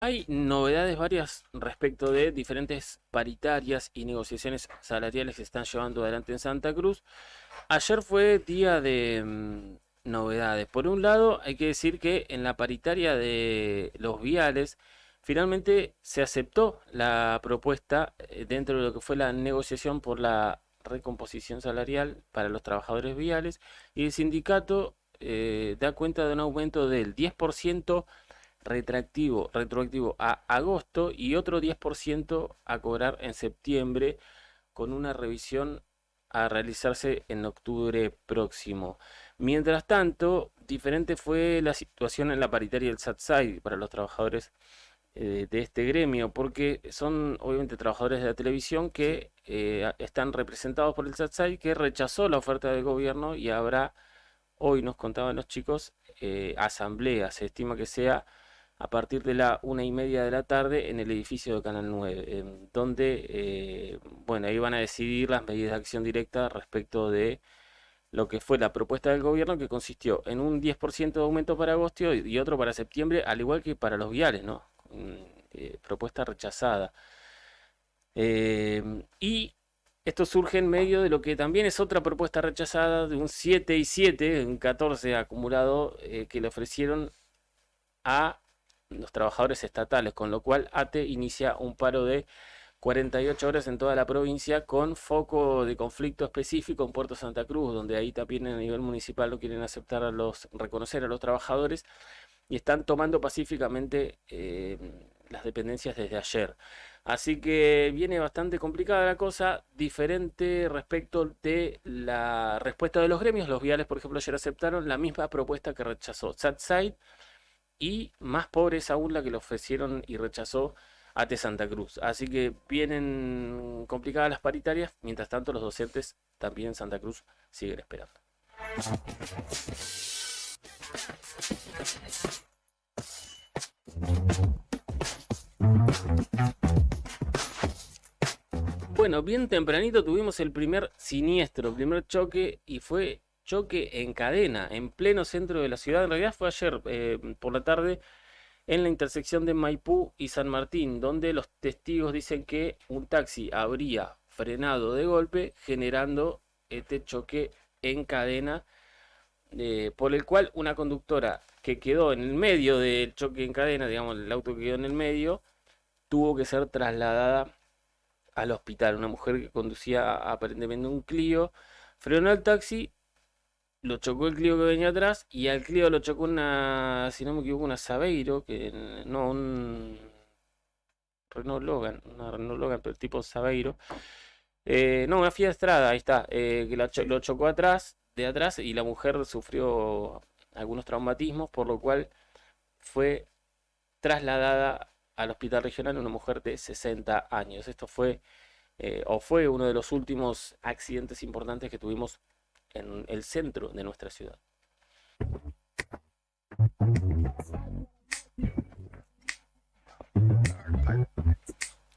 Hay novedades varias respecto de diferentes paritarias y negociaciones salariales que se están llevando adelante en Santa Cruz. Ayer fue día de novedades. Por un lado, hay que decir que en la paritaria de los viales, finalmente se aceptó la propuesta dentro de lo que fue la negociación por la recomposición salarial para los trabajadores viales y el sindicato da cuenta de un aumento del 10% retroactivo a agosto y otro 10% a cobrar en septiembre con una revisión a realizarse en octubre próximo. Mientras tanto, diferente fue la situación en la paritaria del SATSAI para los trabajadores de este gremio, porque son obviamente trabajadores de la televisión que están representados por el SATSAI, que rechazó la oferta del gobierno y habrá, hoy nos contaban los chicos, asamblea, se estima que sea a partir de la 1:30 de la tarde en el edificio de Canal 9, donde, bueno, ahí van a decidir las medidas de acción directa respecto de lo que fue la propuesta del gobierno, que consistió en un 10% de aumento para agosto y otro para septiembre, al igual que para los viales, ¿no? Propuesta rechazada. Y esto surge en medio de lo que también es otra propuesta rechazada de un 7 y 7, un 14 acumulado, que le ofrecieron a los trabajadores estatales, con lo cual ATE inicia un paro de 48 horas en toda la provincia con foco de conflicto específico en Puerto Santa Cruz, donde ahí también a nivel municipal no quieren aceptar reconocer a los trabajadores y están tomando pacíficamente las dependencias desde ayer. Así que viene bastante complicada la cosa, diferente respecto de la respuesta de los gremios. Los viales, por ejemplo, ayer aceptaron la misma propuesta que rechazó SATSAID y más pobres aún la que le ofrecieron y rechazó ATE Santa Cruz. Así que vienen complicadas las paritarias, mientras tanto los docentes también en Santa Cruz siguen esperando. Bueno, bien tempranito tuvimos el primer siniestro, el primer choque y fue choque en cadena, en pleno centro de la ciudad. En realidad fue ayer por la tarde en la intersección de Maipú y San Martín, donde los testigos dicen que un taxi habría frenado de golpe, generando este choque en cadena, por el cual una conductora que quedó en el medio del choque en cadena, digamos, el auto que quedó en el medio, tuvo que ser trasladada al hospital. Una mujer que conducía aparentemente un Clio, frenó el taxi, lo chocó el Clio que venía atrás y al Clio lo chocó una, si no me equivoco, una Saveiro, no, un Renault Logan, una Renault Logan, pero tipo Saveiro. No, una Fiat Strada, ahí está, que lo chocó atrás, de atrás y la mujer sufrió algunos traumatismos, por lo cual fue trasladada al hospital regional una mujer de 60 años. Esto fue, o fue uno de los últimos accidentes importantes que tuvimos en el centro de nuestra ciudad.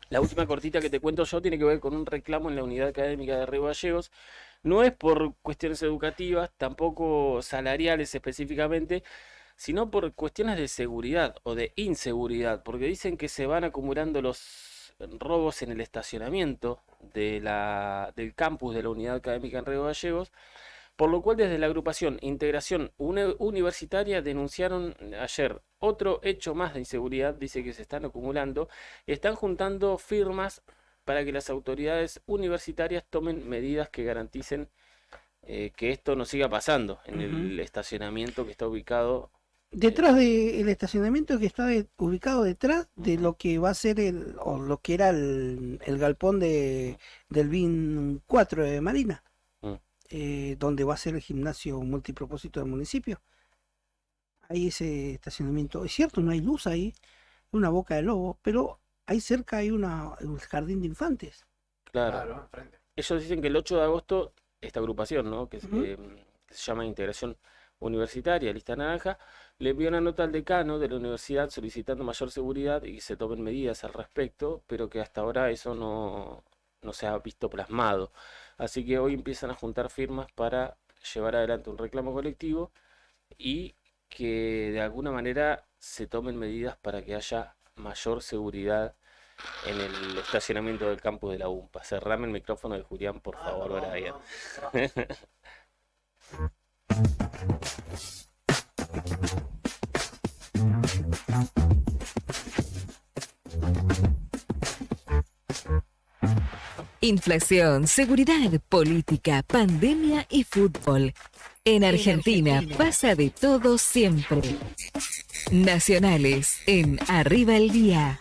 La última cortita que te cuento yo tiene que ver con un reclamo en la unidad académica de Río Gallegos. No es por cuestiones educativas, tampoco salariales específicamente, sino por cuestiones de seguridad o de inseguridad, porque dicen que se van acumulando los robos en el estacionamiento del campus de la unidad académica en Río Gallegos, por lo cual desde la agrupación Integración Universitaria denunciaron ayer otro hecho más de inseguridad, dice que se están acumulando, están juntando firmas para que las autoridades universitarias tomen medidas que garanticen que esto no siga pasando en Ujú. el estacionamiento que está ubicado. Detrás del estacionamiento que está ubicado detrás de Ujú, lo que va a ser o lo que era el galpón del BIN 4 de Marina, ujú. donde va a ser el gimnasio multipropósito del municipio. Hay ese estacionamiento. Es cierto, no hay luz ahí, una boca de lobo, pero ahí cerca hay un jardín de infantes. Claro. Ellos dicen que el 8 de agosto, esta agrupación, ¿no? Ujú. Que se llama Integración Universitaria, Lista Naranja, le envió una nota al decano de la universidad solicitando mayor seguridad y que se tomen medidas al respecto, pero que hasta ahora eso no se ha visto plasmado. Así que hoy empiezan a juntar firmas para llevar adelante un reclamo colectivo y que de alguna manera se tomen medidas para que haya mayor seguridad en el estacionamiento del campus de la UMPA. Cerrame el micrófono de Julián, por favor, Brian. Inflación, seguridad, política, pandemia y fútbol. En Argentina pasa de todo siempre. Nacionales en Arriba el Día.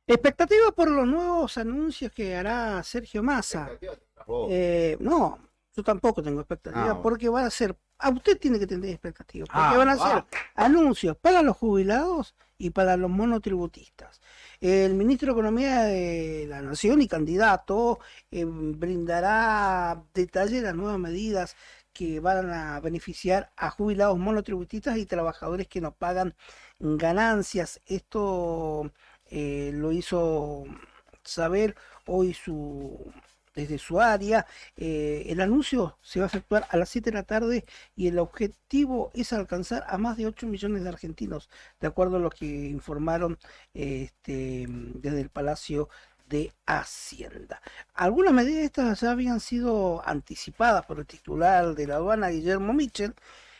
Expectativa por los nuevos anuncios que hará Sergio Massa. No, yo tampoco tengo expectativa porque van a ser, a usted tiene que tener expectativa, porque van a ser anuncios para los jubilados y para los monotributistas. El ministro de Economía de la Nación y candidato brindará detalle de las nuevas medidas que van a beneficiar a jubilados monotributistas y trabajadores que no pagan ganancias. Esto lo hizo saber hoy desde su área. El anuncio se va a efectuar a las 7 de la tarde y el objetivo es alcanzar a más de 8 millones de argentinos, de acuerdo a lo que informaron desde el Palacio de Hacienda. Algunas medidas de estas ya habían sido anticipadas por el titular de la aduana, Guillermo Michel.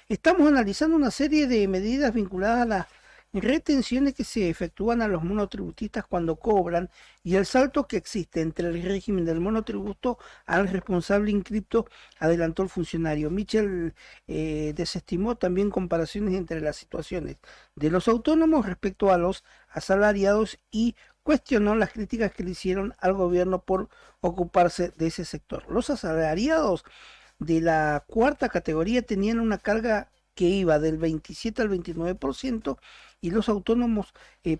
Estamos analizando una serie de medidas vinculadas a las retenciones que se efectúan a los monotributistas cuando cobran y el salto que existe entre el régimen del monotributo al responsable inscripto, adelantó el funcionario. Michel desestimó también comparaciones entre las situaciones de los autónomos respecto a los asalariados y cuestionó las críticas que le hicieron al gobierno por ocuparse de ese sector. Los asalariados de la cuarta categoría tenían una carga que iba del 27 al 29% y los autónomos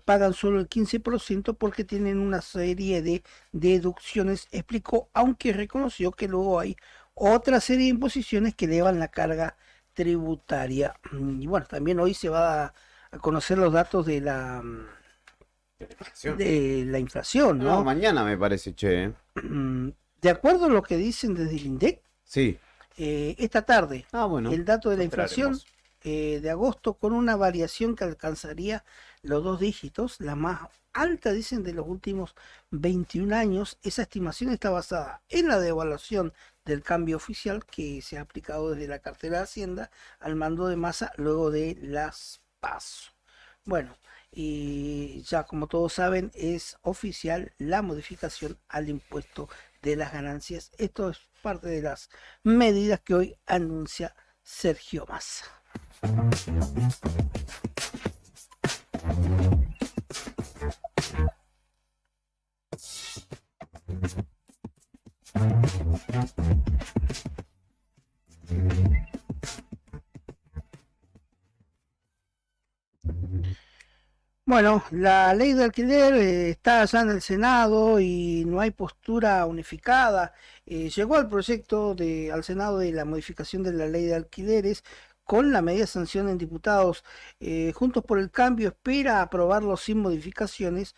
pagan solo el 15% porque tienen una serie de deducciones, explicó, aunque reconoció que luego hay otra serie de imposiciones que elevan la carga tributaria. Y bueno, también hoy se va a conocer los datos de la inflación, ¿no? No, mañana me parece, che. De acuerdo a lo que dicen desde el INDEC, Sí. Esta tarde, Bueno. el dato de la inflación de agosto con una variación que alcanzaría los 2 dígitos, la más alta, dicen, de los últimos 21 años. Esa estimación está basada en la devaluación del cambio oficial que se ha aplicado desde la cartera de Hacienda al mando de Massa luego de las PASO. Bueno, y ya como todos saben, es oficial la modificación al impuesto de las ganancias. Esto es parte de las medidas que hoy anuncia Sergio Massa. Bueno, la ley de alquiler está ya en el Senado y no hay postura unificada. Llegó al proyecto al Senado de la modificación de la ley de alquileres con la media sanción en diputados. Juntos por el Cambio espera aprobarlo sin modificaciones,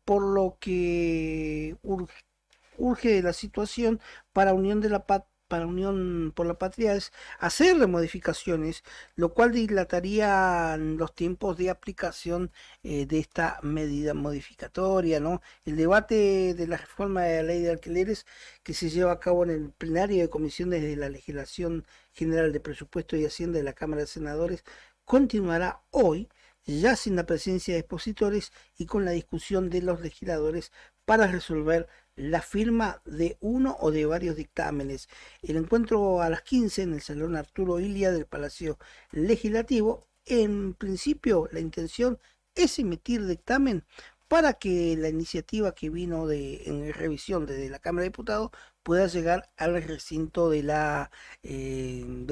por lo que urge de la situación para Unión por la Patria es hacerle modificaciones, lo cual dilataría los tiempos de aplicación de esta medida modificatoria, ¿no? El debate de la reforma de la ley de alquileres que se lleva a cabo en el plenario de comisiones de la Legislación General de Presupuesto y Hacienda de la Cámara de Senadores continuará hoy, ya sin la presencia de expositores y con la discusión de los legisladores para resolver la firma de uno o de varios dictámenes. El encuentro a las 15 en el Salón Arturo Illia del Palacio Legislativo. En principio, la intención es emitir dictamen para que la iniciativa que vino en revisión desde la Cámara de Diputados pueda llegar al recinto del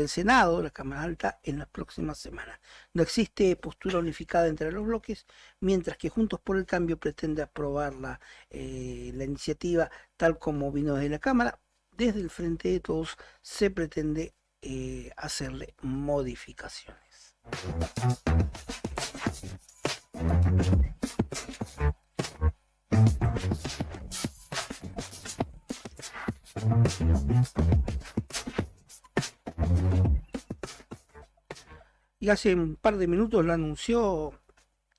Senado, la Cámara Alta, en las próximas semanas. No existe postura unificada entre los bloques, mientras que Juntos por el Cambio pretende aprobar la iniciativa tal como vino desde la Cámara. Desde el Frente de Todos se pretende hacerle modificaciones. Y hace un par de minutos lo anunció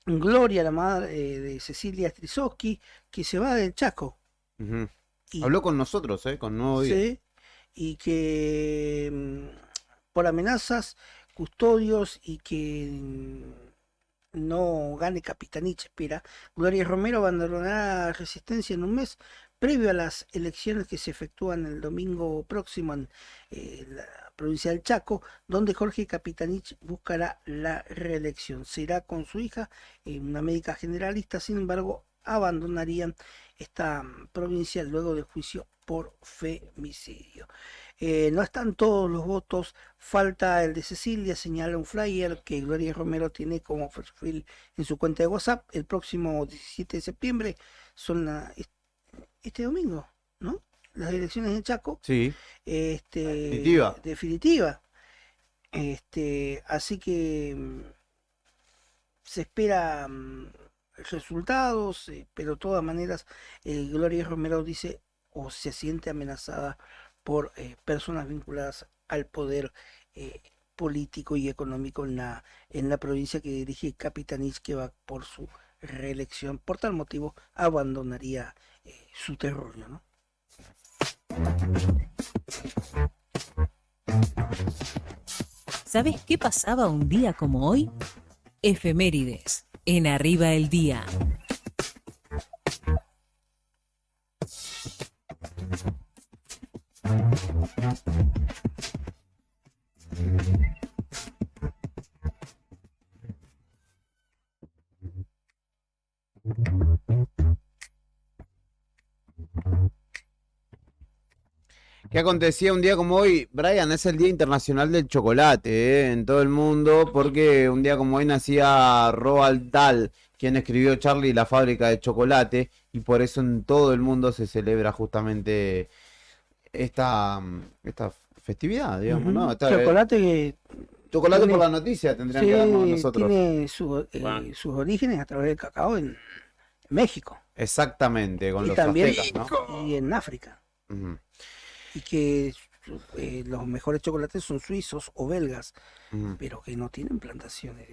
Gloria, la madre de Cecilia Strisowski, que se va del Chaco. Ujú. Y, Habló con nosotros, con Nuevo Día. sí, y que por amenazas, custodios y que no gane Capitanich, espera, Gloria Romero abandonará Resistencia en un mes previo a las elecciones que se efectúan el domingo próximo en la provincia del Chaco, donde Jorge Capitanich buscará la reelección. Se irá con su hija, una médica generalista, sin embargo, abandonarían esta provincia luego del juicio por femicidio. No están todos los votos, falta el de Cecilia, señala un flyer que Gloria Romero tiene como perfil en su cuenta de WhatsApp. El próximo 17 de septiembre son este domingo, ¿no? Las elecciones en Chaco. Sí, Definitiva. Así que se espera resultados, pero de todas maneras Gloria Romero dice o se siente amenazada por personas vinculadas al poder político y económico en la provincia que dirige Capitanich, que va por su reelección. Por tal motivo abandonaría su terruño, ¿no? ¿Sabes qué pasaba un día como hoy? Efemérides, en Arriba el Día. ¿Qué acontecía un día como hoy? Brian, es el Día Internacional del Chocolate, en todo el mundo, porque un día como hoy nacía Roald Dahl, quien escribió Charlie y la fábrica de chocolate, y por eso en todo el mundo se celebra justamente esta festividad, digamos, ¿no? Chocolate que Chocolate tiene, por la noticia tendrían sí, que darnos nosotros. tiene Bueno. sus orígenes a través del cacao en México Exactamente, con y los también aztecas, ¿no? y en África. Ujú, Y que los mejores chocolates son suizos o belgas, ujú. pero que no tienen plantaciones.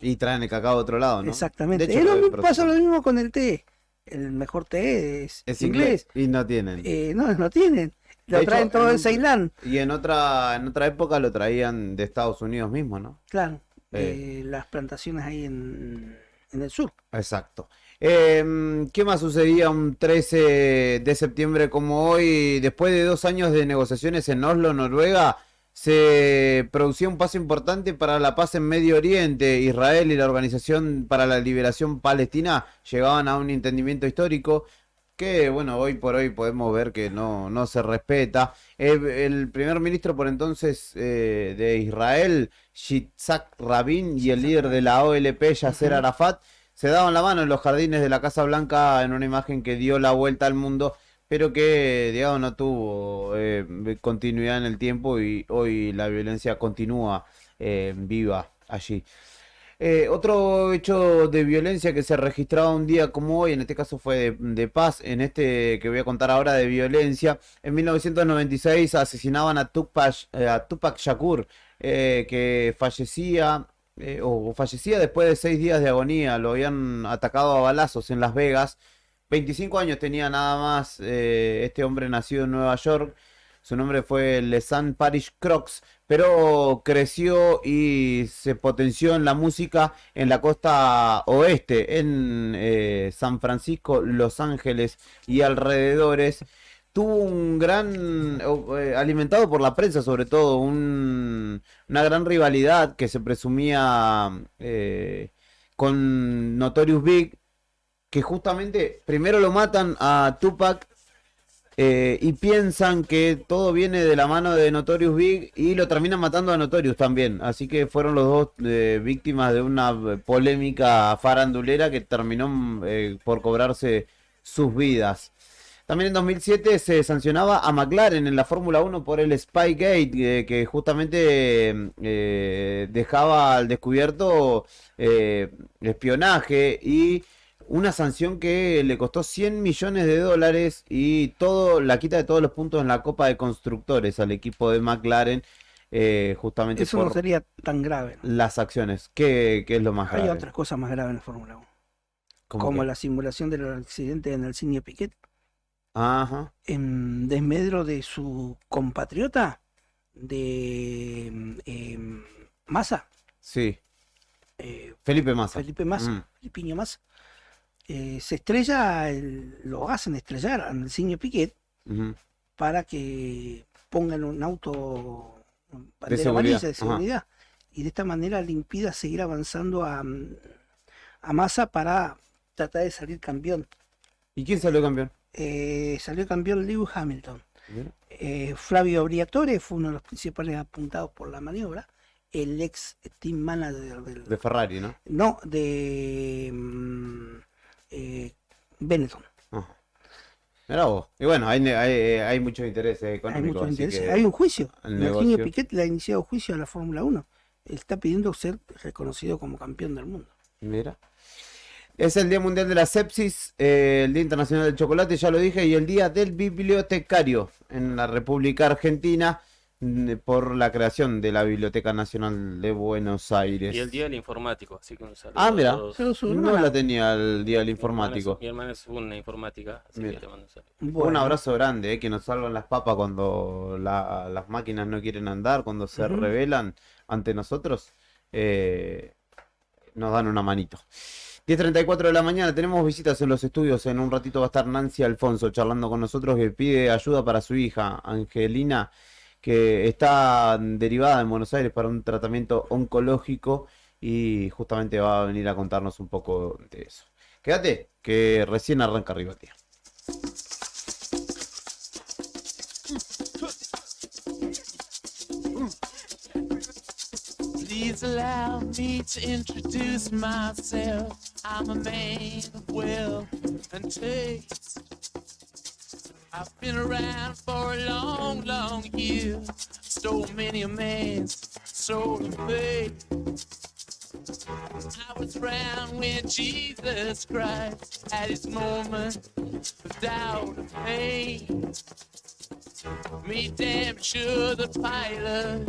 Y traen el cacao de otro lado, ¿no? Exactamente. De hecho, Pasa lo mismo con el té. El mejor té es es inglés. inglés y no tienen. No tienen. Lo De hecho, traen todo de Ceilán. Y en otra época lo traían de Estados Unidos mismo, ¿no? Claro. Las plantaciones ahí en el sur. Exacto. ¿Qué más sucedía un 13 de septiembre como hoy? Después de 2 años de negociaciones en Oslo, Noruega, se producía un paso importante para la paz en Medio Oriente. Israel y la Organización para la Liberación Palestina llegaban a un entendimiento histórico que, bueno, hoy por hoy podemos ver que no se respeta. El primer ministro por entonces de Israel, Yitzhak Rabin, y el líder de la OLP, Yasser Arafat, se daban la mano en los jardines de la Casa Blanca en una imagen que dio la vuelta al mundo, pero que, digamos, no tuvo continuidad en el tiempo y hoy la violencia continúa viva allí. Otro hecho de violencia que se registraba un día como hoy, en este caso fue de paz, en este que voy a contar ahora de violencia. En 1996 asesinaban a Tupac Shakur, que fallecía después de 6 días de agonía. Lo habían atacado a balazos en Las Vegas. 25 años tenía nada más este hombre, nacido en Nueva York. Su nombre fue Lesan Parish Crocs, pero creció y se potenció en la música en la costa oeste, en San Francisco, Los Ángeles y alrededores. Tuvo un gran, alimentado por la prensa sobre todo, una gran rivalidad que se presumía con Notorious Big, que justamente primero lo matan a Tupac y piensan que todo viene de la mano de Notorious Big y lo terminan matando a Notorious también. Así que fueron los dos víctimas de una polémica farandulera que terminó por cobrarse sus vidas. También en 2007 se sancionaba a McLaren en la Fórmula 1 por el Spygate, que justamente dejaba al descubierto espionaje y una sanción que le costó $100 millones y la quita de todos los puntos en la Copa de Constructores al equipo de McLaren, justamente Eso no por sería tan grave, ¿no? las acciones. ¿Qué es lo más Hay grave? otras cosas más graves en la Fórmula 1, ¿Cómo como qué? la simulación del accidente en el Nelsinho Piquet, Ajá, en desmedro de su compatriota de Massa, sí. eh, Felipe Massa. Felipe Massa, Mm, Felipiño Massa. Se estrella, lo hacen estrellar al Nelsinho Piquet ujú. para que pongan un auto bandera seguridad, amarilla de ajá. seguridad, y de esta manera le impida seguir avanzando a Massa para tratar de salir campeón. ¿Y quién salió campeón? Salió campeón Lewis Hamilton. Mira. Flavio Briatore fue uno de los principales apuntados por la maniobra, el ex team manager De Ferrari, ¿no? no, de Benetton. Ajá. Mirá vos. Y bueno, hay mucho interés Hay económico, muchos así intereses. que Hay un juicio. el Nelsinho negocio. Piquet le ha iniciado juicio a la Fórmula 1. Él está pidiendo ser reconocido como campeón del mundo. Mira. Es el Día Mundial de la Sepsis, el Día Internacional del Chocolate, ya lo dije, y el Día del Bibliotecario en la República Argentina por la creación de la Biblioteca Nacional de Buenos Aires. Y el día del informático, así que un saludo Ah, a mira. todos. Pero su No hermana- la tenía el Día del Mi Informático. hermana es una informática, así Mira. que le mando un saludo. Un Bueno, abrazo grande, que nos salvan las papas cuando las máquinas no quieren andar, cuando se Ujú. rebelan ante nosotros, nos dan una manito. 10:34 de la mañana, tenemos visitas en los estudios. En un ratito va a estar Nancy Alfonso charlando con nosotros, que pide ayuda para su hija, Angelina, que está derivada en Buenos Aires para un tratamiento oncológico y justamente va a venir a contarnos un poco de eso. Quédate, que recién arranca arriba el día. Please allow me to introduce myself. I'm a man of wealth and taste. I've been around for a long, long year. Stole many a man's soul of faith. I was around when Jesus Christ had his moment of doubt and pain. Me damn sure the pilot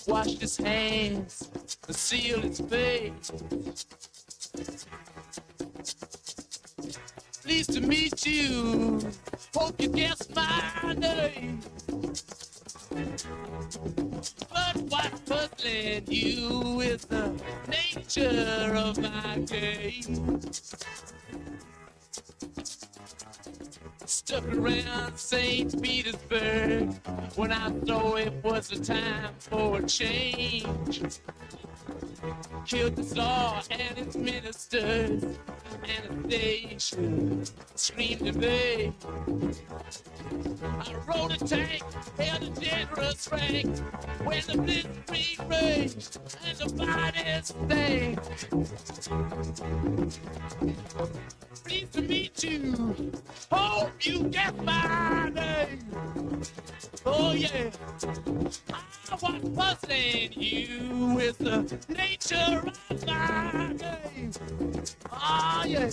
washed his hands and sealed his fate. Pleased to meet you. Hope you guessed my name. But what's puzzling you is the nature of my game. Stuck around St. Petersburg when I thought it was the time for a change. Killed the Tsar and its ministers, Anastasia screamed in vain. I rode a tank, held a generous rank when the blitzkrieg raged and the bodies stank. Pleased to meet you. Hope you get my name. Oh yeah. I was puzzling you with the nature of my game. Oh yeah.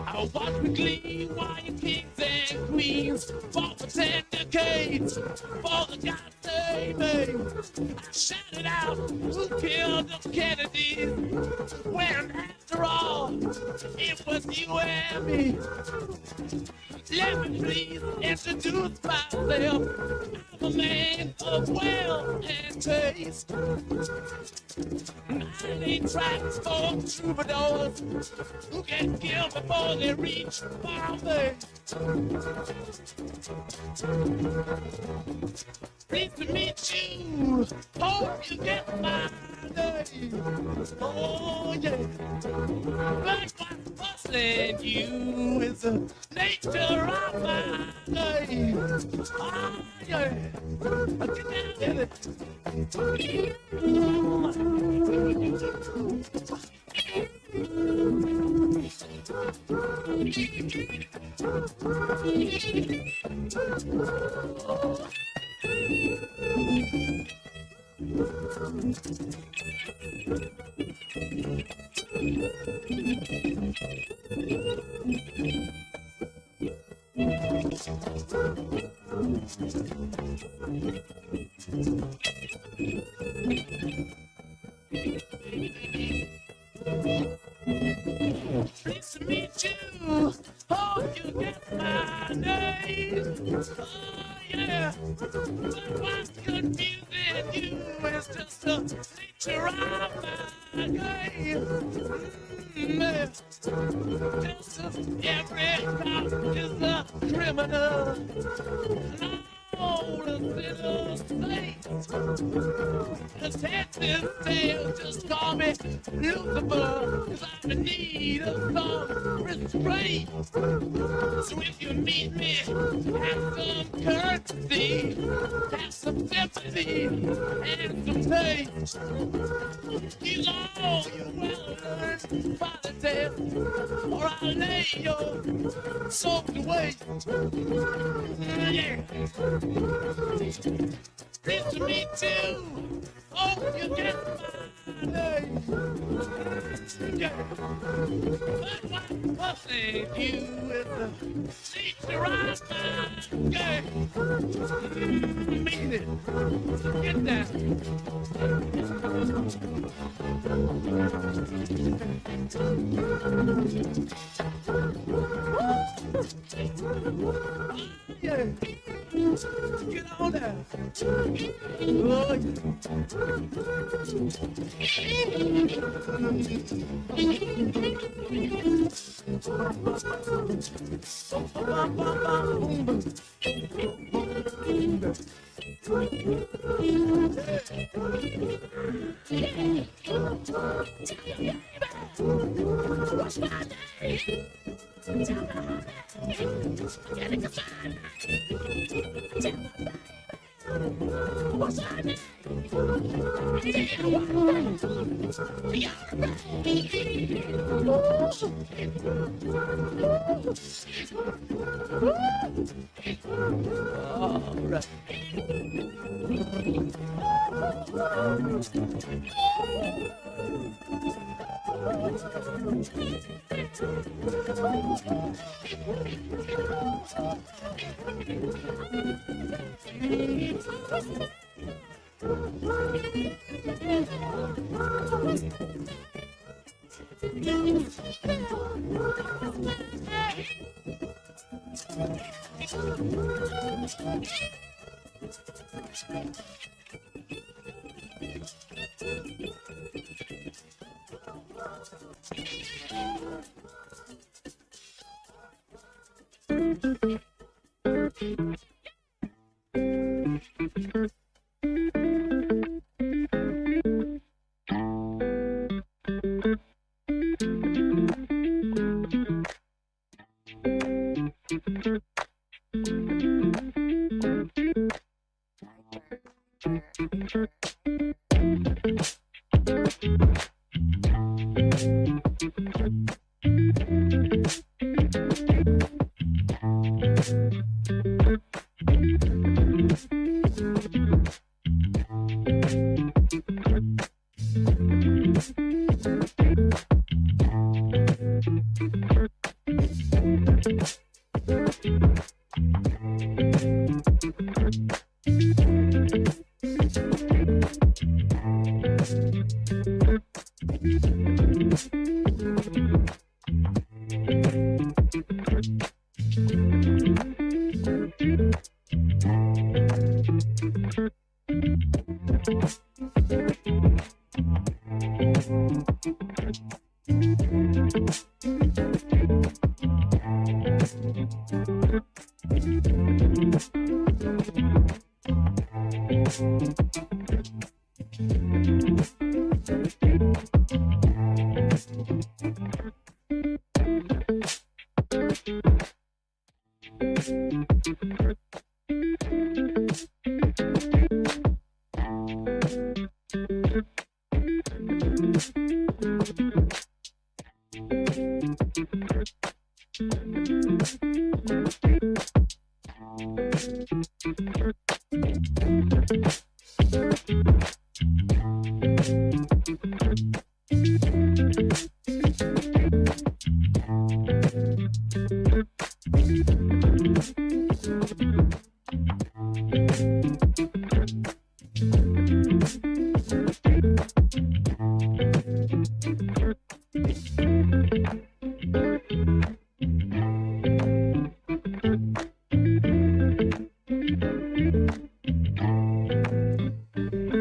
I watch with glee while you kings and queens fought for 10 decades for the God's name. I shouted out, who killed the Kennedys? When after all, it was you and me. Let me please introduce myself. I'm a man of wealth and taste. 9 tracks for troubadours who get killed before they reach Bombay. Pleased to meet you. Hope you get my name. Oh yeah. But what's puzzling you is the nature of my name. Oh yeah. Get down with Pleased to meet you. Oh, you get my name. Oh, yeah. But what's confusing you is just the nature of my game. Yeah. Just as every cop is a criminal. And all the sinners say, just head this tail, just call me Lucifer, 'cause I'm in need of some restraint. So if you meet me, have some courtesy, have some sympathy, and some taste. Use all your well-learned politics, or I'll lay your soul to waste. Yeah. Pleased to meet you. Oh, you get my name. Yeah. But what puzzles you is the nature of my game. Mean it. Get that. Yeah. Get on there. Oh, all right.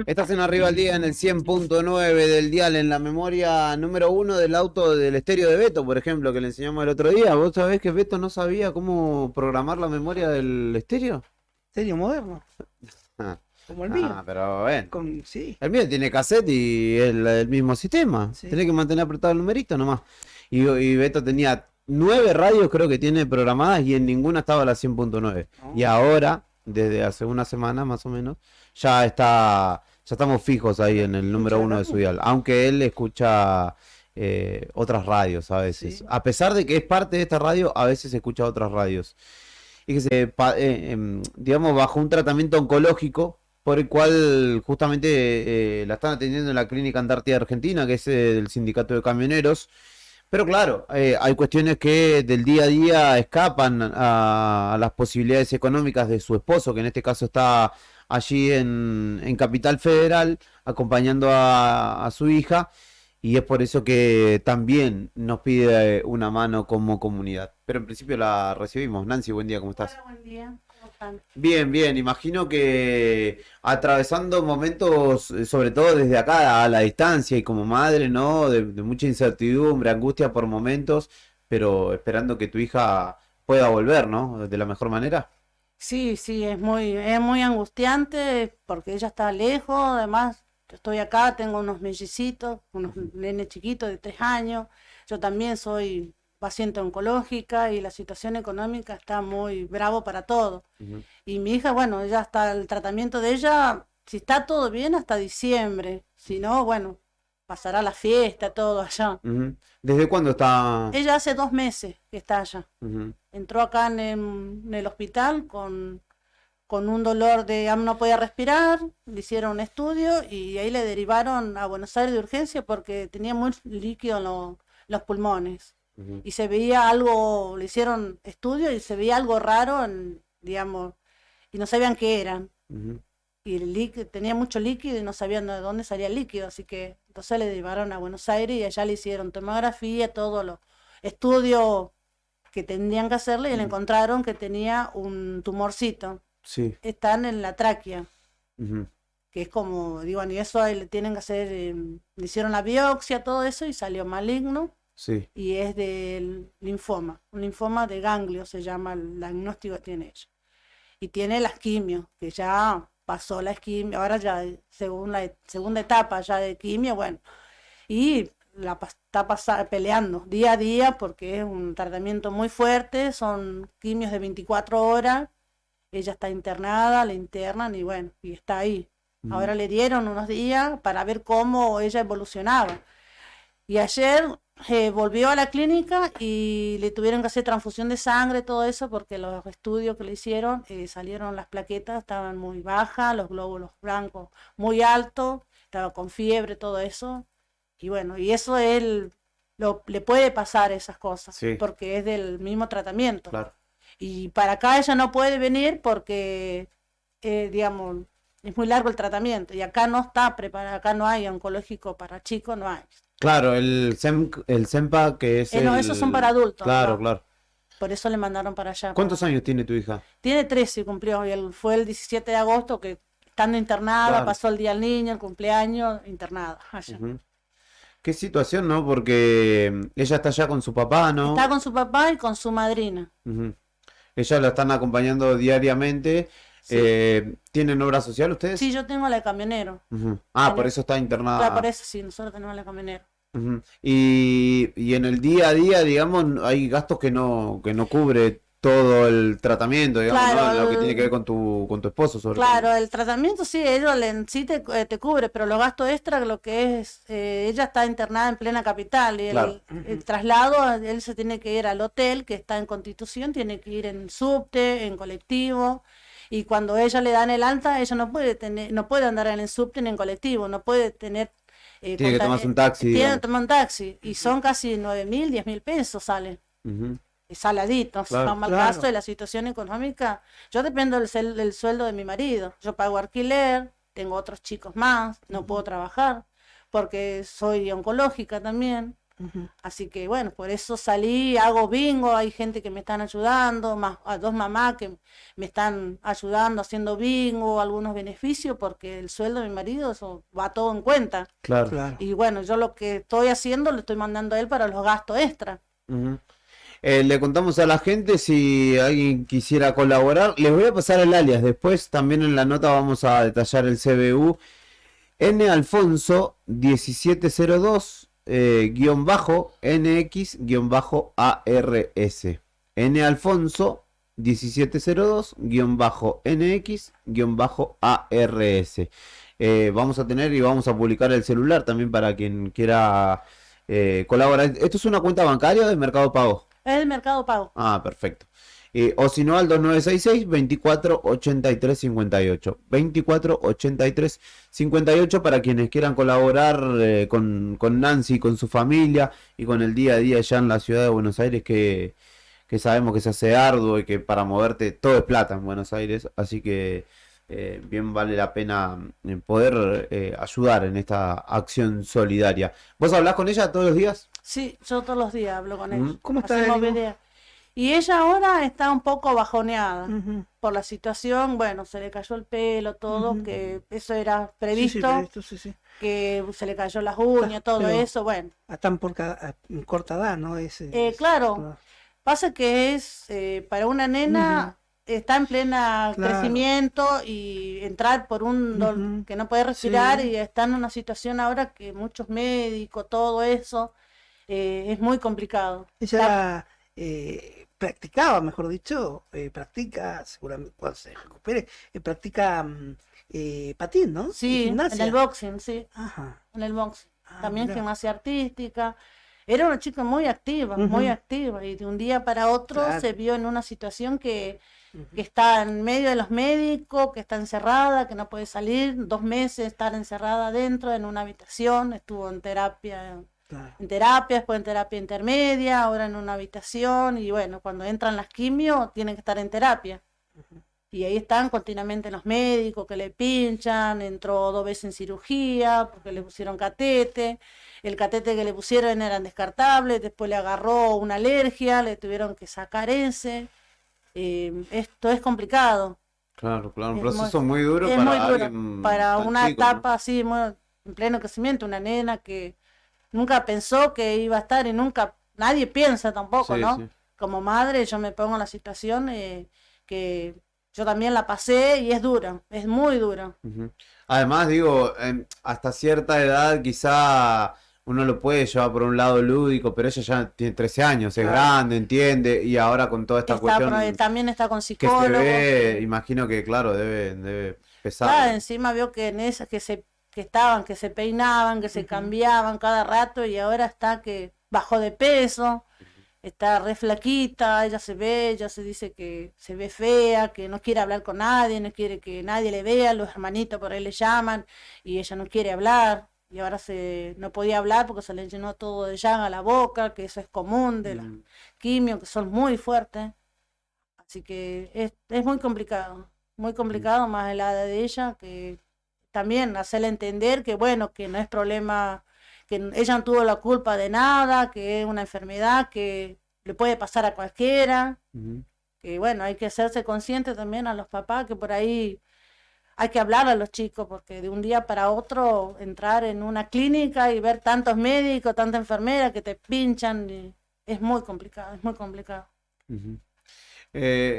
Estás en Arriba al Día en el 100.9 del dial, en la memoria número 1 del auto del estéreo de Beto, por ejemplo, que le enseñamos el otro día. ¿Vos sabés que Beto no sabía cómo programar la memoria del estéreo? Serio moderno, Ah, como el mío. pero bueno. Sí. El mío tiene cassette y es el mismo sistema. Sí. Tenés que mantener apretado el numerito nomás. Y Beto tenía 9 radios, creo que tiene programadas, y en ninguna estaba la 100.9. Oh. Y ahora, desde hace una semana más o menos, ya estamos fijos ahí en el número 1 de su dial. Aunque él escucha otras radios a veces. Sí. A pesar de que es parte de esta radio, a veces escucha otras radios. Y que digamos, bajo un tratamiento oncológico, por el cual justamente la están atendiendo en la Clínica Antártida Argentina, que es del Sindicato de Camioneros. Pero claro, hay cuestiones que del día a día escapan a las posibilidades económicas de su esposo, que en este caso está allí en Capital Federal, acompañando a su hija, y es por eso que también nos pide una mano como comunidad. Pero en principio la recibimos. Nancy, buen día, ¿cómo estás? Hola, buen día. ¿Cómo están? Bien, bien, imagino que atravesando momentos, sobre todo desde acá a la distancia y como madre, ¿no? De mucha incertidumbre, angustia por momentos, pero esperando que tu hija pueda volver, ¿no? De la mejor manera. Sí, sí, es muy angustiante porque ella está lejos, además yo estoy acá, tengo unos mellicitos, unos nenes chiquitos de 3 años, yo también soy paciente oncológica y la situación económica está muy bravo para todo. Ujú. Y mi hija, bueno, ella está, el tratamiento de ella, si está todo bien, hasta diciembre, si no, bueno, pasará la fiesta, todo allá. Ujú. ¿Desde cuándo está? Ella hace 2 meses que está allá. Ujú. Entró acá en el hospital con un dolor de no podía respirar, le hicieron un estudio y ahí le derivaron a Buenos Aires de urgencia porque tenía muy líquido en los pulmones. Ujú. Y se veía algo, le hicieron estudio y se veía algo raro, digamos, y no sabían qué eran. Ujú. Y el líquido, tenía mucho líquido y no sabían de dónde salía el líquido, así que entonces le derivaron a Buenos Aires y allá le hicieron tomografía, todos los estudios que tendrían que hacerle y le encontraron que tenía un tumorcito. Sí. Están en la tráquea, Ujú. que es como, digo, y eso ahí le tienen que hacer, le hicieron la biopsia, todo eso y salió maligno Sí. y es del linfoma, un linfoma de ganglio se llama el diagnóstico que tiene ella. Y tiene las quimios, que ya pasó la quimio, ahora ya según la segunda etapa ya de quimio, bueno, y está peleando día a día porque es un tratamiento muy fuerte, son quimios de 24 horas, ella está internada, la internan y bueno, y está ahí. Ujú. Ahora le dieron unos días para ver cómo ella evolucionaba. Y ayer volvió a la clínica y le tuvieron que hacer transfusión de sangre, todo eso, porque los estudios que le hicieron salieron las plaquetas, estaban muy bajas, los glóbulos blancos muy altos, estaba con fiebre, todo eso. Y bueno, y eso le puede pasar esas cosas, Sí. porque es del mismo tratamiento. Claro. Y para acá ella no puede venir porque, digamos, es muy largo el tratamiento y acá no está preparado, acá no hay oncológico para chicos, no hay. Claro, el SEMPA que es No, esos son para adultos, Claro, no. claro. Por eso le mandaron para allá. ¿Cuántos años tiene tu hija? Tiene 13, cumplió, y fue el 17 de agosto que estando internada, Claro. pasó el día del niño, el cumpleaños, internada allá. Ujú. Qué situación, ¿no? Porque ella está allá con su papá, ¿no? Está con su papá y con su madrina. Ujú. Ella la están acompañando diariamente. Sí. ¿Tienen obra social ustedes? Sí, yo tengo la de camionero. Ujú. Ah, por eso está internada. Claro, por eso sí, nosotros tenemos la de camionero. Ujú. Y en el día a día, digamos, hay gastos que no cubre todo el tratamiento, digamos, Claro, ¿no? Lo que tiene que ver con tu esposo, sobre Claro, todo. el tratamiento sí, sí te cubre, pero los gastos extra, lo que es, ella está internada en plena capital y Claro. el traslado, él se tiene que ir al hotel que está en Constitución, tiene que ir en subte, en colectivo, y cuando ella le dan el alta, ella no puede andar en el subte ni en colectivo, no puede tener... Tiene que tomarse un taxi, Tiene que digamos. tomar un taxi, y son casi 9.000, 10.000 pesos sale. Ujú. saladitos, Claro. vamos al Claro. caso de la situación económica. Yo dependo del sueldo de mi marido. Yo pago alquiler, tengo otros chicos más, no puedo trabajar porque soy oncológica también. Ujú. Así que bueno, por eso salí, hago bingo, hay gente que me están ayudando, más a dos mamás que me están ayudando haciendo bingo, algunos beneficios, porque el sueldo de mi marido eso va todo en cuenta. Claro. Claro. Y bueno, yo lo que estoy haciendo lo estoy mandando a él para los gastos extra. Ujú. Le contamos a la gente si alguien quisiera colaborar. Les voy a pasar el alias. Después también en la nota vamos a detallar el CBU. N Alfonso 1702 guión bajo NX guión bajo ARS. N Alfonso 1702 guión bajo NX guión bajo ARS. Vamos a tener y vamos a publicar el celular también para quien quiera colaborar. ¿Esto es una cuenta bancaria o de Mercado Pago? Es el Mercado Pago. Ah, perfecto. O si no, al 2966 24 83 58. 24 83 58 para quienes quieran colaborar con Nancy, con su familia y con el día a día allá en la ciudad de Buenos Aires, que sabemos que se hace arduo y que para moverte todo es plata en Buenos Aires. Así que bien vale la pena poder ayudar en esta acción solidaria. ¿Vos hablás con ella todos los días? Sí, yo todos los días hablo con Ujú. ella. ¿Cómo está Hacemos de ánimo? video. Y ella ahora está un poco bajoneada Ujú. por la situación. Bueno, se le cayó el pelo, todo, Ujú. que eso era Sí, sí, previsto, previsto, sí, sí. que se le cayó las uñas, todo pero- eso. Bueno, Están en corta edad, ¿no? claro. Pasa que es para una nena, está en plena Claro. crecimiento y entrar por un Ujú. que no puede respirar Sí. y está en una situación ahora que muchos médicos, todo eso, es muy complicado. Ella era, practicaba, mejor dicho, practica, seguramente cuando se recupere, practica patín, ¿no? Sí, en Gimnasia. el boxing, sí, Ajá. en el boxing. Ah, También mirá. gimnasia artística. Era una chica muy activa, Ujú. muy activa. Y de un día para otro Claro. se vio en una situación que Ujú. está en medio de los médicos, que está encerrada, que no puede salir, 2 meses estar encerrada adentro en una habitación, estuvo Claro. en terapia, después en terapia intermedia, ahora en una habitación, y bueno, cuando entran las quimio, tienen que estar en terapia. Y ahí están continuamente los médicos que le pinchan, entró 2 veces en cirugía porque le pusieron catete, el catete que le pusieron eran descartables, después le agarró una alergia, le tuvieron que sacar ese. Esto es complicado, Claro, claro, un Es proceso muy duro es para muy duro alguien para tan una chico, ¿no? etapa así, en pleno crecimiento, una nena que nunca pensó que iba a estar y nunca, nadie piensa tampoco, Sí, ¿no? sí. Como madre yo me pongo en la situación que yo también la pasé y es dura, es muy dura. Ujú. Además, digo, hasta cierta edad quizá uno lo puede llevar por un lado lúdico, pero ella ya tiene 13 años, es Claro. grande, entiende, y ahora con toda esta Está, cuestión también está con que se psicólogos. ve, imagino que claro, debe pesar. Claro, encima veo que en esas que se peinaban, que se Ujú. cambiaban cada rato y ahora está que bajó de peso, está re flaquita, ella se dice que se ve fea, que no quiere hablar con nadie, no quiere que nadie le vea, los hermanitos por ahí le llaman y ella no quiere hablar. Y ahora no podía hablar porque se le llenó todo de llaga la boca, que eso es común de las quimio, que son muy fuertes. Así que es muy complicado más el edad de ella, que también hacerle entender que bueno, que no es problema, que ella no tuvo la culpa de nada, que es una enfermedad que le puede pasar a cualquiera, Ujú. que bueno, hay que hacerse consciente también a los papás, que por ahí hay que hablar a los chicos, porque de un día para otro entrar en una clínica y ver tantos médicos, tanta enfermera que te pinchan, es muy complicado, es muy complicado. Ujú.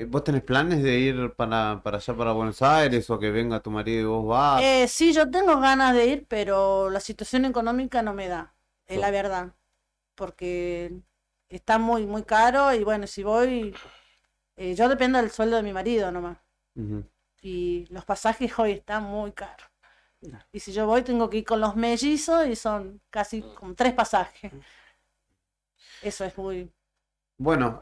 ¿Vos tenés planes de ir para allá, para Buenos Aires, o que venga tu marido y vos vas? Sí, yo tengo ganas de ir, pero la situación económica no me da, es la verdad, porque está muy, muy caro y bueno, si voy, yo dependo del sueldo de mi marido nomás, Ujú. y los pasajes hoy están muy caros. Y si yo voy, tengo que ir con los mellizos y son casi como 3 pasajes. Eso es muy... Bueno,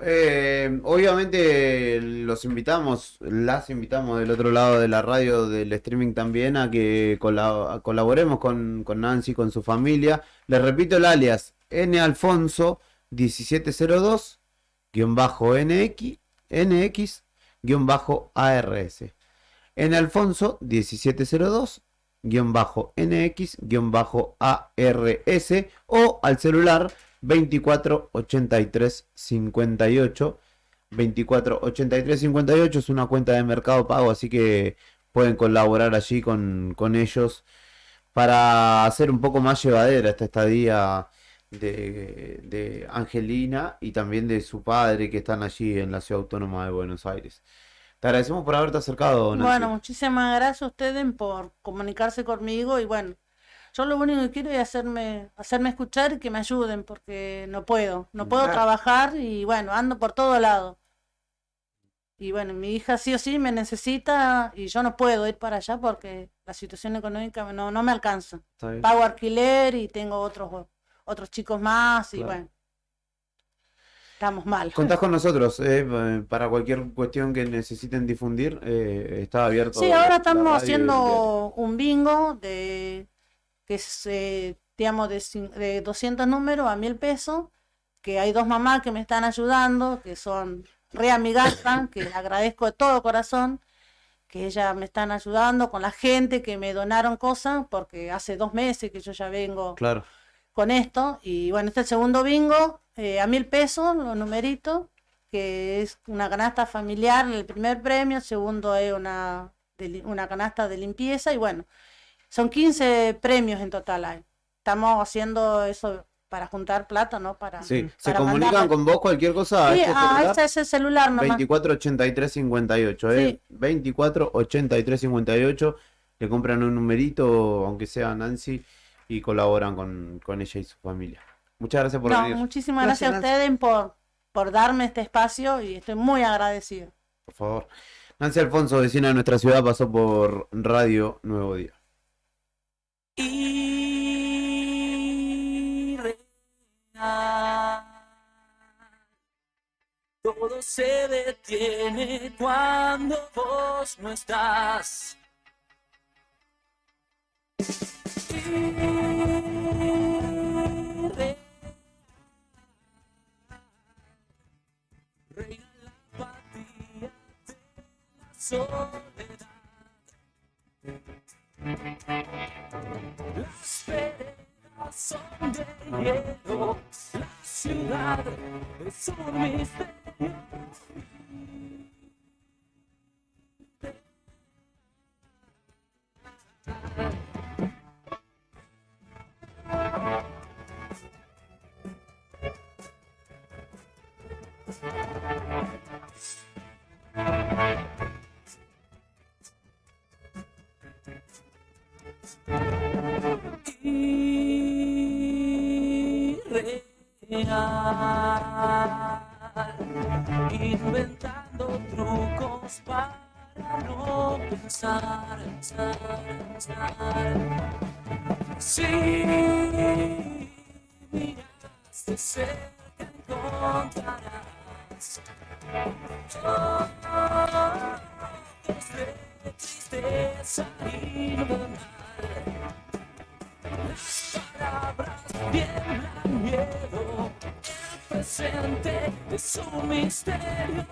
obviamente las invitamos del otro lado de la radio, del streaming también, a que colaboremos con Nancy, con su familia. Les repito el alias, N Alfonso 1702 NX-ARS. En Alfonso 1702-NX-ARS o al celular 248358. 248358 es una cuenta de Mercado Pago, así que pueden colaborar allí con ellos para hacer un poco más llevadera esta estadía de Angelina y también de su padre, que están allí en la Ciudad Autónoma de Buenos Aires. Te agradecemos por haberte acercado, Nancy. Bueno, muchísimas gracias a ustedes por comunicarse conmigo y bueno, yo lo único que quiero es hacerme escuchar y que me ayuden porque no puedo Claro. trabajar y bueno, ando por todo lado. Y bueno, mi hija sí o sí me necesita y yo no puedo ir para allá porque la situación económica no me alcanza. Está bien. Pago alquiler y tengo otros chicos más y Claro. bueno, estamos mal. Contás con nosotros para cualquier cuestión que necesiten difundir. Está abierto. Sí, ahora la estamos radio y el haciendo un bingo que es, digamos, de 200 números a 1000 pesos, que hay dos mamás que me están ayudando, que son re amigasas, que les agradezco de todo corazón, que ellas me están ayudando con la gente que me donaron cosas, porque hace 2 meses que yo ya vengo Claro. con esto, y bueno, este es el segundo bingo, a 1000 pesos, los numeritos, que es una canasta familiar, el primer premio, el segundo es una canasta de limpieza, y bueno, son 15 premios en total hay. Estamos haciendo eso para juntar plata, ¿no? Sí, se para comunican mandarle. con vos cualquier cosa a Sí, este celular. ese es el celular nomás. 248358, Sí. 248358. Le compran un numerito, aunque sea Nancy, y colaboran con ella y su familia. Muchas gracias por No, venir, muchísimas Gracias, gracias a ustedes por darme este espacio y estoy muy agradecido. por favor. Nancy Alfonso, vecina de nuestra ciudad, pasó por Radio Nuevo Día. Todo se detiene cuando vos no estás. Reina la apatía de la soledad. Las veredas son de hielo, la ciudad es un misterio. Irreal, inventando trucos para no pensar. Si miras de cerca encontrarás ojos de tristeza invernal. Las palabras tiemblan miedo, el presente es un misterio.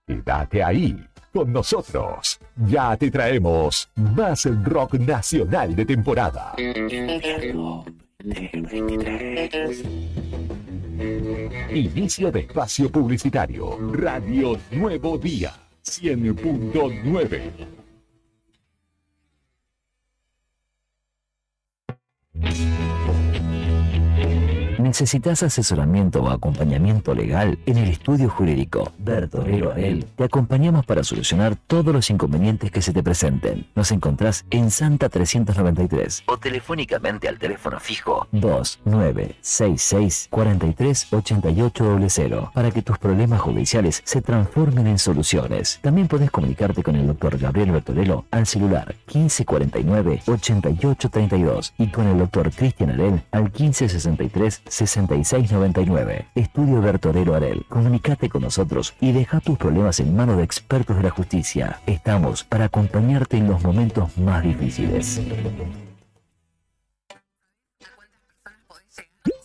Quédate ahí con nosotros. Ya te traemos más rock nacional de temporada. Inicio de espacio publicitario. Radio Nuevo Día 100.9. ¿Necesitas asesoramiento o acompañamiento legal? En el estudio jurídico Bertorero Arel te acompañamos para solucionar todos los inconvenientes que se te presenten. Nos encontrás en Santa 393 o telefónicamente al teléfono fijo 2966 438800 para que tus problemas judiciales se transformen en soluciones. También podés comunicarte con el doctor Gabriel Bertorello al celular 1549 8832 y con el doctor Cristian Arel al 1563 6699. Estudio Bertorero Arel. Comunicate con nosotros y deja tus problemas en manos de expertos de la justicia. Estamos para acompañarte en los momentos más difíciles.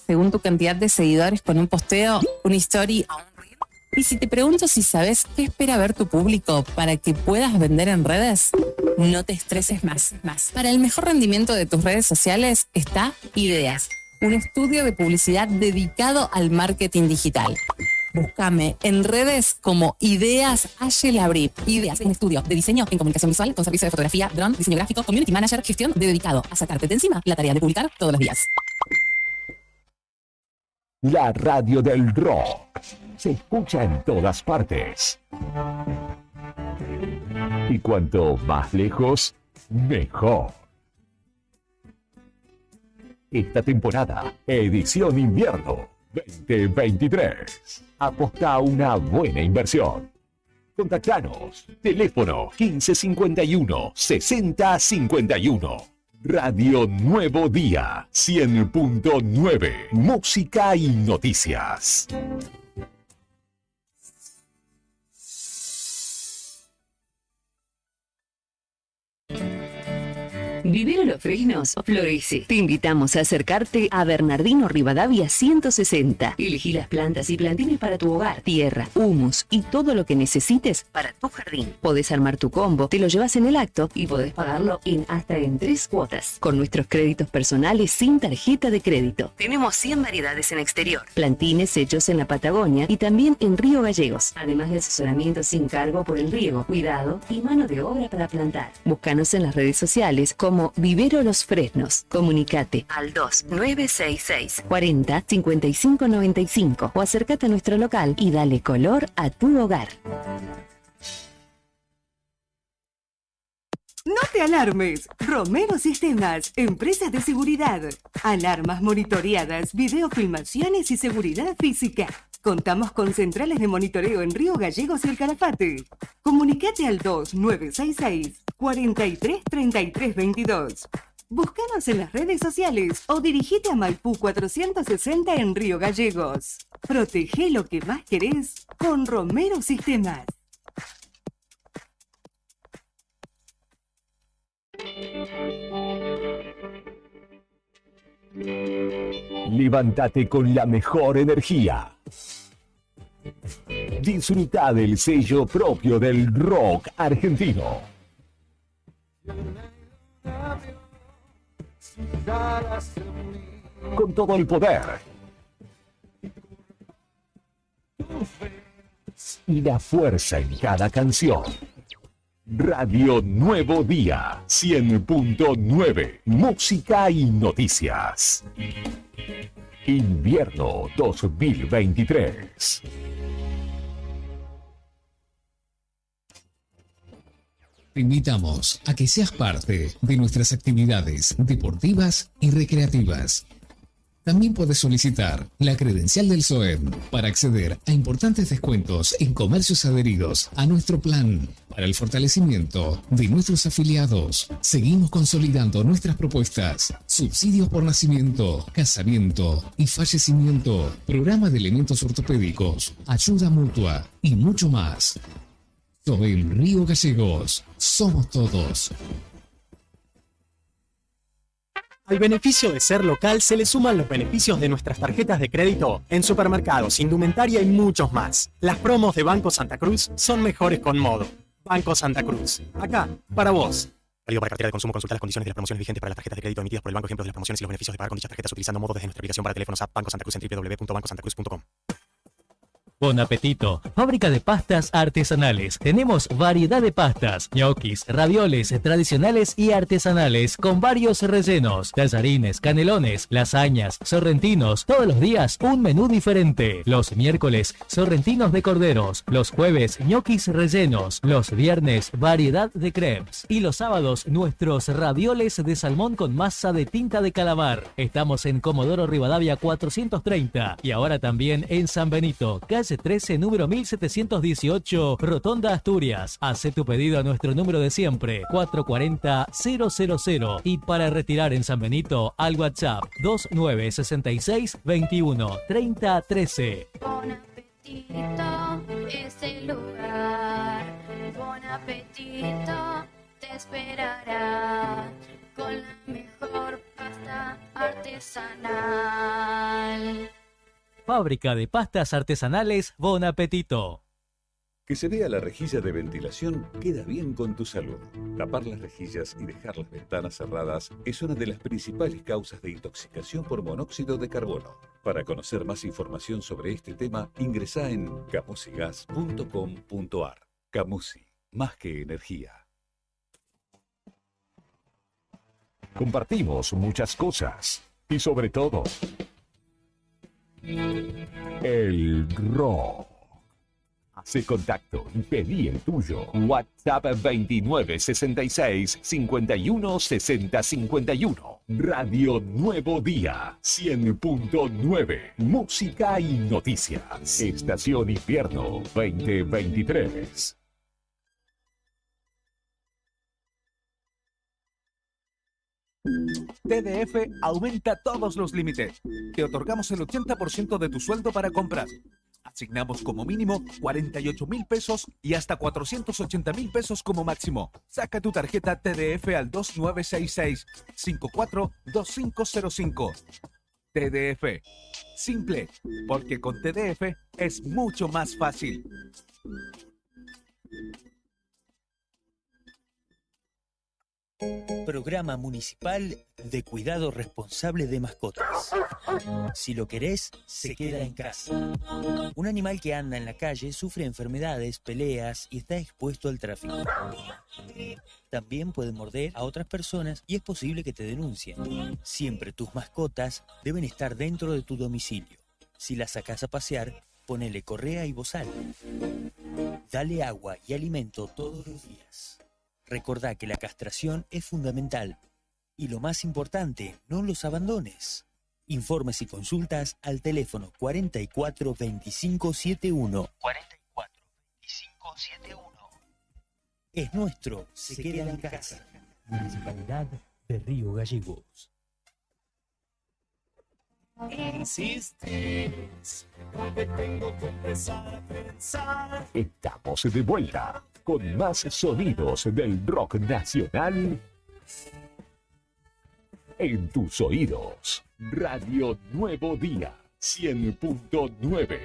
Según tu cantidad de seguidores con un posteo, una story o un reel. Y si te pregunto si sabes qué espera ver tu público para que puedas vender en redes, no te estreses más. Para el mejor rendimiento de tus redes sociales está Ideas, un estudio de publicidad dedicado al marketing digital. Búscame en redes como Ideas Labri. Ideas, un estudio de diseño en comunicación visual con servicio de fotografía, dron, diseño gráfico, community manager, gestión dedicado a sacarte de encima la tarea de publicar todos los días. La radio del rock se escucha en todas partes. Y cuanto más lejos, mejor. Esta temporada, edición invierno 2023. Aposta a una buena inversión. Contactanos. Teléfono 1551 6051. Radio Nuevo Día 100.9. Música y noticias. Vivero Los Fresnos florece. Te invitamos a acercarte a Bernardino Rivadavia 160. Elegí las plantas y plantines para tu hogar, tierra, humus y todo lo que necesites para tu jardín. Podés armar tu combo, te lo llevas en el acto y podés pagarlo hasta en 3 cuotas. Con nuestros créditos personales sin tarjeta de crédito. Tenemos 100 variedades en exterior. Plantines hechos en la Patagonia y también en Río Gallegos. Además de asesoramiento sin cargo por el riego, cuidado y mano de obra para plantar. Búscanos en las redes sociales como Vivero Los Fresnos. Comunicate al 2966 40 55 95 o acércate a nuestro local y dale color a tu hogar. No te alarmes. Romero Sistemas, empresa de seguridad. Alarmas monitoreadas, videofilmaciones y seguridad física. Contamos con centrales de monitoreo en Río Gallegos y El Calafate. Comunicate al 2966 43 33 22. Búscanos en las redes sociales o dirigite a Maipú 460 en Río Gallegos. Protege lo que más querés con Romero Sistemas. Levántate con la mejor energía. Disfruta del sello propio del rock argentino. Con todo el poder y la fuerza en cada canción. Radio Nuevo Día 100.9. Música y noticias. Invierno 2023. Te invitamos a que seas parte de nuestras actividades deportivas y recreativas. También puedes solicitar la credencial del SOEM para acceder a importantes descuentos en comercios adheridos a nuestro plan. Para el fortalecimiento de nuestros afiliados, seguimos consolidando nuestras propuestas: subsidios por nacimiento, casamiento y fallecimiento, programa de elementos ortopédicos, ayuda mutua y mucho más. SOEM Río Gallegos, somos todos. Al beneficio de ser local se le suman los beneficios de nuestras tarjetas de crédito en supermercados, indumentaria y muchos más. Las promos de Banco Santa Cruz son mejores con modo. Banco Santa Cruz, acá, para vos. Válido para cartera de consumo. Consulta las condiciones de las promociones vigentes para las tarjetas de crédito emitidas por el banco. Ejemplos de las promociones y los beneficios de pagar con dichas tarjetas utilizando modo desde nuestra aplicación para teléfonos app Banco Santa Cruz en www.bancosantacruz.com. Bon apetito. Fábrica de pastas artesanales. Tenemos variedad de pastas, ñoquis, ravioles tradicionales y artesanales con varios rellenos, tallarines, canelones, lasañas, sorrentinos. Todos los días un menú diferente. Los miércoles sorrentinos de corderos, los jueves ñoquis rellenos, los viernes variedad de crepes y los sábados nuestros ravioles de salmón con masa de tinta de calamar. Estamos en Comodoro Rivadavia 430 y ahora también en San Benito, calle 13, número 1718, Rotonda Asturias. Hace tu pedido a nuestro número de siempre, 440-000. Y para retirar en San Benito, al WhatsApp 2966 21 30 13. Bon apetito es el lugar. Bon apetito te esperará con la mejor pasta artesanal. Fábrica de pastas artesanales Bon Apetito. Que se vea la rejilla de ventilación queda bien con tu salud. Tapar las rejillas y dejar las ventanas cerradas es una de las principales causas de intoxicación por monóxido de carbono. Para conocer más información sobre este tema, ingresá en camusigas.com.ar. Camusi, más que energía. Compartimos muchas cosas y sobre todo el rock. Hace contacto y pedí el tuyo. WhatsApp 2966 51 60 51. Radio Nuevo Día 100.9. Música y noticias. Estación Invierno 2023. TDF aumenta todos los límites. Te otorgamos el 80% de tu sueldo para compras. Asignamos como mínimo 48.000 pesos y hasta 480.000 pesos como máximo. Saca tu tarjeta TDF al 2966-542505. TDF. Simple, porque con TDF es mucho más fácil. Programa Municipal de Cuidado Responsable de Mascotas. Si lo querés, se queda en casa. Un animal que anda en la calle sufre enfermedades, peleas y está expuesto al tráfico. También puede morder a otras personas y es posible que te denuncien. Siempre tus mascotas deben estar dentro de tu domicilio. Si las sacás a pasear, ponele correa y bozal. Dale agua y alimento todos los días. Recordá que la castración es fundamental. Y lo más importante, no los abandones. Informes y consultas al teléfono 44 25 71. 44 25 71. Es nuestro, se queda en casa. Municipalidad de Río Gallegos. Insistes, porque tengo que empezar a pensar. Estamos de vuelta con más sonidos del rock nacional en tus oídos. Radio Nuevo Día 100.9.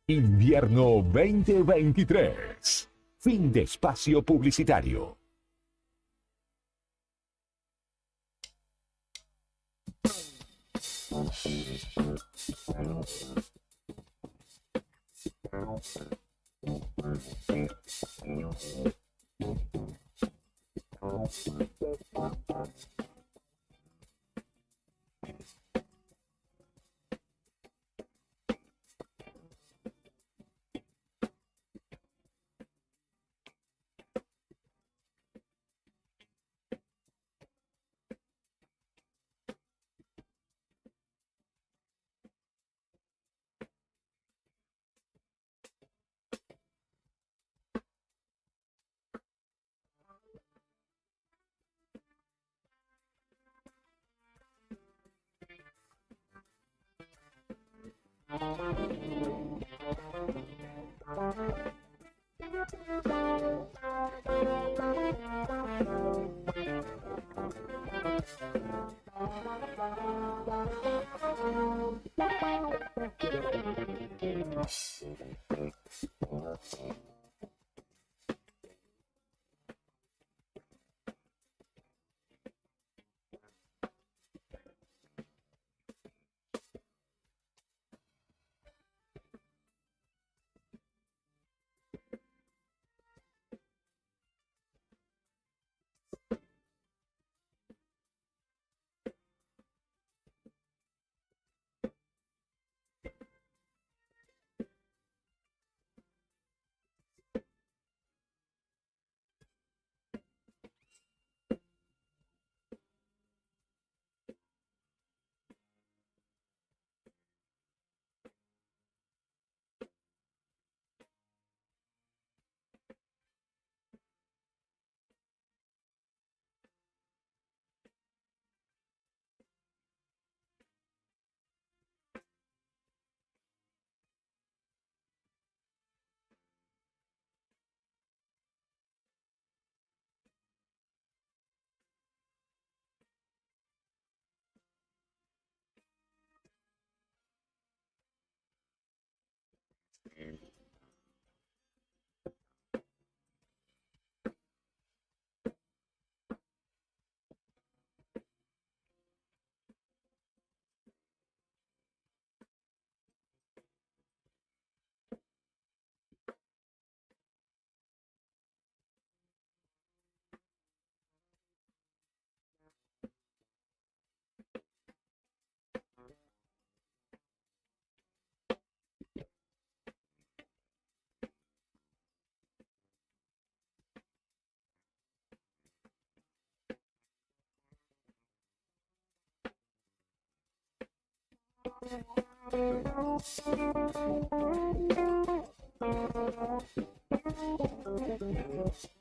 Invierno 2023. Fin de espacio publicitario.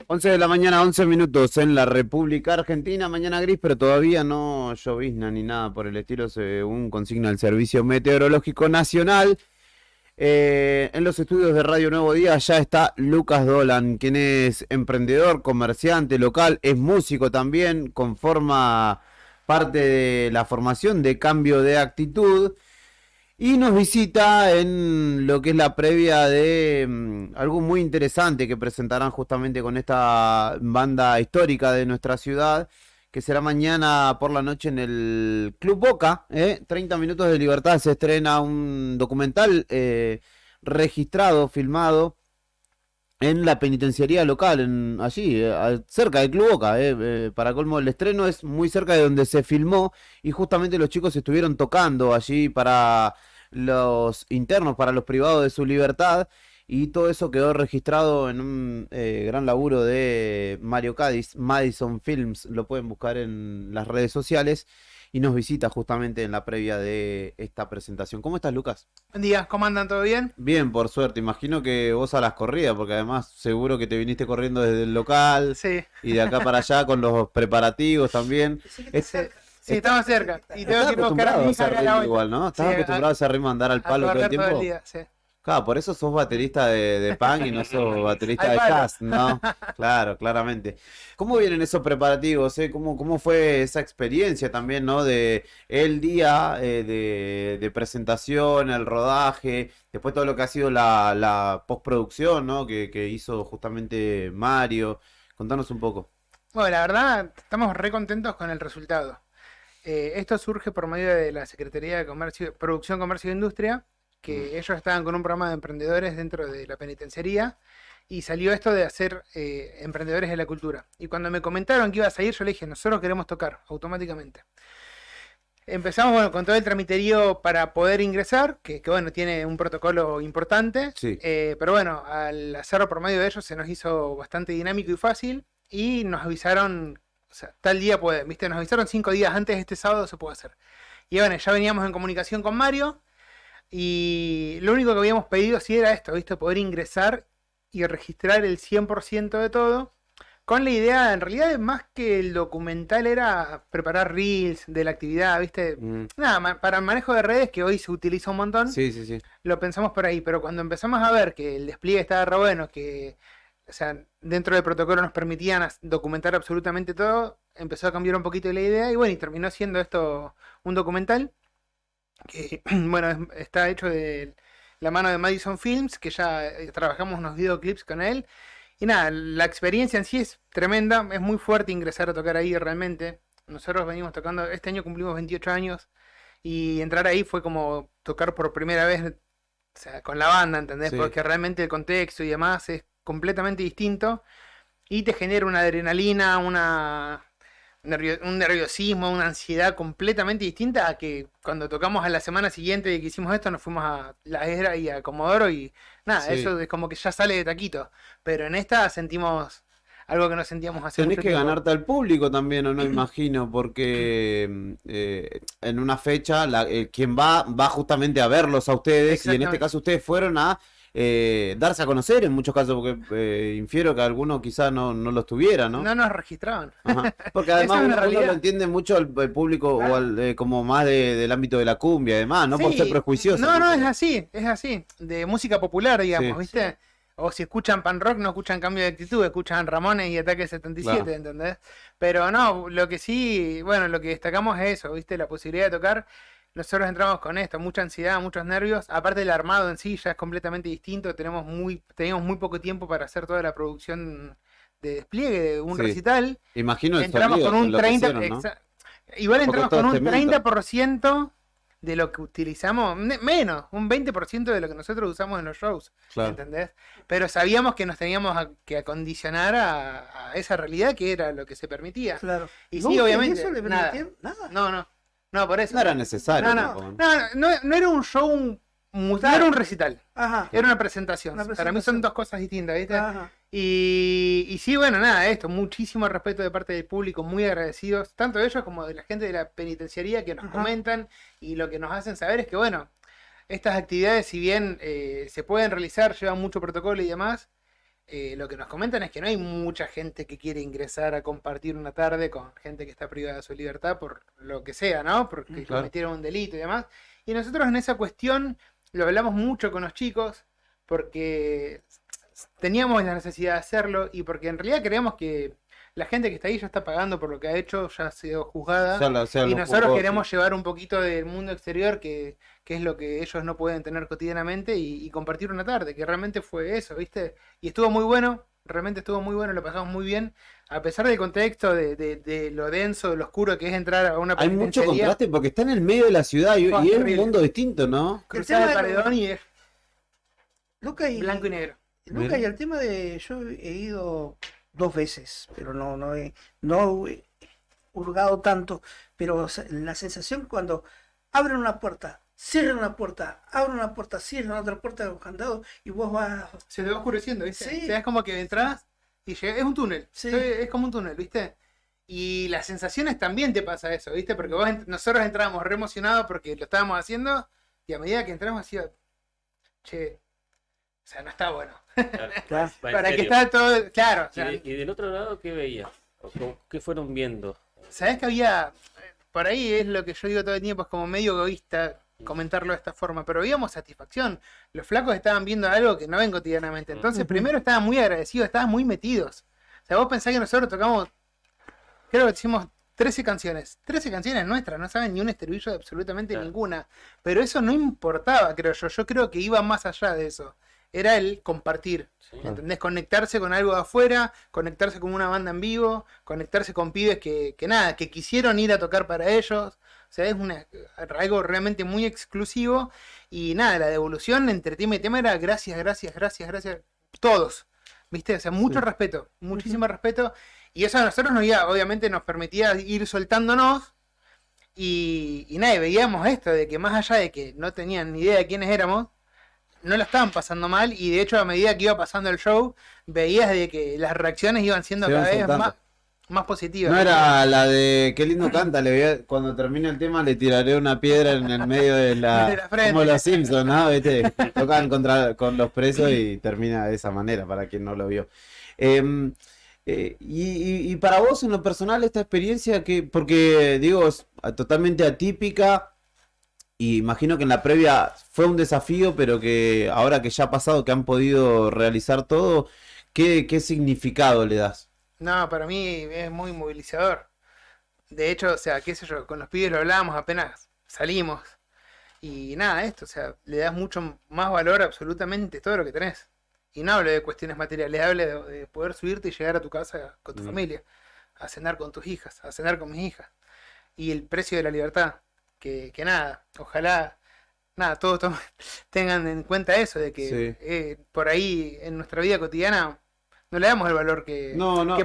11 de la mañana, 11 minutos en la República Argentina, mañana gris, pero todavía no llovizna ni nada por el estilo, según consigna el Servicio Meteorológico Nacional. En los estudios de Radio Nuevo Día ya está Lucas Dolan, quien es emprendedor, comerciante local, es músico también, conforma parte de la formación de Cambio de Actitud. Y nos visita en lo que es la previa de algo muy interesante que presentarán justamente con esta banda histórica de nuestra ciudad, que será mañana por la noche en el Club Boca, 30 minutos de libertad. Se estrena un documental registrado, filmado en la penitenciaría local, allí, cerca del Club Boca. Para colmo, el estreno es muy cerca de donde se filmó y justamente los chicos estuvieron tocando allí para los internos, para los privados de su libertad, y todo eso quedó registrado en un gran laburo de Mario Cádiz, Madison Films. Lo pueden buscar en las redes sociales y nos visita justamente en la previa de esta presentación. ¿Cómo estás, Lucas? Buen día, ¿cómo andan? ¿Todo bien? Bien, por suerte. Imagino que vos a las corridas, porque además seguro que te viniste corriendo desde el local. Sí. Y de acá para allá con los preparativos también. Sí, estamos cerca. Y tengo que ir a buscar a mi hija acá a la vuelta. Igual, ¿no? ¿Estás Sí, acostumbrado a ese ritmo, a andar al palo todo el tiempo? todo el día, sí. Claro, por eso sos baterista de punk y no sos baterista Al de palo. jazz, ¿no? Claro, claramente. ¿Cómo vienen esos preparativos? ¿Cómo fue esa experiencia también, ¿no? De el día de presentación, el rodaje, después todo lo que ha sido la postproducción, ¿no? Que hizo justamente Mario. Contanos un poco. Bueno, la verdad, estamos re contentos con el resultado. Esto surge por medio de la Secretaría de Producción, Comercio e Industria, que ellos estaban con un programa de emprendedores dentro de la penitenciaría, y salió esto de hacer emprendedores de la cultura. Y cuando me comentaron que iba a salir, yo le dije, nosotros queremos tocar, automáticamente. Empezamos, bueno, con todo el tramiterío para poder ingresar, que bueno, tiene un protocolo importante, Sí. pero bueno, al hacerlo por medio de ellos se nos hizo bastante dinámico y fácil, y nos avisaron, o sea, tal día pueden, ¿viste? Nos avisaron 5 días antes, este sábado se puede hacer. Y bueno, ya veníamos en comunicación con Mario, y lo único que habíamos pedido sí era esto, ¿viste? Poder ingresar y registrar el 100% de todo, con la idea, en realidad, más que el documental era preparar reels de la actividad, ¿viste? Nada, para el manejo de redes, que hoy se utiliza un montón, Sí. lo pensamos por ahí, pero cuando empezamos a ver que el despliegue estaba re bueno, que, o sea, dentro del protocolo nos permitían documentar absolutamente todo, empezó a cambiar un poquito la idea y bueno, y terminó siendo esto un documental que, bueno, está hecho de la mano de Madison Films, que ya trabajamos unos videoclips con él. Y nada, la experiencia en sí es tremenda, es muy fuerte ingresar a tocar ahí realmente. Nosotros venimos tocando, este año cumplimos 28 años y entrar ahí fue como tocar por primera vez, o sea, con la banda, ¿entendés? Sí. Porque realmente el contexto y demás es completamente distinto y te genera una adrenalina, un nerviosismo, una ansiedad completamente distinta a que cuando tocamos a la semana siguiente de que hicimos esto nos fuimos a La Esdra y a Comodoro y nada, Sí. eso es como que ya sale de taquito. Pero en esta sentimos algo que no sentíamos hace Tenés mucho que tiempo. ganarte al público también, ¿o no? Imagino, porque en una fecha quien va justamente a verlos a ustedes, y en este Exactamente. caso ustedes fueron a darse a conocer en muchos casos, porque infiero que alguno quizá no los tuviera, ¿no? No nos registraban. Ajá. Porque Esa además es una uno realidad. lo entiende mucho el público o como más del ámbito de la cumbia, además, no por Sí, ser prejuicioso. no, es así, de música popular, digamos, Sí. ¿viste? O si escuchan pan rock, no escuchan Cambio de Actitud, escuchan Ramones y Ataque 77, Claro. ¿entendés? Pero no, lo que sí, bueno, lo que destacamos es eso, ¿viste? La posibilidad de tocar. Nosotros entramos con esto, mucha ansiedad, muchos nervios. Aparte del armado en sí ya es completamente distinto, teníamos muy poco tiempo para hacer toda la producción de despliegue de un Sí. recital. Imagino el Entramos sonido, con un lo que 30, hicieron, ¿no? igual Porque entramos todo con un este mito. 30% de lo que utilizamos, menos, un 20% de lo que nosotros usamos en los shows, Claro. ¿entendés? Pero sabíamos que nos teníamos que acondicionar a esa realidad que era lo que se permitía. Claro. Y ¿No sí, ustedes obviamente, eso le nada. permitían? Nada. No, por eso. No era necesario. No tampoco. no era un show, no era un recital. Ajá. Era una presentación. Una Para mí son presentación. dos cosas distintas, ¿viste? Ajá. Y sí, bueno, nada, esto, muchísimo respeto de parte del público, muy agradecidos, tanto de ellos como de la gente de la penitenciaría que nos Ajá. comentan y lo que nos hacen saber es que, bueno, estas actividades, si bien se pueden realizar, llevan mucho protocolo y demás, lo que nos comentan es que no hay mucha gente que quiere ingresar a compartir una tarde con gente que está privada de su libertad por lo que sea, ¿no? Porque Claro. cometieron un delito y demás. Y nosotros en esa cuestión lo hablamos mucho con los chicos porque teníamos la necesidad de hacerlo y porque en realidad creemos que la gente que está ahí ya está pagando por lo que ha hecho, ya ha sido juzgada. Ya Y lo nosotros juzgó, queremos sí. llevar un poquito del mundo exterior, que es lo que ellos no pueden tener cotidianamente, y compartir una tarde, que realmente fue eso, ¿viste? Y estuvo muy bueno, realmente estuvo muy bueno, lo pasamos muy bien, a pesar del contexto, de lo denso, de lo oscuro que es entrar a una Hay mucho penitenciaría. contraste porque está en el medio de la ciudad y es un Horrible. mundo distinto, ¿no? Cruzar el tema de- paredón y es Luca y, blanco y negro. Luca, y el tema de. Yo he ido 2 veces, pero no he hurgado tanto. Pero la sensación cuando abren una puerta, cierran una puerta, abren una puerta, cierran otra puerta con candado y vos vas. Se te va oscureciendo, ¿viste? Sí. O sea, es como que entras y es un túnel. Sí. Es como un túnel, ¿viste? Y las sensaciones también te pasa eso, ¿viste? Porque nosotros entrábamos re emocionados porque lo estábamos haciendo y a medida que entramos hacía, che, o sea, no está bueno. Va en Para que serio. está todo, claro. O ¿Y, sea, y del otro lado qué veías? ¿Qué fueron viendo? ¿sabés que había, por ahí es lo que yo digo todo el tiempo, es como medio egoísta comentarlo de esta forma, pero veíamos satisfacción. Los flacos estaban viendo algo que no ven cotidianamente. Entonces, primero estaban muy agradecidos, estaban muy metidos. O sea, vos pensás que nosotros tocamos, creo que hicimos 13 canciones. 13 canciones nuestras, no saben ni un estribillo de absolutamente Claro. ninguna. Pero eso no importaba, creo yo. Yo creo que iba más allá de eso. Era el compartir, ¿entendés? Conectarse con algo de afuera, conectarse con una banda en vivo, conectarse con pibes que nada, que quisieron ir a tocar para ellos. O sea, es algo realmente muy exclusivo. Y nada, la devolución entre tema y tema era gracias, todos. ¿Viste? O sea, mucho respeto, muchísimo respeto. Y eso a nosotros obviamente nos permitía ir soltándonos. Y nada, y veíamos esto, de que más allá de que no tenían ni idea de quiénes éramos, no lo estaban pasando mal, y de hecho a medida que iba pasando el show, veías de que las reacciones iban siendo Se iban cada vez soltando. más positivas. No era la de qué lindo canta, cuando termine el tema le tiraré una piedra en el medio de De la frente. como los Simpsons, ¿no? ¿Viste? Tocan con los presos y termina de esa manera, para quien no lo vio. Y para vos, en lo personal, esta experiencia, porque digo, es totalmente atípica, y imagino que en la previa fue un desafío, pero que ahora que ya ha pasado, que han podido realizar todo, ¿qué significado le das? No, para mí es muy movilizador. De hecho, o sea, qué sé yo, con los pibes lo hablábamos apenas salimos. Y nada, esto, o sea, le das mucho más valor a absolutamente todo lo que tenés. Y no hablo de cuestiones materiales, hablo de poder subirte y llegar a tu casa con tu familia, a cenar con tus hijas, a cenar con mis hijas. Y el precio de la libertad, que nada, ojalá, nada, todos tengan en cuenta eso, de que por ahí en nuestra vida cotidiana no le damos el valor que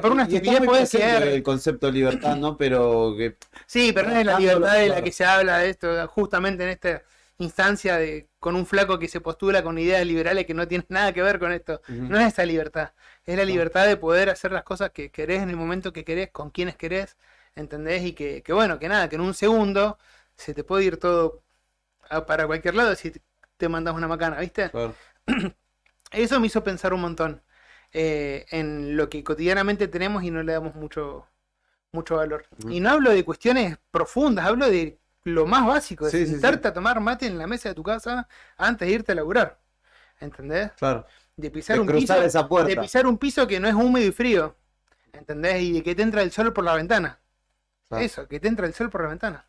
por una y está estupidez muy puede presente ser. el concepto de libertad, ¿no? Pero que... Sí, pero no es la libertad de la Claro. que se habla de esto, justamente en esta instancia con un flaco que se postula con ideas liberales que no tienen nada que ver con esto. Ujú. No es esa libertad, es la libertad de poder hacer las cosas que querés en el momento que querés, con quienes querés, ¿entendés? Y que bueno, que nada, que en un segundo se te puede ir todo para cualquier lado si te mandas una macana, ¿viste? Claro. Eso me hizo pensar un montón en lo que cotidianamente tenemos y no le damos mucho valor. Ujú. Y no hablo de cuestiones profundas, hablo de lo más básico, de Sí, sí, sentarte a tomar mate en la mesa de tu casa antes de irte a laburar. ¿Entendés? Claro. De pisar De un cruzar piso, esa puerta. de pisar un piso que no es húmedo y frío. ¿Entendés? Y de que te entra el sol por la ventana. Claro. Eso, que te entra el sol por la ventana.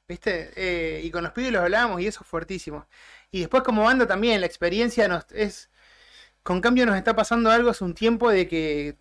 ¿Viste? Y con los pibes los hablábamos y eso es fuertísimo. Y después como banda también, la experiencia con cambio nos está pasando algo hace un tiempo de que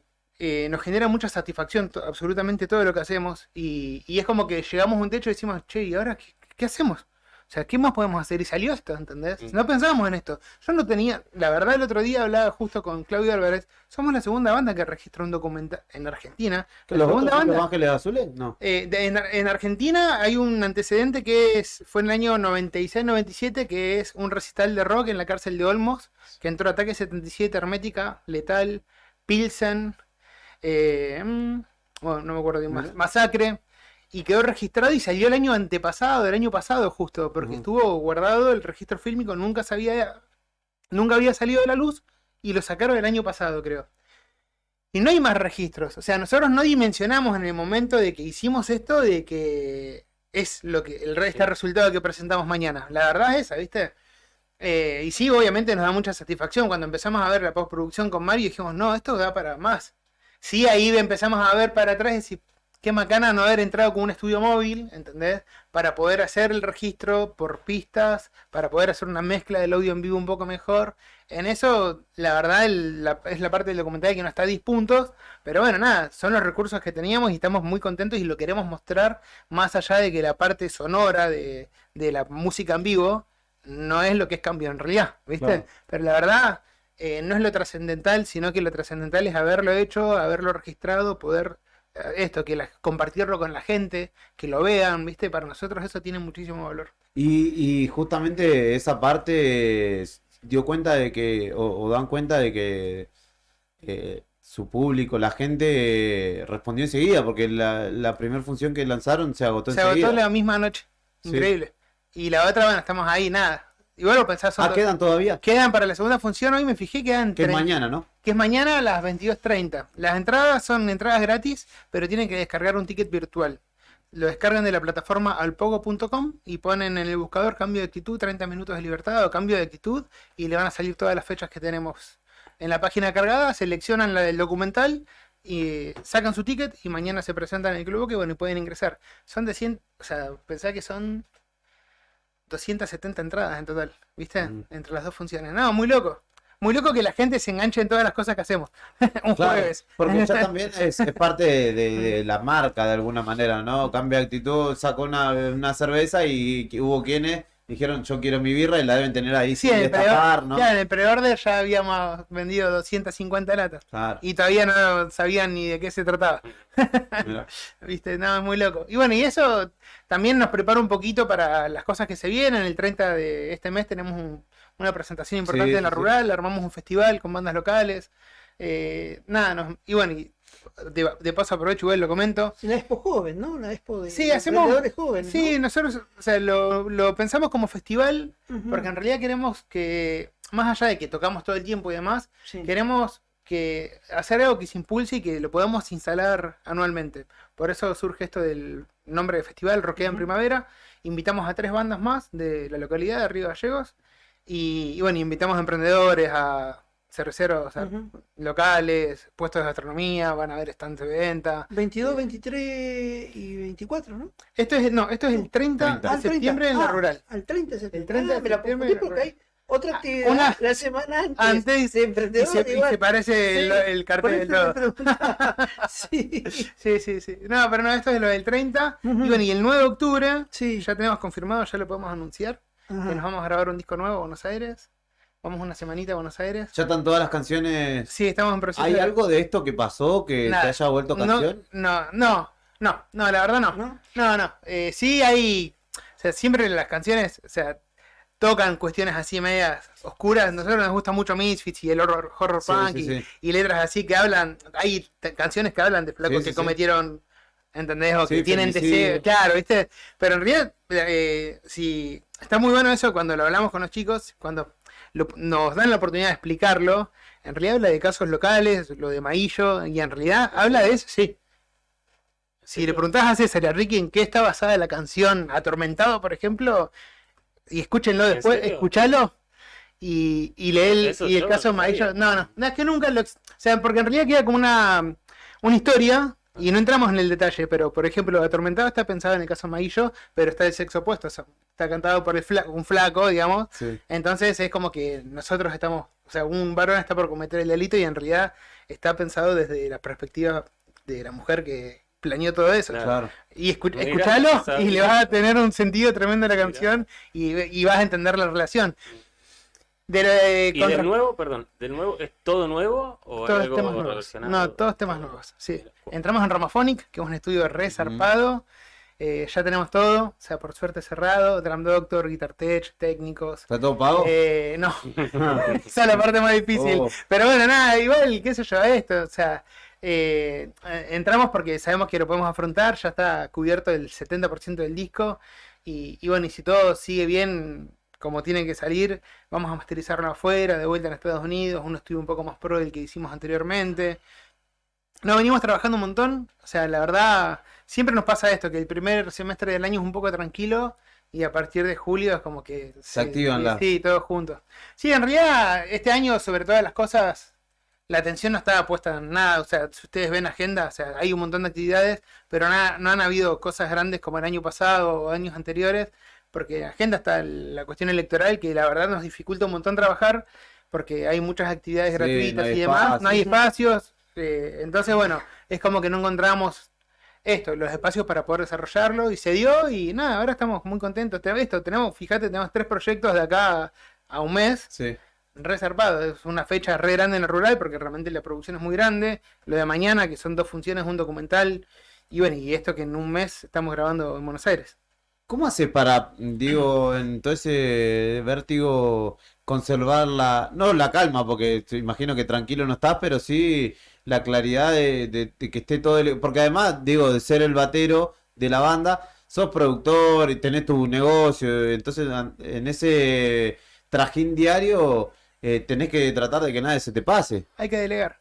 nos genera mucha satisfacción absolutamente todo lo que hacemos. Y es como que llegamos a un techo y decimos, che, ¿y ahora qué hacemos? O sea, ¿qué más podemos hacer? Y salió esto, ¿entendés? No pensábamos en esto. Yo no tenía, la verdad el otro día hablaba justo con Claudio Álvarez, somos la segunda banda que registró un documental en Argentina. ¿Que La los segunda otros son banda. Los Ángeles Azules? No. En Argentina hay un antecedente que fue en el año 96-97, que es un recital de rock en la cárcel de Olmos, que entró Ataque 77, Hermética, Letal, Pilsen, bueno, no me acuerdo bien más, Masacre, y quedó registrado y salió el año antepasado, del año pasado justo, porque estuvo guardado el registro fílmico, nunca había salido de la luz, y lo sacaron el año pasado, creo. Y no hay más registros. O sea, nosotros no dimensionamos en el momento de que hicimos esto de que es este resultado que presentamos mañana. La verdad es esa, ¿viste? Y sí, obviamente nos da mucha satisfacción. Cuando empezamos a ver la postproducción con Mario dijimos, no, esto da para más. Sí, ahí empezamos a ver para atrás y decir, qué macana no haber entrado con un estudio móvil, ¿entendés? Para poder hacer el registro por pistas, para poder hacer una mezcla del audio en vivo un poco mejor. En eso, la verdad, es la parte del documental que no está a 10 puntos, pero bueno, nada, son los recursos que teníamos y estamos muy contentos y lo queremos mostrar más allá de que la parte sonora de la música en vivo no es lo que es Cambio en realidad, ¿viste? Claro. Pero la verdad, no es lo trascendental, sino que lo trascendental es haberlo hecho, haberlo registrado, poder compartirlo con la gente, que lo vean, ¿viste? Para nosotros eso tiene muchísimo valor. Y justamente esa parte dio cuenta de que, o dan cuenta de que su público, la gente respondió enseguida, porque la primera función que lanzaron se agotó Se enseguida. agotó la misma noche, Sí. increíble. Y la otra, bueno, estamos ahí, nada. Igual lo pensás. ¿Quedan todavía? Quedan para la segunda función, hoy me fijé, quedan Que es mañana, ¿no? que es mañana a las 22:30. Las entradas son entradas gratis, pero tienen que descargar un ticket virtual. Lo descargan de la plataforma alpogo.com y ponen en el buscador cambio de actitud, 30 minutos de libertad o cambio de actitud, y le van a salir todas las fechas que tenemos en la página cargada, seleccionan la del documental y sacan su ticket y mañana se presentan en el club que bueno, y pueden ingresar. Son de 100, o sea, pensá que son 270 entradas en total, ¿viste? Entre las dos funciones. No, muy loco. Muy loco que la gente se enganche en todas las cosas que hacemos. Un Claro, jueves. porque ya también es parte de la marca de alguna manera, ¿no? Cambia de actitud, sacó una cerveza y hubo quienes dijeron yo quiero mi birra y la deben tener ahí Sí, sin en el destapar, ¿no? en el pre-order ya habíamos vendido 250 latas. Claro. Y todavía no sabían ni de qué se trataba. Mirá. Viste, nada, muy loco. Y bueno, y eso también nos prepara un poquito para las cosas que se vienen. El 30 de este mes tenemos una presentación importante Sí, en la sí, sí. rural, armamos un festival con bandas locales. Y bueno, de paso aprovecho igual lo comento. La expo joven, ¿no? La expo de Sí, hacemos. emprendedores jóvenes, Sí, ¿no? nosotros, o sea, lo pensamos como festival, Ujú. porque en realidad queremos que, más allá de que tocamos todo el tiempo y demás, Sí. queremos que hacer algo que se impulse y que lo podamos instalar anualmente. Por eso surge esto del nombre de festival, Rockea en Primavera. Invitamos a 3 bandas más de la localidad de Río Gallegos. Y bueno, invitamos a emprendedores, a cerveceros locales, puestos de gastronomía, van a haber stands de venta. 22, 23 y 24, ¿no? Esto es el 30 de septiembre en la rural. Al 30 de septiembre. El 30 de me la septiembre confundí en la porque hay rural. otra actividad la semana antes de y emprendedores. se parece el cartel del todo. Sí. Sí. No, pero no, esto es lo del 30. Y bueno, y el 9 de octubre, ya tenemos confirmado, ya lo podemos anunciar, que nos vamos a grabar un disco nuevo a Buenos Aires. Vamos una semanita a Buenos Aires. ¿Ya están todas las canciones? Sí, estamos en proceso. ¿Hay algo de esto que pasó que Nada. te haya vuelto canción? No, la verdad no. No. Sí hay, o sea, siempre las canciones, o sea, tocan cuestiones así medias oscuras. Nosotros nos gusta mucho Misfits y el horror punk y letras así que hablan, hay canciones que hablan de flacos que cometieron, ¿entendés? O que tienen deseo, claro, ¿viste? Pero en realidad, sí, está muy bueno eso cuando lo hablamos con los chicos, cuando nos dan la oportunidad de explicarlo. En realidad habla de casos locales, lo de Maillo, y en realidad habla de eso, sí. Si le preguntás a César y a Ricky en qué está basada la canción Atormentado, por ejemplo, y escúchenlo después, escúchalo y lee el caso Maillo. No, es que nunca lo... O sea, porque en realidad queda como una historia. Y no entramos en el detalle, pero por ejemplo, Atormentado está pensado en el caso Maillo, pero está del sexo opuesto, o sea, está cantado por un flaco, digamos. Sí. Entonces es como que nosotros estamos, o sea, un varón está por cometer el delito y en realidad está pensado desde la perspectiva de la mujer que planeó todo eso. Claro. Y escuchalo y le vas a tener un sentido tremendo a la canción y vas a entender la relación. Del nuevo, perdón, ¿del nuevo es todo nuevo o todos algo temas nuevos. relacionado? No, todos temas nuevos, sí. Entramos en Ramaphonic, que es un estudio re zarpado. Ya tenemos todo, o sea, por suerte cerrado. Drum Doctor, Guitar Tech, técnicos. ¿Está todo pago? No, esa es la parte más difícil. Pero bueno, nada, igual, qué sé yo, esto, o sea, entramos porque sabemos que lo podemos afrontar, ya está cubierto el 70% del disco. Y bueno, y si todo sigue bien, como tiene que salir, vamos a masterizarlo afuera, de vuelta en Estados Unidos, un estudio un poco más pro del que hicimos anteriormente. No, venimos trabajando un montón, o sea, la verdad, siempre nos pasa esto, que el primer semestre del año es un poco tranquilo, y a partir de julio es como que... Se activan las... Sí, todos juntos. Sí, en realidad, este año, sobre todas las cosas, la atención no estaba puesta en nada, o sea, si ustedes ven agenda, o sea, hay un montón de actividades, pero no han habido cosas grandes como el año pasado o años anteriores, porque agenda está la cuestión electoral que la verdad nos dificulta un montón trabajar porque hay muchas actividades gratuitas y demás, no hay espacios, entonces bueno, es como que no encontramos los espacios para poder desarrollarlo y se dio y nada, ahora estamos muy contentos. Tenemos 3 proyectos de acá a un mes. Sí. Re zarpado, es una fecha re grande en el rural porque realmente la producción es muy grande. Lo de mañana, que son 2 funciones, un documental, y bueno, y esto que en un mes estamos grabando en Buenos Aires. ¿Cómo hace para, digo, en todo ese vértigo conservar no la calma, porque imagino que tranquilo no estás, pero sí la claridad de que esté todo porque además, digo, de ser el batero de la banda, sos productor y tenés tu negocio, entonces en ese trajín diario tenés que tratar de que nadie se te pase. Hay que delegar.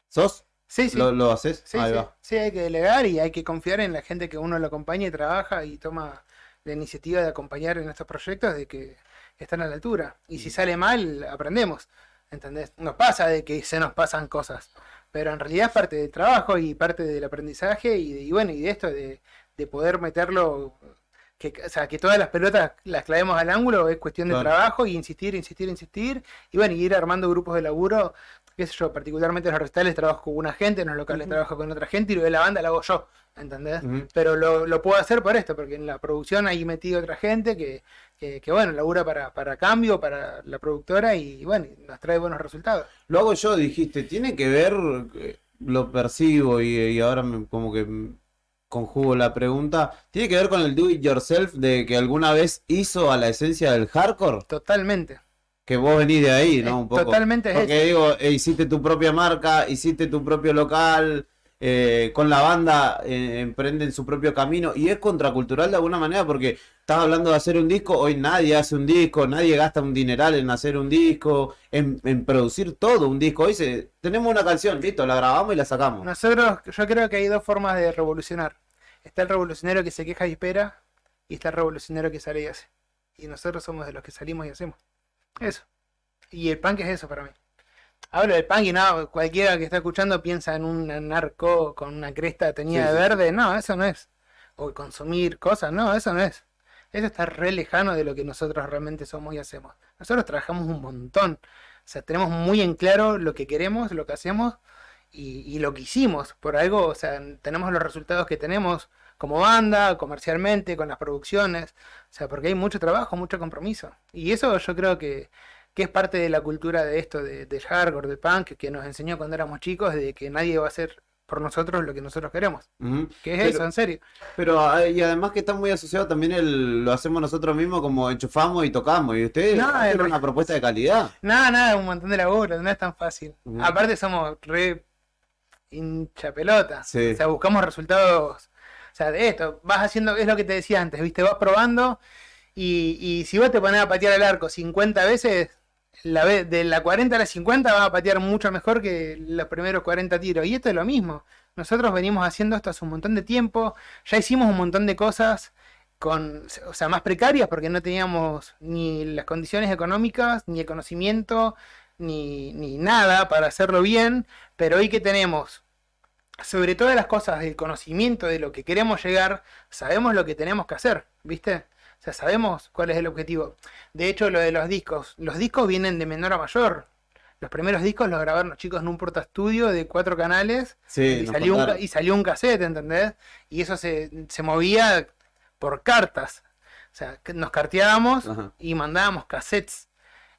¿Sos? Sí, sí. ¿Lo haces? Sí, Ahí sí. va. Sí, hay que delegar y hay que confiar en la gente que uno lo acompaña y trabaja y toma la iniciativa de acompañar en estos proyectos de que están a la altura. Y si sale mal, aprendemos. ¿Entendés? Nos pasa de que se nos pasan cosas. Pero en realidad es parte del trabajo y parte del aprendizaje y bueno, y de esto de poder meterlo, o sea, que todas las pelotas las clavemos al ángulo es cuestión de Claro. trabajo y insistir. Y bueno, y ir armando grupos de laburo. Qué sé yo, particularmente en los recitales trabajo con una gente, en los locales trabajo con otra gente y lo de la banda lo hago yo, ¿entendés? Pero lo puedo hacer por esto, porque en la producción hay metido otra gente que bueno, labura para cambio, para la productora y bueno, nos trae buenos resultados. Lo hago yo, dijiste, tiene que ver, lo percibo y ahora como que conjugo la pregunta, ¿tiene que ver con el do it yourself de que alguna vez hizo a la esencia del hardcore? Totalmente. Que vos venís de ahí, ¿no? Un poco. Totalmente es Porque digo, hiciste tu propia marca, hiciste tu propio local, con la banda emprenden su propio camino y es contracultural de alguna manera porque estás hablando de hacer un disco, hoy nadie hace un disco, nadie gasta un dineral en hacer un disco, en producir todo un disco. Hoy tenemos una canción, listo, la grabamos y la sacamos. Nosotros, yo creo que hay dos formas de revolucionar. Está el revolucionario que se queja y espera, y está el revolucionario que sale y hace. Y nosotros somos de los que salimos y hacemos. Eso. Y el punk es eso para mí. Hablo del punk y no, cualquiera que está escuchando piensa en un narco con una cresta teñida de verde. No, eso no es. O consumir cosas, no, eso no es. Eso está re lejano de lo que nosotros realmente somos y hacemos. Nosotros trabajamos un montón. O sea, tenemos muy en claro lo que queremos, lo que hacemos y lo que hicimos. Por algo, o sea, tenemos los resultados que tenemos como banda, comercialmente, con las producciones. O sea, porque hay mucho trabajo, mucho compromiso. Y eso yo creo que es parte de la cultura de esto, del hardcore, del punk, que nos enseñó cuando éramos chicos, de que nadie va a hacer por nosotros lo que nosotros queremos. Que es eso, en serio. Pero, y además que está muy asociado también lo hacemos nosotros mismos, como enchufamos y tocamos. Y ustedes hacen una propuesta de calidad. Nada, un montón de laburo, no es tan fácil. Aparte somos re hincha pelota. Sí. O sea, buscamos resultados. O sea, de esto, vas haciendo, es lo que te decía antes, ¿viste? Vas probando y si vos te pones a patear el arco 50 veces, de la 40 a la 50 vas a patear mucho mejor que los primeros 40 tiros. Y esto es lo mismo. Nosotros venimos haciendo esto hace un montón de tiempo. Ya hicimos un montón de cosas o sea, más precarias porque no teníamos ni las condiciones económicas, ni el conocimiento, ni nada para hacerlo bien. Pero hoy que tenemos, sobre todas las cosas, el conocimiento de lo que queremos llegar, sabemos lo que tenemos que hacer, ¿viste? O sea, sabemos cuál es el objetivo. De hecho, lo de los discos vienen de menor a mayor. Los primeros discos los grabaron los chicos en un portaestudio de 4 canales y salió un cassette, ¿entendés? Y eso se movía por cartas. O sea, nos carteábamos y mandábamos cassettes.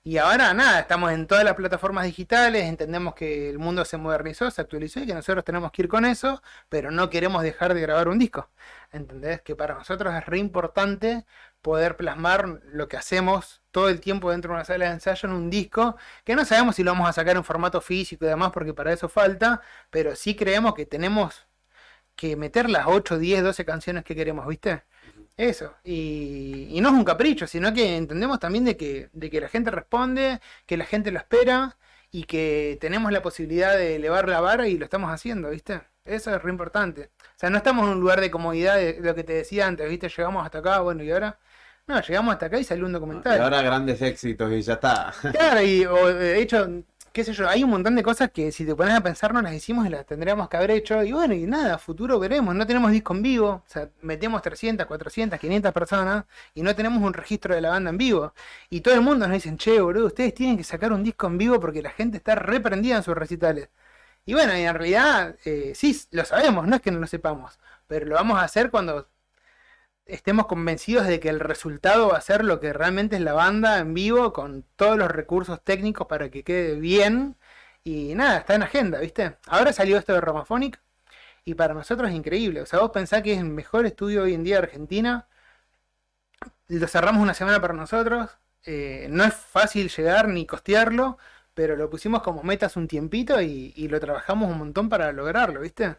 Y ahora nada, estamos en todas las plataformas digitales, entendemos que el mundo se modernizó, se actualizó y que nosotros tenemos que ir con eso, pero no queremos dejar de grabar un disco. ¿Entendés? Que para nosotros es re importante poder plasmar lo que hacemos todo el tiempo dentro de una sala de ensayo en un disco, que no sabemos si lo vamos a sacar en formato físico y demás, porque para eso falta, pero sí creemos que tenemos que meter las 8, 10, 12 canciones que queremos, ¿viste? Eso, y no es un capricho, sino que entendemos también de que la gente responde, que la gente lo espera y que tenemos la posibilidad de elevar la vara y lo estamos haciendo, ¿viste? Eso es re importante. O sea, no estamos en un lugar de comodidad de lo que te decía antes, ¿viste? Llegamos hasta acá, bueno, y ahora... No, llegamos hasta acá y salió un documental. Y ahora grandes éxitos y ya está. Claro, de hecho, qué sé yo, hay un montón de cosas que si te pones a pensar no las hicimos y las tendríamos que haber hecho. Y bueno, y nada, futuro veremos. No tenemos disco en vivo. O sea, metemos 300, 400, 500 personas y no tenemos un registro de la banda en vivo. Y todo el mundo nos dicen, che, boludo, ustedes tienen que sacar un disco en vivo porque la gente está reprendida en sus recitales. Y bueno, y en realidad, sí, lo sabemos, no es que no lo sepamos. Pero lo vamos a hacer cuando estemos convencidos de que el resultado va a ser lo que realmente es la banda en vivo, con todos los recursos técnicos para que quede bien. Y nada, está en agenda, ¿viste? Ahora salió esto de Romaphonic y para nosotros es increíble. O sea, vos pensás que es el mejor estudio hoy en día de Argentina. Lo cerramos una semana para nosotros. No es fácil llegar ni costearlo, pero lo pusimos como metas un tiempito y lo trabajamos un montón para lograrlo, ¿viste?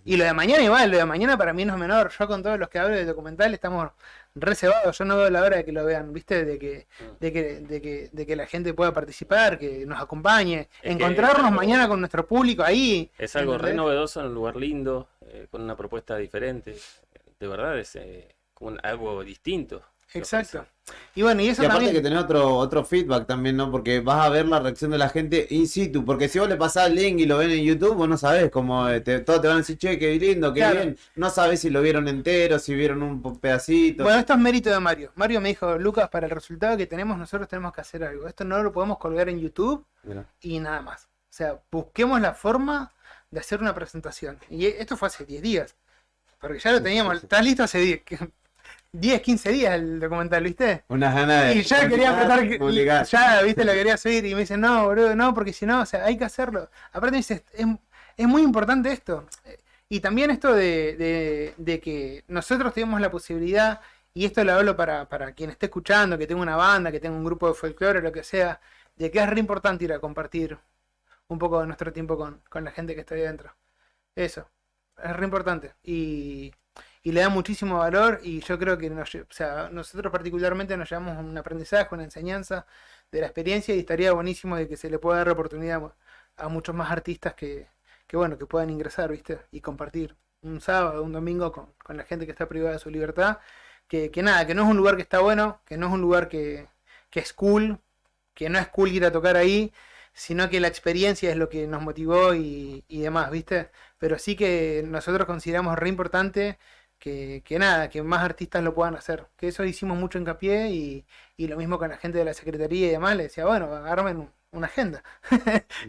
Y lo de mañana igual, lo de mañana para mí no es menor. Yo con todos los que hablo del documental estamos reservados. Yo no veo la hora de que lo vean, ¿viste? De que la gente pueda participar, que nos acompañe. Encontrarnos mañana con nuestro público ahí. Es algo re novedoso en un lugar lindo, con una propuesta diferente. De verdad es como algo distinto. Exacto. Y bueno, y eso y aparte también... que tenés otro feedback también, ¿no? Porque vas a ver la reacción de la gente in situ. Porque si vos le pasás el link y lo ven en YouTube, vos no sabés cómo todos te van a decir, che, qué lindo, qué bien. No sabés si lo vieron entero, si vieron un pedacito. Bueno, esto es mérito de Mario. Mario me dijo, Lucas, para el resultado que tenemos, nosotros tenemos que hacer algo. Esto no lo podemos colgar en YouTube y nada más. O sea, busquemos la forma de hacer una presentación. Y esto fue hace 10 días. Porque ya lo teníamos, está listo hace 10, 15 días el documental, ¿viste? Unas ganas de... Y ya quería apretar, publicar. ya, ¿viste? Lo quería subir y me dice, no, boludo, no, porque si no, o sea, hay que hacerlo. Aparte me dice, es muy importante esto. Y también esto de que nosotros tenemos la posibilidad, y esto lo hablo para quien esté escuchando, que tenga una banda, que tenga un grupo de folclore, lo que sea, de que es re importante ir a compartir un poco de nuestro tiempo con la gente que está ahí adentro. Eso, es re importante. Y y le da muchísimo valor, y yo creo que o sea, nosotros particularmente nos llevamos un aprendizaje, una enseñanza de la experiencia, y estaría buenísimo de que se le pueda dar oportunidad a muchos más artistas que bueno, que puedan ingresar, ¿viste? Y compartir un sábado, un domingo con la gente que está privada de su libertad, que nada, que no es un lugar que está bueno, que no es un lugar que es cool, que no es cool ir a tocar ahí, sino que la experiencia es lo que nos motivó y demás, ¿viste? Pero sí que nosotros consideramos re importante que nada, que más artistas lo puedan hacer. Que eso hicimos mucho hincapié y lo mismo con la gente de la secretaría y demás, le decía, bueno, armen una agenda.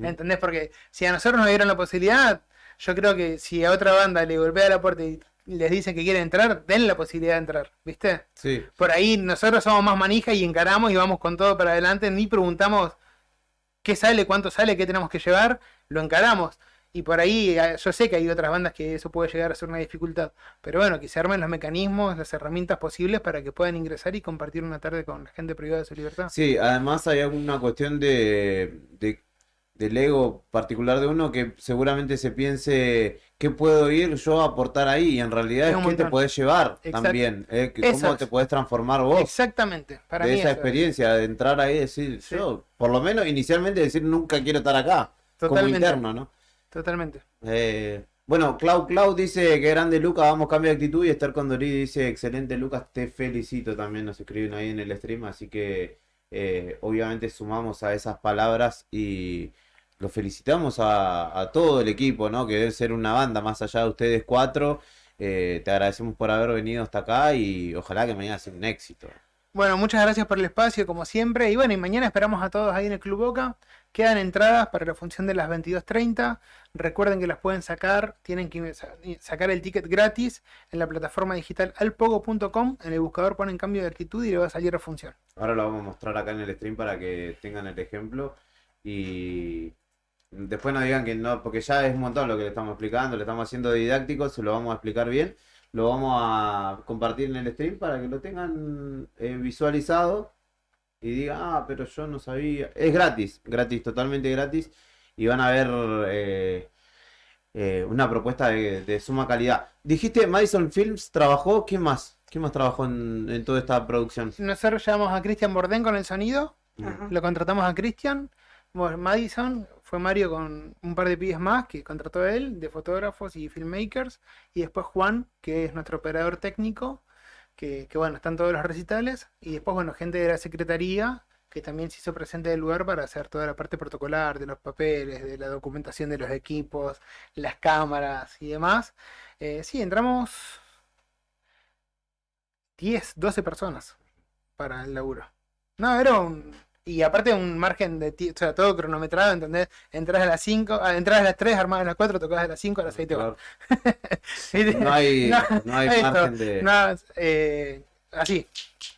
¿Entendés? Porque si a nosotros nos dieron la posibilidad, yo creo que si a otra banda le golpea la puerta y les dicen que quieren entrar, den la posibilidad de entrar, ¿viste? Sí. Por ahí nosotros somos más manija y encaramos y vamos con todo para adelante, ni preguntamos qué sale, cuánto sale, qué tenemos que llevar, lo encaramos. Y por ahí yo sé que hay otras bandas que eso puede llegar a ser una dificultad, pero bueno, que se armen los mecanismos, las herramientas posibles para que puedan ingresar y compartir una tarde con la gente privada de su libertad. Sí, además hay una cuestión del ego particular de uno que seguramente se piense qué puedo ir yo a aportar ahí, y en realidad Es es un qué te montón. podés llevar Exacto. también, cómo Eso te es. podés transformar vos Exactamente, para de mí esa eso es. experiencia, de entrar ahí y decir, yo, por lo menos inicialmente decir nunca quiero estar acá, como Totalmente. interno, ¿no? Totalmente. Bueno, Clau dice que grande Lucas, vamos cambio de actitud, y Esther Condorí dice excelente Lucas, te felicito, también nos escriben ahí en el stream, así que obviamente sumamos a esas palabras y los felicitamos a todo el equipo, ¿no? Que debe ser una banda más allá de ustedes cuatro. Te agradecemos por haber venido hasta acá y ojalá que mañana sea un éxito. Bueno, muchas gracias por el espacio, como siempre. Y bueno, y mañana esperamos a todos ahí en el Club Boca. Quedan entradas para la función de las 22:30. Recuerden que las pueden sacar, tienen que sacar el ticket gratis en la plataforma digital alpogo.com. En el buscador ponen cambio de actitud y le va a salir la función. Ahora lo vamos a mostrar acá en el stream para que tengan el ejemplo y después no digan que no, porque ya es un montón lo que le estamos explicando, le estamos haciendo didáctico, se lo vamos a explicar bien. Lo vamos a compartir en el stream para que lo tengan visualizado y digan, ah, pero yo no sabía. Es gratis, totalmente gratis. Y van a ver una propuesta de suma calidad. Dijiste, Madison Films trabajó, ¿quién más? ¿Quién más trabajó en toda esta producción? Nosotros llevamos a Cristian Bordén con el sonido. Lo contratamos a Cristian. Bueno, Madison fue Mario con un par de pibes más que contrató a él, de fotógrafos y filmmakers. Y después Juan, que es nuestro operador técnico, que bueno, están todos los recitales. Y después, bueno, gente de la secretaría, que también se hizo presente del lugar para hacer toda la parte protocolar, de los papeles, de la documentación de los equipos, las cámaras y demás. Sí, entramos 10, 12 personas para el laburo. No, era y aparte un margen de o sea, todo cronometrado, ¿entendés? Entras a las 5, entras a las 3, armás a las 4, tocas a las 5, a las 6 te vas. No hay esto, margen de... así,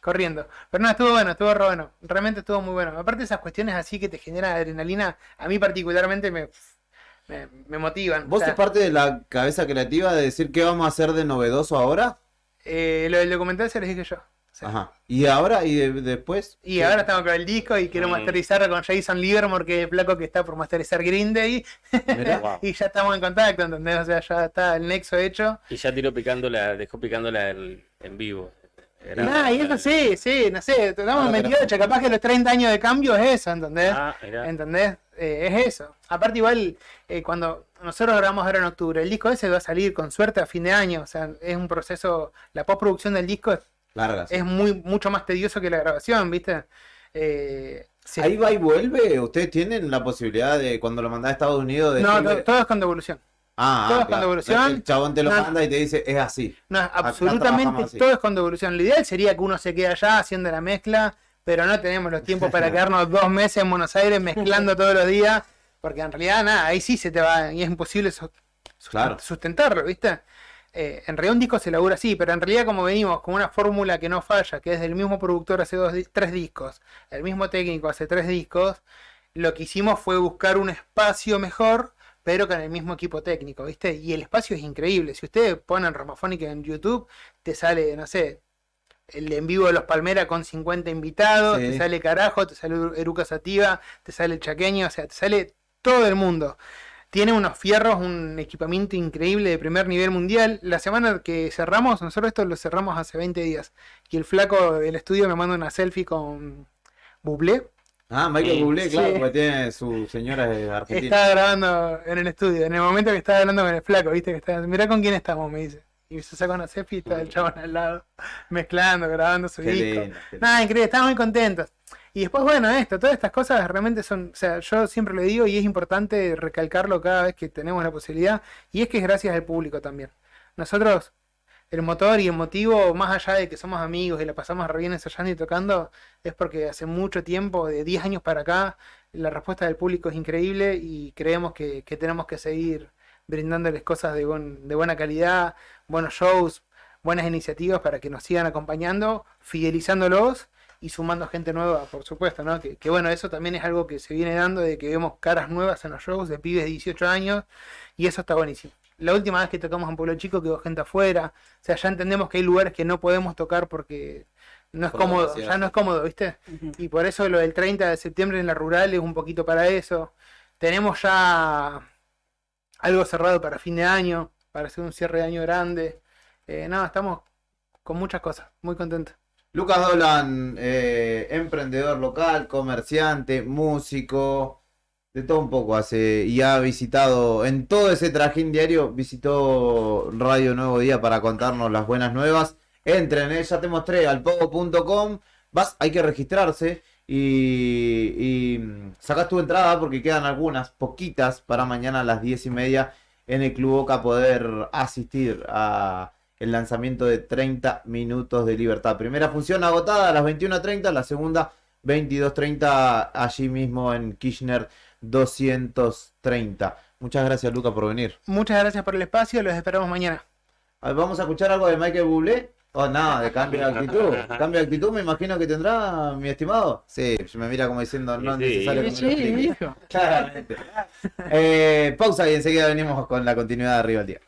corriendo. Pero no, estuvo bueno, estuvo re bueno. Realmente estuvo muy bueno. Aparte esas cuestiones así que te generan adrenalina, a mí particularmente me motivan. ¿Vos O sea, sos parte de la cabeza creativa de decir qué vamos a hacer de novedoso ahora? lo del documental se los dije yo. Ajá. ¿Y ahora? ¿Y después? Y ahora estamos con el disco y quiero masterizarlo con Jason Livermore, que es el flaco que está por masterizar Green Day. Y ya estamos en contacto, ¿entendés? O sea, ya está el nexo hecho. Y ya dejó picándola en vivo. Y eso sí, no sé, estamos en 28, capaz que los 30 años de cambio es eso, ¿entendés? ¿Entendés? Es eso. Aparte igual, cuando nosotros grabamos ahora en octubre, el disco ese va a salir con suerte a fin de año, o sea, es un proceso, la postproducción del disco es mucho más tedioso que la grabación, ¿viste? ¿Ahí va y vuelve? ¿Ustedes tienen la posibilidad de, cuando lo mandás a Estados Unidos, No, decirle- todo es con devolución. Ah, todo es con claro. devolución. El chabón te lo No, manda y te dice, es así. No, Acá absolutamente trabajamos así. todo es con devolución. Lo ideal sería que uno se quede allá haciendo la mezcla, pero no tenemos los tiempos para quedarnos 2 meses en Buenos Aires mezclando todos los días, porque en realidad nada, ahí sí se te va y es imposible sustentarlo, ¿viste? En realidad un disco se labura así, pero en realidad como venimos con una fórmula que no falla, que es del mismo productor hace 3 discos, el mismo técnico hace 3 discos, lo que hicimos fue buscar un espacio mejor, pero con el mismo equipo técnico, ¿viste? Y el espacio es increíble. Si ustedes ponen Ramafónica en YouTube, te sale, no sé, el en vivo de Los Palmeras con 50 invitados, Sí. te sale Carajo, te sale Eruca Sativa, te sale el Chaqueño, o sea, te sale todo el mundo. tiene unos fierros, un equipamiento increíble de primer nivel mundial. La semana que cerramos, nosotros esto lo cerramos hace 20 días. Y el flaco del estudio me manda una selfie con Bublé. Ah, Michael Bublé, claro, Sí. porque tiene su señora de Argentina. Estaba grabando en el estudio, en el momento que estaba hablando con el flaco, viste que está, mirá con quién estamos, me dice. Y se saca una selfie y está el chabón al lado, mezclando, grabando su Qué disco. lindo, qué Nada, increíble, estamos muy contentos. Y después, bueno, todas estas cosas realmente son, o sea, yo siempre lo digo y es importante recalcarlo cada vez que tenemos la posibilidad, y es que es gracias al público también. Nosotros, el motor y el motivo, más allá de que somos amigos y la pasamos re bien ensayando y tocando, es porque hace mucho tiempo, de 10 años para acá, la respuesta del público es increíble y creemos que tenemos que seguir brindándoles cosas de buena calidad, buenos shows, buenas iniciativas para que nos sigan acompañando, fidelizándolos y sumando gente nueva, por supuesto, ¿no? Que bueno, eso también es algo que se viene dando, de que vemos caras nuevas en los shows de pibes de 18 años y eso está buenísimo. La última vez que tocamos en Pueblo Chico quedó gente afuera, o sea, ya entendemos que hay lugares que no podemos tocar porque no es Por la cómodo, capacidad, ya no es cómodo, ¿viste? Y por eso lo del 30 de septiembre en la rural es un poquito para eso. Tenemos ya algo cerrado para fin de año, para hacer un cierre de año grande. No, estamos con muchas cosas, muy contentos. Lucas Dolan, emprendedor local, comerciante, músico, de todo un poco hace, y ha visitado, en todo ese trajín diario, visitó Radio Nuevo Día para contarnos las buenas nuevas. Entren, ya te mostré, alpogo.com, hay que registrarse y sacás tu entrada porque quedan algunas, poquitas, para mañana a las 10:30 en el Club Boca poder asistir a el lanzamiento de 30 minutos de libertad. Primera función agotada a las 21:30, la segunda 22:30 allí mismo en Kirchner 230. Muchas gracias, Luca, por venir. Muchas gracias por el espacio, los esperamos mañana. A ver, ¿vamos a escuchar algo de Michael Bublé? Oh, no, de cambio de actitud. Cambio de actitud me imagino que tendrá, mi estimado. Sí, me mira como diciendo, no es necesario que me lo explique. Claramente. Pausa y enseguida venimos con la continuidad de Arriba el Día.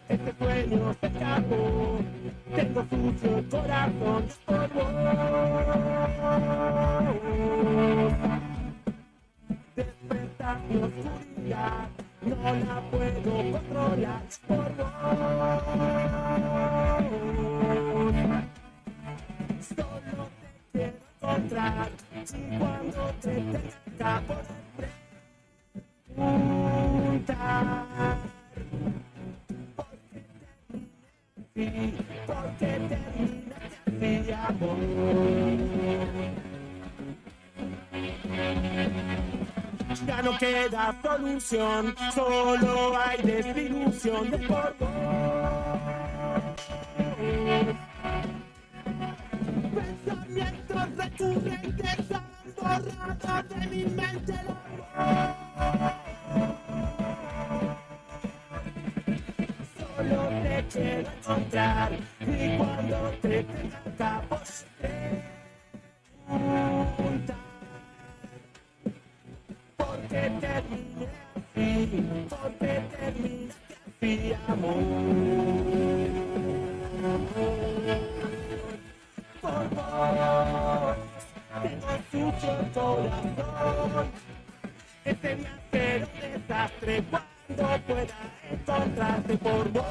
Este sueño se escapó, tengo sucio el corazón por vos. Despertar mi oscuridad, no la puedo controlar por vos. Solo te quiero encontrar, y cuando te tenga que poder preguntar. Porque terminaste así, amor. Ya no queda solución, solo hay desilusión de por vos. Pensamientos recurrentes han borrado de mi mente el amor. Solo te quiero encontrar y cuando te tenga que preguntar. Porque terminé así, porque terminaste así, amor. Por vos, tengo sucio el corazón. Este viaje era un desastre. Cuando pueda encontrarte por vos,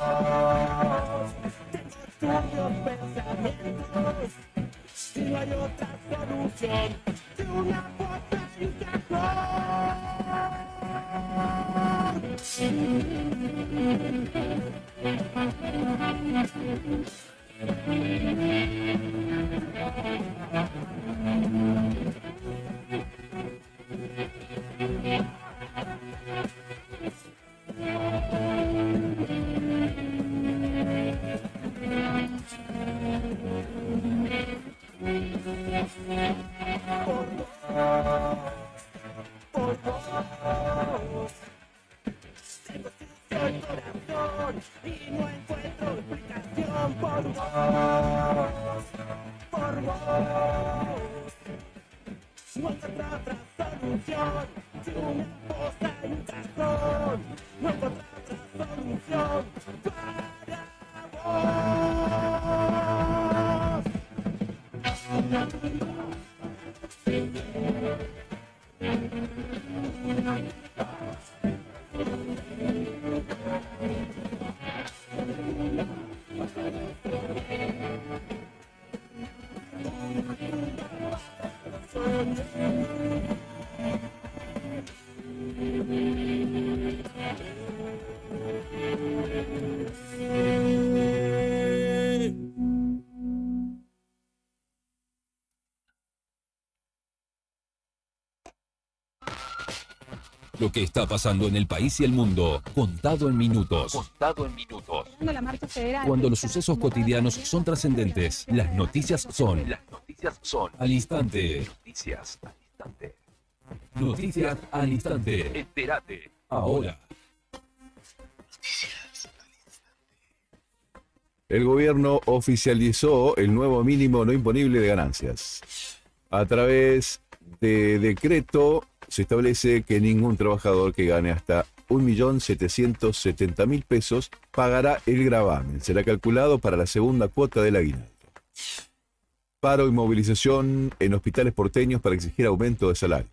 tengo tuyos pensamientos y no hay otra solución que una foto y por vos, tengo sucio el corazón y no hay por vos. No encuentra otra solución, si una cosa y un cajón. No encuentra otra solución para Lo que está pasando en el país y el mundo, contado en minutos. Contado en minutos. Cuando los sucesos cotidianos son trascendentes, las noticias son. Al instante. Noticias al instante. Noticias al instante. Entérate. Ahora. El gobierno oficializó el nuevo mínimo no imponible de ganancias. A través de decreto se establece que ningún trabajador que gane hasta 1.770.000 pesos pagará el gravamen. Será calculado para la segunda cuota del aguinaldo. Paro y movilización en hospitales porteños para exigir aumento de salarios.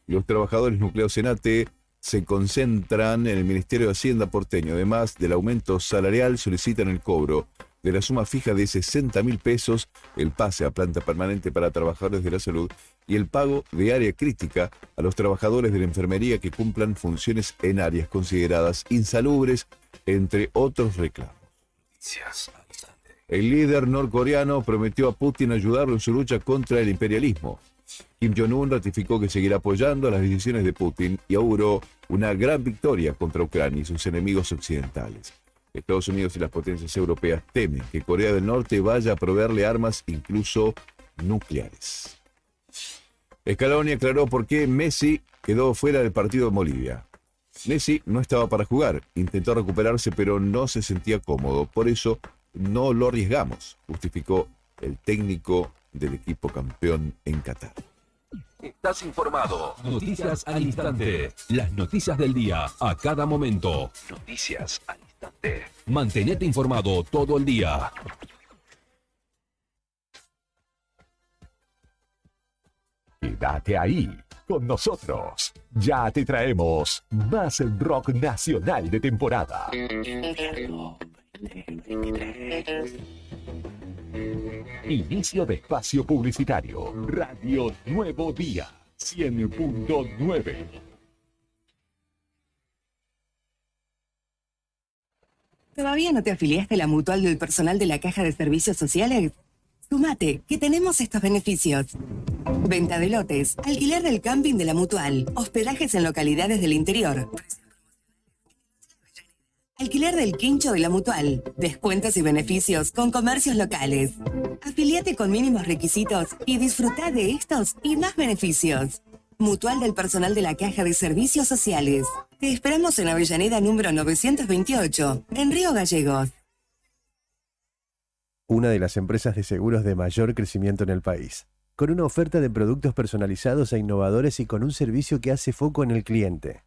Los trabajadores nucleados en ATE se concentran en el Ministerio de Hacienda porteño. Además del aumento salarial, solicitan el cobro de la suma fija de 60.000 pesos, el pase a planta permanente para trabajadores de la salud y el pago de área crítica a los trabajadores de la enfermería que cumplan funciones en áreas consideradas insalubres, entre otros reclamos. El líder norcoreano prometió a Putin ayudarlo en su lucha contra el imperialismo. Kim Jong-un ratificó que seguirá apoyando las decisiones de Putin y auguró una gran victoria contra Ucrania y sus enemigos occidentales. Estados Unidos y las potencias europeas temen que Corea del Norte vaya a proveerle armas, incluso nucleares. Scaloni aclaró por qué Messi quedó fuera del partido en Bolivia. Messi no estaba para jugar, intentó recuperarse pero no se sentía cómodo, por eso no lo arriesgamos, justificó el técnico del equipo campeón en Qatar. Estás informado. Noticias al instante. Las noticias del día a cada momento. Noticias al instante. Mantenete informado todo el día. Quédate ahí con nosotros. Ya te traemos más rock nacional de temporada. Inicio de espacio publicitario. Radio Nuevo Día 100.9. ¿Todavía no te afiliaste a la mutual del personal de la Caja de Servicios Sociales? Sumate, que tenemos estos beneficios. Venta de lotes, alquiler del camping de la mutual, hospedajes en localidades del interior, alquiler del quincho de la mutual, descuentos y beneficios con comercios locales. Afiliate con mínimos requisitos y disfruta de estos y más beneficios. Mutual del personal de la Caja de Servicios Sociales. Te esperamos en Avellaneda número 928, en Río Gallegos. Una de las empresas de seguros de mayor crecimiento en el país, con una oferta de productos personalizados e innovadores y con un servicio que hace foco en el cliente.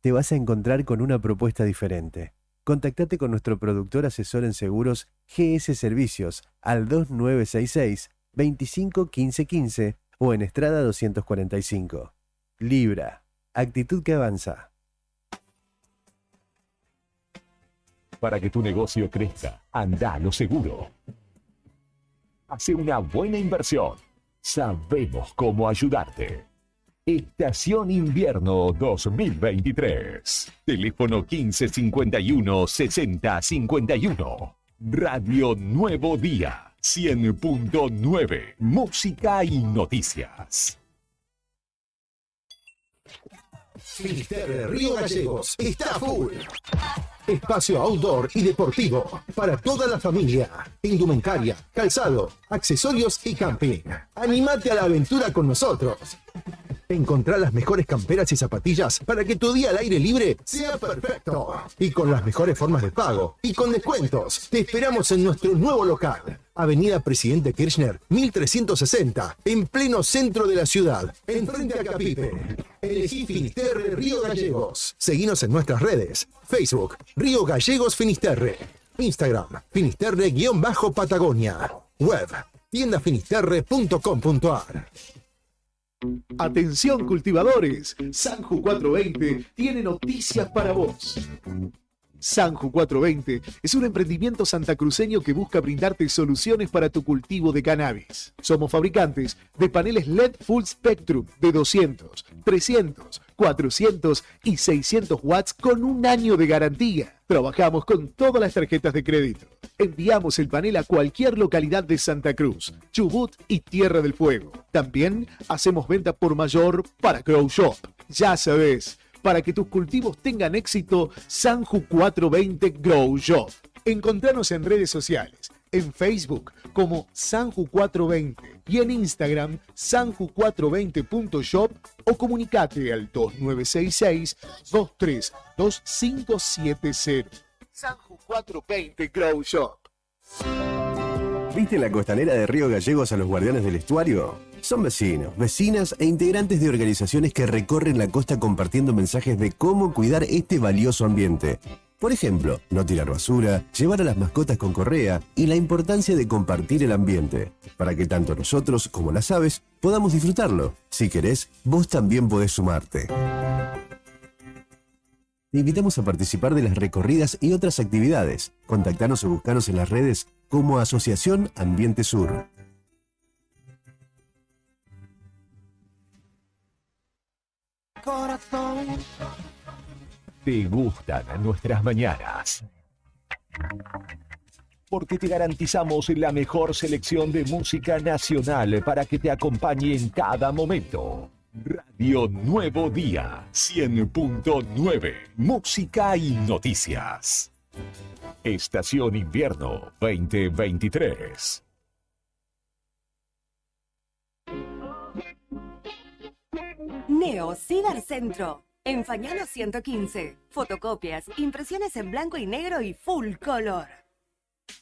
Te vas a encontrar con una propuesta diferente. Contactate con nuestro productor asesor en seguros GS Servicios al 2966 25 15 15 o en Estrada 245. Libra, actitud que avanza. Para que tu negocio crezca, anda a lo seguro. Hace una buena inversión. Sabemos cómo ayudarte. Estación Invierno 2023. Teléfono 1551 6051. Radio Nuevo Día 100.9. Música y noticias. Finisterre Río Gallegos está full. Espacio outdoor y deportivo para toda la familia. Indumentaria, calzado, accesorios y camping. Anímate a la aventura con nosotros. Encontrá las mejores camperas y zapatillas para que tu día al aire libre sea perfecto. Y con las mejores formas de pago y con descuentos. Te esperamos en nuestro nuevo local. Avenida Presidente Kirchner, 1360, en pleno centro de la ciudad, enfrente a Capipe. Elegí Finisterre Río Gallegos. Seguinos en nuestras redes. Facebook, Río Gallegos Finisterre. Instagram, Finisterre-Patagonia. Web, tiendafinisterre.com.ar. Atención cultivadores, Sanju 420 tiene noticias para vos. Sanju 420 es un emprendimiento santacruceño que busca brindarte soluciones para tu cultivo de cannabis. Somos fabricantes de paneles LED Full Spectrum de 200, 300, 400 y 600 watts con un año de garantía. Trabajamos con todas las tarjetas de crédito. Enviamos el panel a cualquier localidad de Santa Cruz, Chubut y Tierra del Fuego. También hacemos venta por mayor para Grow Shop. Ya sabes, para que tus cultivos tengan éxito, Sanju 420 Grow Shop. Encontranos en redes sociales, en Facebook como Sanju 420 y en Instagram sanju420.shop o comunicate al 2966-232570. Sanju 420 Grow Shop. ¿Viste en la costanera de Río Gallegos a los guardianes del estuario? Son vecinos, vecinas e integrantes de organizaciones que recorren la costa compartiendo mensajes de cómo cuidar este valioso ambiente. Por ejemplo, no tirar basura, llevar a las mascotas con correa y la importancia de compartir el ambiente, para que tanto nosotros como las aves podamos disfrutarlo. Si querés, vos también podés sumarte. Te invitamos a participar de las recorridas y otras actividades. Contactanos o buscanos en las redes como Asociación Ambiente Sur. Corazón. ¿Te gustan nuestras mañanas? Porque te garantizamos la mejor selección de música nacional para que te acompañe en cada momento. Radio Nuevo Día 100.9. Música y noticias. Estación Invierno 2023. Neo Cibercentro. En Fañano 115. Fotocopias, impresiones en blanco y negro y full color.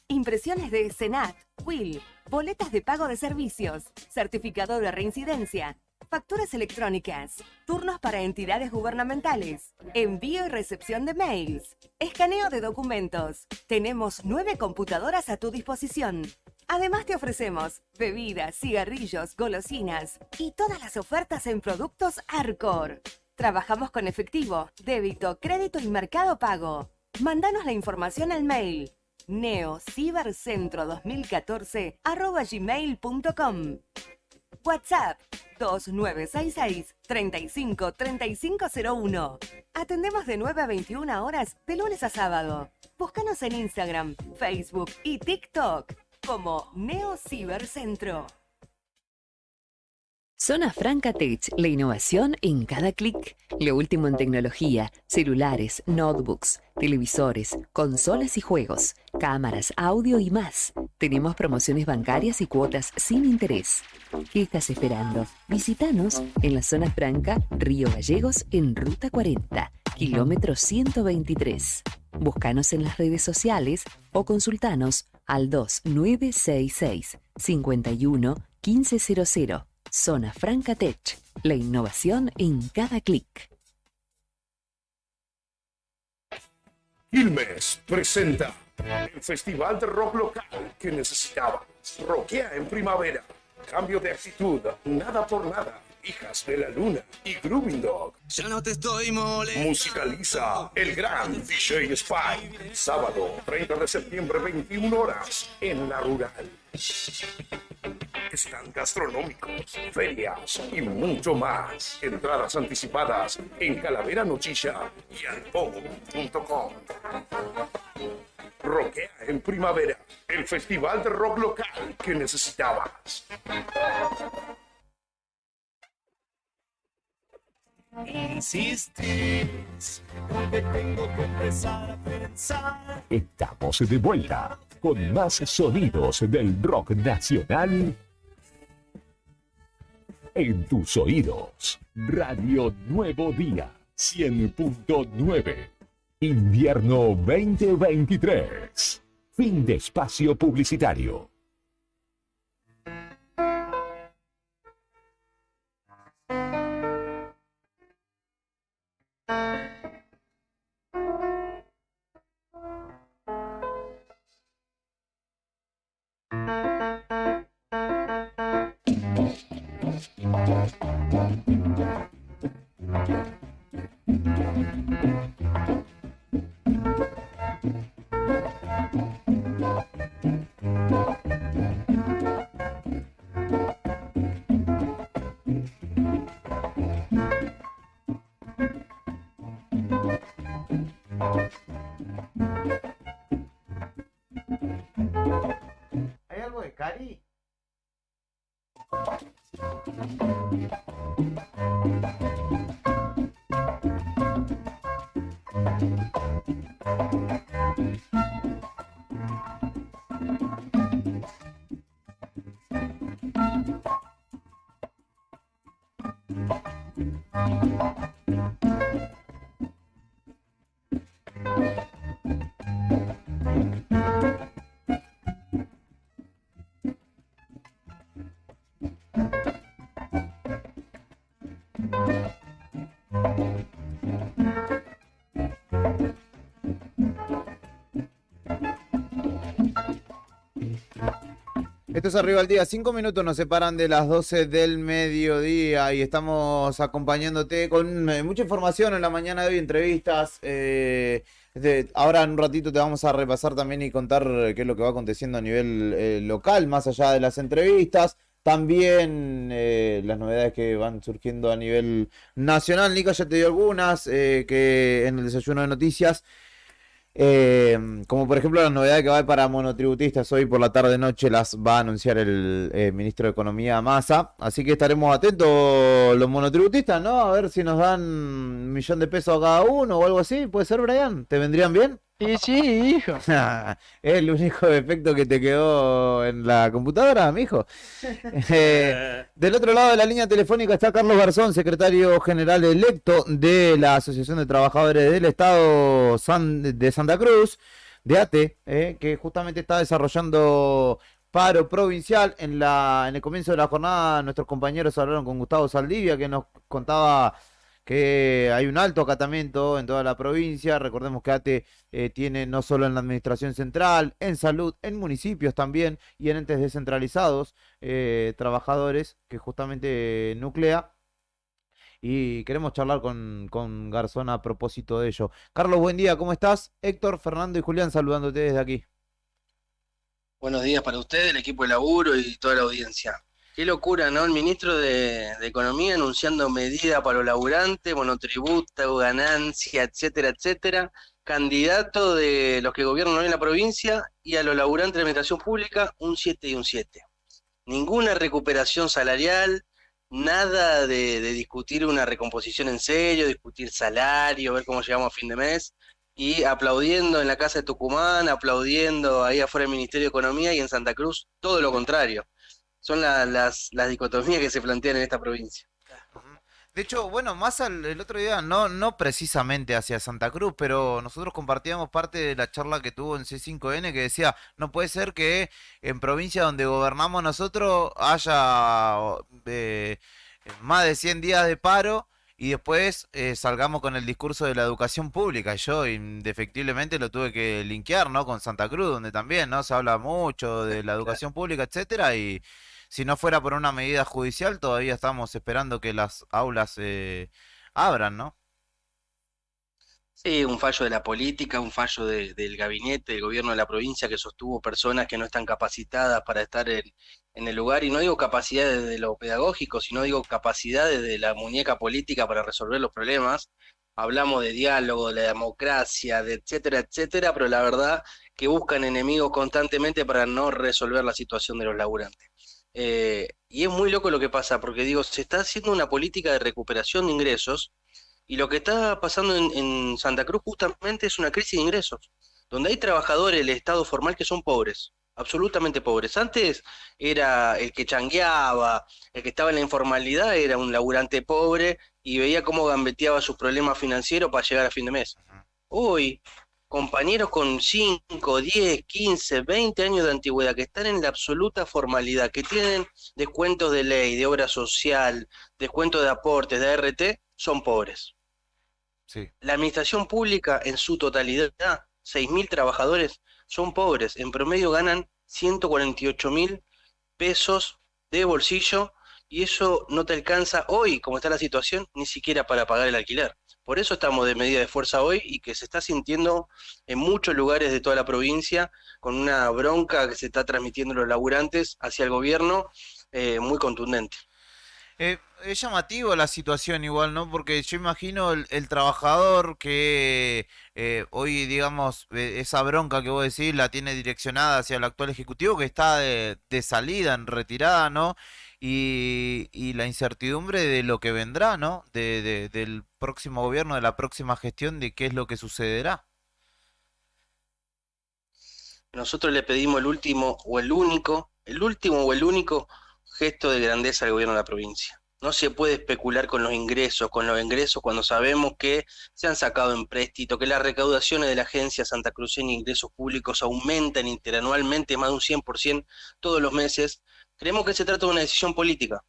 Impresiones de Senat, Will, boletas de pago de servicios, certificado de reincidencia, facturas electrónicas, turnos para entidades gubernamentales, envío y recepción de mails, escaneo de documentos. Tenemos 9 computadoras a tu disposición. Además te ofrecemos bebidas, cigarrillos, golosinas y todas las ofertas en productos Arcor. Trabajamos con efectivo, débito, crédito y mercado pago. Mándanos la información al mail neocibercentro2014@gmail.com. WhatsApp 2966-353501. Atendemos de 9 a 21 horas de lunes a sábado. Búscanos en Instagram, Facebook y TikTok como Neo Cibercentro. Zona Franca Tech, la innovación en cada clic. Lo último en tecnología, celulares, notebooks, televisores, consolas y juegos, cámaras, audio y más. Tenemos promociones bancarias y cuotas sin interés. ¿Qué estás esperando? Visítanos en la Zona Franca, Río Gallegos, en Ruta 40, kilómetro 123. Búscanos en las redes sociales o consultanos al 2966 51 1500. Zona Franca Tech, la innovación en cada clic. Quilmes presenta el festival de rock local que necesitabas. Rockea en primavera. Cambio de actitud, nada por nada. Hijas de la Luna y Grooving Dog. Ya no te estoy molestando. Musicaliza el gran DJ Spy. Sábado 30 de septiembre, 21 horas, en La Rural. Están gastronómicos, ferias y mucho más. Entradas anticipadas en Calavera Nochilla y alpogo.com. Rockea en primavera, el festival de rock local que necesitabas. Insistes, porque tengo que empezar a pensar. Estamos de vuelta con más sonidos del rock nacional en tus oídos. Radio Nuevo Día 100.9. Invierno 2023. Fin de espacio publicitario. ¿Hay algo de Cari? Esto es Arriba al Día, 5 minutos nos separan de las 12 del mediodía y estamos acompañándote con mucha información en la mañana de hoy, entrevistas. Ahora en un ratito te vamos a repasar también y contar qué es lo que va aconteciendo a nivel local, más allá de las entrevistas. También las novedades que van surgiendo a nivel nacional. Nico ya te dio algunas que en el desayuno de noticias. Como por ejemplo las novedades que va para monotributistas, hoy por la tarde-noche las va a anunciar el ministro de Economía Massa, así que estaremos atentos los monotributistas, ¿no? A ver si nos dan 1.000.000 de pesos a cada uno o algo así, ¿puede ser, Brian? ¿Te vendrían bien? Y sí, hijo. Es el único defecto que te quedó en la computadora, mijo. Del otro lado de la línea telefónica está Carlos Garzón, secretario general electo de la Asociación de Trabajadores del Estado de Santa Cruz, de ATE, que justamente está desarrollando paro provincial. En el comienzo de la jornada nuestros compañeros hablaron con Gustavo Saldivia, que nos contaba que hay un alto acatamiento en toda la provincia. Recordemos que ATE tiene no solo en la administración central, en salud, en municipios también y en entes descentralizados, trabajadores que justamente nuclea. Y queremos charlar con Garzón a propósito de ello. Carlos, buen día, ¿cómo estás? Héctor, Fernando y Julián saludándote desde aquí. Buenos días para ustedes, el equipo de laburo y toda la audiencia. Qué locura, ¿no? El ministro de Economía anunciando medidas para los laburantes, monotributo, ganancia, etcétera, etcétera. Candidato de los que gobiernan hoy en la provincia y a los laburantes de la administración pública, un 7 y un 7. Ninguna recuperación salarial, nada de discutir una recomposición en serio, discutir salario, ver cómo llegamos a fin de mes. Y aplaudiendo en la Casa de Tucumán, aplaudiendo ahí afuera del Ministerio de Economía y en Santa Cruz, todo lo contrario. Son las dicotomías que se plantean en esta provincia. De hecho, bueno, Massa el otro día, no precisamente hacia Santa Cruz, pero nosotros compartíamos parte de la charla que tuvo en C5N que decía, no puede ser que en provincia donde gobernamos nosotros haya más de 100 días de paro y después salgamos con el discurso de la educación pública. Yo indefectiblemente lo tuve que linkear, ¿no? Con Santa Cruz, donde también, ¿no? Se habla mucho de la educación pública, etcétera, y si no fuera por una medida judicial, todavía estamos esperando que las aulas abran, ¿no? Sí, un fallo de la política, un fallo del gabinete, del gobierno de la provincia que sostuvo personas que no están capacitadas para estar en el lugar. Y no digo capacidad desde lo pedagógico, sino digo capacidad desde la muñeca política para resolver los problemas. Hablamos de diálogo, de la democracia, de etcétera, etcétera, pero la verdad que buscan enemigos constantemente para no resolver la situación de los laburantes. Y es muy loco lo que pasa, porque digo, se está haciendo una política de recuperación de ingresos, y lo que está pasando en Santa Cruz justamente es una crisis de ingresos, donde hay trabajadores del Estado formal que son pobres, absolutamente pobres. Antes era el que changueaba, el que estaba en la informalidad, era un laburante pobre y veía cómo gambeteaba sus problemas financieros para llegar a fin de mes. Hoy, compañeros con 5, 10, 15, 20 años de antigüedad que están en la absoluta formalidad, que tienen descuentos de ley, de obra social, descuentos de aportes, de ART, son pobres. Sí. La administración pública en su totalidad, 6.000 trabajadores, son pobres. En promedio ganan 148.000 pesos de bolsillo y eso no te alcanza hoy, como está la situación, ni siquiera para pagar el alquiler. Por eso estamos de medida de fuerza hoy y que se está sintiendo en muchos lugares de toda la provincia con una bronca que se está transmitiendo los laburantes hacia el gobierno muy contundente. Es llamativo la situación igual, ¿no? Porque yo imagino el trabajador que hoy, digamos, esa bronca que vos decís la tiene direccionada hacia el actual ejecutivo que está de salida, en retirada, ¿no? Y la incertidumbre de lo que vendrá, ¿no? Del próximo gobierno, de la próxima gestión, de qué es lo que sucederá. Nosotros le pedimos el último o el único gesto de grandeza al gobierno de la provincia. No se puede especular con los ingresos cuando sabemos que se han sacado empréstito, que las recaudaciones de la Agencia Santacruceña de Ingresos Públicos aumentan interanualmente más de un 100% todos los meses. Creemos que se trata de una decisión política,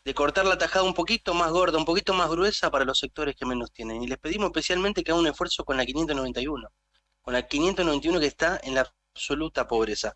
de cortar la tajada un poquito más gorda, un poquito más gruesa para los sectores que menos tienen. Y les pedimos especialmente que hagan un esfuerzo con la 591, que está en la absoluta pobreza.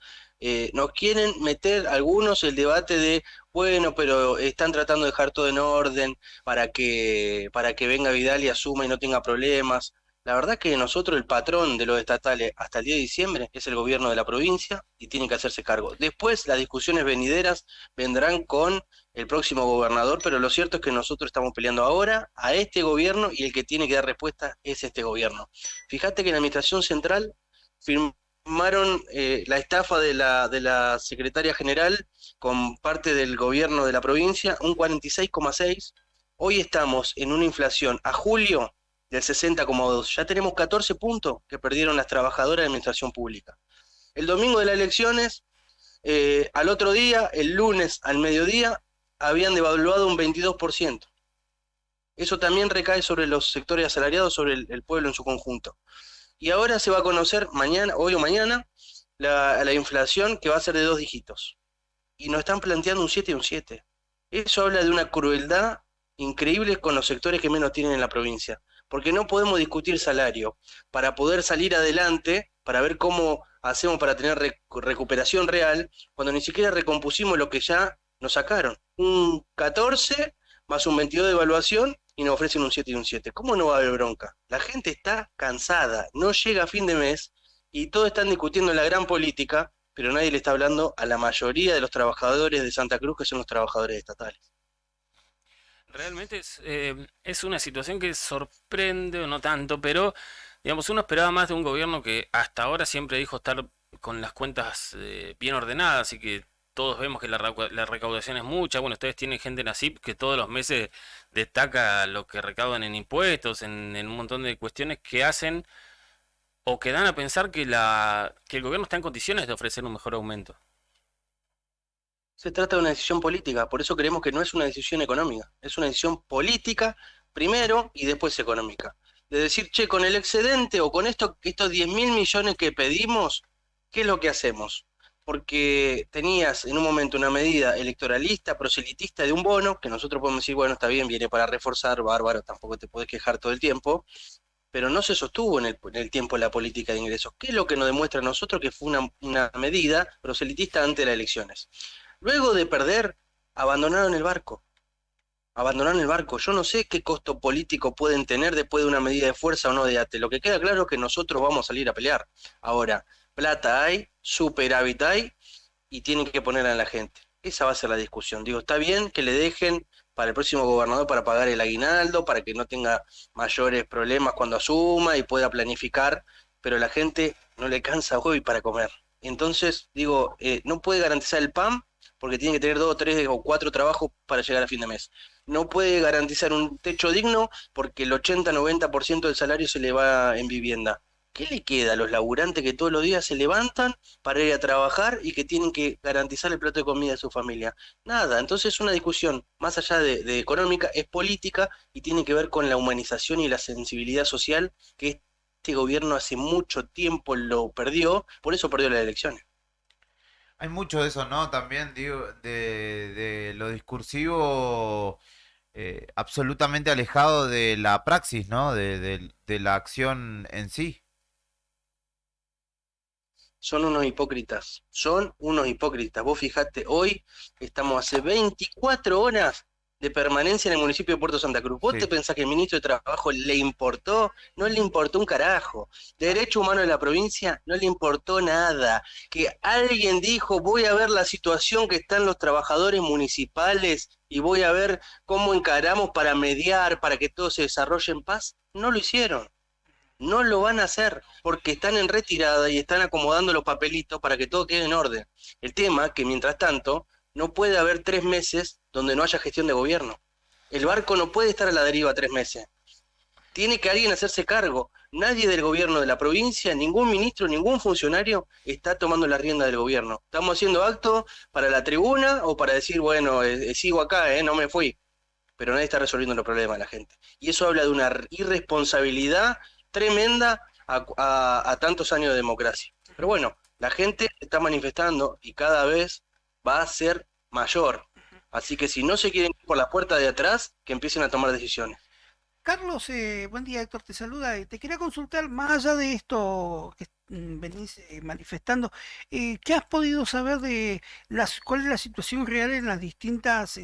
Nos quieren meter algunos el debate de, bueno, pero están tratando de dejar todo en orden para que venga Vidal y asuma y no tenga problemas. La verdad que nosotros, el patrón de los estatales hasta el 10 de diciembre es el gobierno de la provincia y tiene que hacerse cargo. Después las discusiones venideras vendrán con el próximo gobernador, pero lo cierto es que nosotros estamos peleando ahora a este gobierno y el que tiene que dar respuesta es este gobierno. Fíjate que en la administración central firmaron la estafa de la secretaria general con parte del gobierno de la provincia, un 46,6. Hoy estamos en una inflación a julio del 60,2. Ya tenemos 14 puntos que perdieron las trabajadoras de administración pública. El domingo de las elecciones, al otro día, el lunes al mediodía, habían devaluado un 22%. Eso también recae sobre los sectores asalariados, sobre el pueblo en su conjunto. Y ahora se va a conocer hoy o mañana, la inflación que va a ser de 2 dígitos. Y nos están planteando un 7 y un 7. Eso habla de una crueldad increíble con los sectores que menos tienen en la provincia. Porque no podemos discutir salario para poder salir adelante, para ver cómo hacemos para tener recuperación real, cuando ni siquiera recompusimos lo que ya nos sacaron. Un 14 más un 22 de evaluación y nos ofrecen un 7 y un 7. ¿Cómo no va a haber bronca? La gente está cansada, no llega a fin de mes y todos están discutiendo la gran política, pero nadie le está hablando a la mayoría de los trabajadores de Santa Cruz, que son los trabajadores estatales. Realmente es una situación que sorprende, o no tanto, pero digamos, uno esperaba más de un gobierno que hasta ahora siempre dijo estar con las cuentas bien ordenadas y que todos vemos que la recaudación es mucha. Bueno, ustedes tienen gente en ASIP que todos los meses destaca lo que recaudan en impuestos, en un montón de cuestiones que hacen o que dan a pensar que el gobierno está en condiciones de ofrecer un mejor aumento. Se trata de una decisión política, por eso creemos que no es una decisión económica, es una decisión política primero y después económica. De decir, che, con el excedente o con estos 10.000 millones que pedimos, ¿qué es lo que hacemos? Porque tenías en un momento una medida electoralista, proselitista de un bono, que nosotros podemos decir, bueno, está bien, viene para reforzar, bárbaro, tampoco te podés quejar todo el tiempo, pero no se sostuvo en el tiempo la política de ingresos. ¿Qué es lo que nos demuestra a nosotros que fue una medida proselitista antes de las elecciones? Luego de perder, abandonaron el barco. Yo no sé qué costo político pueden tener después de una medida de fuerza o no de ATE. Lo que queda claro es que nosotros vamos a salir a pelear. Ahora, plata hay, superávit hay, y tienen que ponerla en la gente. Esa va a ser la discusión. Digo, está bien que le dejen para el próximo gobernador para pagar el aguinaldo, para que no tenga mayores problemas cuando asuma y pueda planificar, pero la gente no le alcanza hoy para comer. Entonces, digo, no puede garantizar el PAN porque tiene que tener 2, 3 o 4 trabajos para llegar a fin de mes. No puede garantizar un techo digno porque el 80-90% del salario se le va en vivienda. ¿Qué le queda a los laburantes que todos los días se levantan para ir a trabajar y que tienen que garantizar el plato de comida de su familia? Nada. Entonces una discusión más allá de económica, es política y tiene que ver con la humanización y la sensibilidad social que este gobierno hace mucho tiempo lo perdió, por eso perdió las elecciones. Hay mucho de eso, ¿no? También, digo, de lo discursivo absolutamente alejado de la praxis, ¿no? De la acción en sí. Son unos hipócritas, son unos hipócritas. Vos fijate, hoy estamos hace 24 horas de permanencia en el municipio de Puerto Santa Cruz. ¿Vos te pensás que el ministro de Trabajo le importó? No le importó un carajo. Derecho humano de la provincia no le importó nada. Que alguien dijo, voy a ver la situación que están los trabajadores municipales y voy a ver cómo encaramos para mediar, para que todo se desarrolle en paz. No lo hicieron. No lo van a hacer porque están en retirada y están acomodando los papelitos para que todo quede en orden. El tema es que mientras tanto no puede haber 3 meses donde no haya gestión de gobierno. El barco no puede estar a la deriva 3 meses. Tiene que alguien hacerse cargo. Nadie del gobierno de la provincia, ningún ministro, ningún funcionario está tomando la rienda del gobierno. Estamos haciendo actos para la tribuna o para decir, bueno, sigo acá, no me fui. Pero nadie está resolviendo los problemas de la gente. Y eso habla de una irresponsabilidad tremenda a tantos años de democracia. Pero bueno, la gente está manifestando y cada vez va a ser mayor. Así que si no se quieren ir por la puerta de atrás, que empiecen a tomar decisiones. Carlos, buen día, Héctor te saluda. Te quería consultar, más allá de esto que venís manifestando, ¿qué has podido saber de cuál es la situación real en las distintas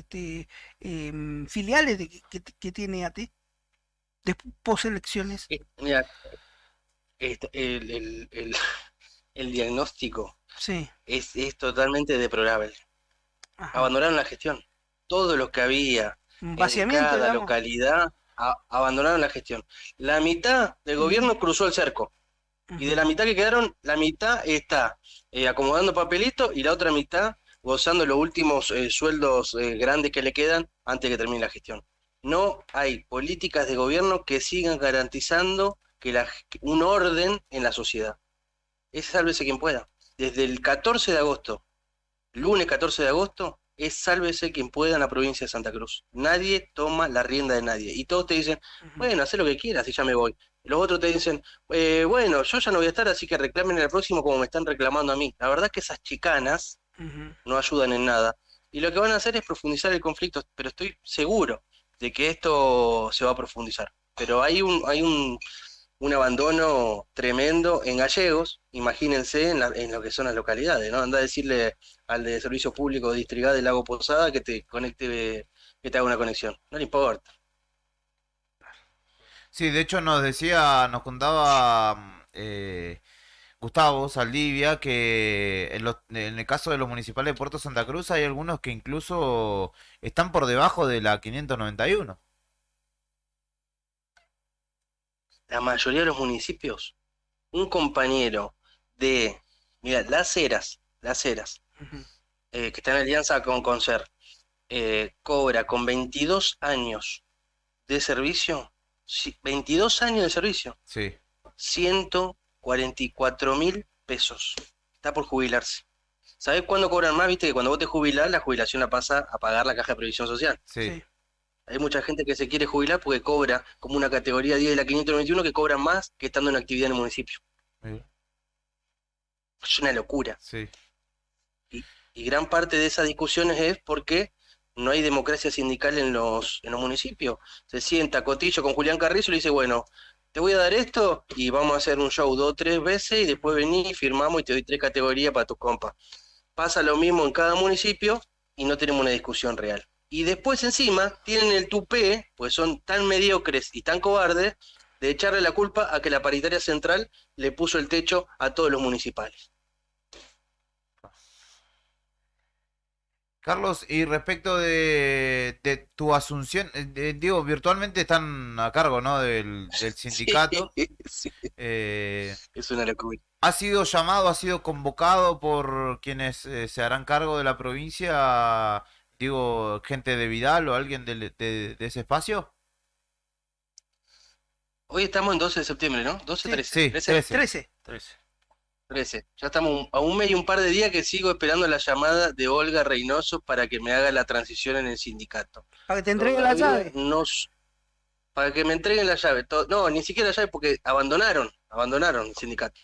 filiales que tiene AT de poselecciones? Mira, el diagnóstico sí. es totalmente deplorable. Ajá. Abandonaron la gestión. Todo lo que había en Vaciamiento, cada digamos. localidad, abandonaron la gestión. La mitad del gobierno cruzó el cerco. Y de la mitad que quedaron, la mitad está acomodando papelitos y la otra mitad gozando los últimos sueldos grandes que le quedan antes de que termine la gestión. No hay políticas de gobierno que sigan garantizando un orden en la sociedad. Es sálvese quien pueda. Desde el 14 de agosto, lunes 14 de agosto, es sálvese quien pueda en la provincia de Santa Cruz. Nadie toma la rienda de nadie. Y todos te dicen, bueno, haz lo que quieras y ya me voy. Los otros te dicen, bueno, yo ya no voy a estar, así que reclamen el próximo como me están reclamando a mí. La verdad es que esas chicanas no ayudan en nada. Y lo que van a hacer es profundizar el conflicto, pero estoy seguro de que esto se va a profundizar. Pero hay un abandono tremendo en Gallegos, imagínense en lo que son las localidades, ¿no? Anda a decirle al de Servicio Público de Distrigá del Lago Posada que te conecte, que te haga una conexión. No le importa. Sí, de hecho nos contaba Gustavo Saldivia que en el caso de los municipales de Puerto Santa Cruz hay algunos que incluso están por debajo de la 591. La mayoría de los municipios, un compañero de, mira, Las Heras, que está en alianza con Concer, cobra con 22 años de servicio, 22 años de servicio, sí. 144.000 pesos. Está por jubilarse. ¿Sabés cuándo cobran más? Viste que cuando vos te jubilás, la jubilación la pasa a pagar la Caja de Previsión Social. Sí. Hay mucha gente que se quiere jubilar porque cobra como una categoría 10 de la 591 que cobra más que estando en actividad en el municipio. Es una locura. Sí. Y gran parte de esas discusiones es porque no hay democracia sindical en los municipios. Se sienta Cotillo con Julián Carrizo y le dice, bueno, te voy a dar esto y vamos a hacer un show 2 o 3 veces y después venís, firmamos y te doy 3 categorías para tus compas. Pasa lo mismo en cada municipio y no tenemos una discusión real. Y después encima tienen el tupé, pues son tan mediocres y tan cobardes, de echarle la culpa a que la paritaria central le puso el techo a todos los municipales. Carlos, y respecto de tu asunción, digo, virtualmente están a cargo, ¿no? del sindicato. Sí. Es una locura. ¿Ha sido llamado, ha sido convocado por quienes se harán cargo de la provincia? Digo, gente de Vidal o alguien de ese espacio. Hoy estamos en 12 de septiembre, ¿no? 12, 13. Sí, 13. 13. Ya estamos a un mes y un par de días que sigo esperando la llamada de Olga Reynoso para que me haga la transición en el sindicato. Para que te entreguen la Todavía llave. para que me entreguen la llave. No, ni siquiera la llave porque abandonaron el sindicato.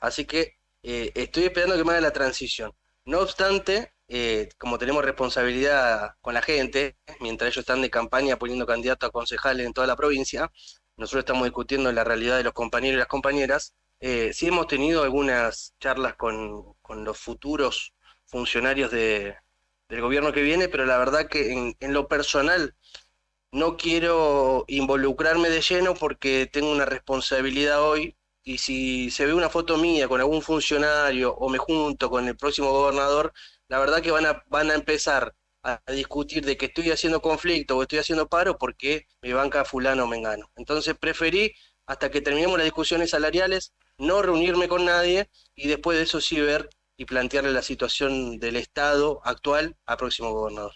Así que estoy esperando que me haga la transición. No obstante, como tenemos responsabilidad con la gente, mientras ellos están de campaña poniendo candidatos a concejales en toda la provincia, nosotros estamos discutiendo la realidad de los compañeros y las compañeras. Sí hemos tenido algunas charlas con los futuros funcionarios del gobierno que viene, pero la verdad que en lo personal no quiero involucrarme de lleno porque tengo una responsabilidad hoy y si se ve una foto mía con algún funcionario o me junto con el próximo gobernador, la verdad que van a empezar a discutir de que estoy haciendo conflicto o estoy haciendo paro porque me banca fulano o mengano. Entonces preferí, hasta que terminemos las discusiones salariales, no reunirme con nadie y después de eso sí ver y plantearle la situación del Estado actual al próximo gobernador.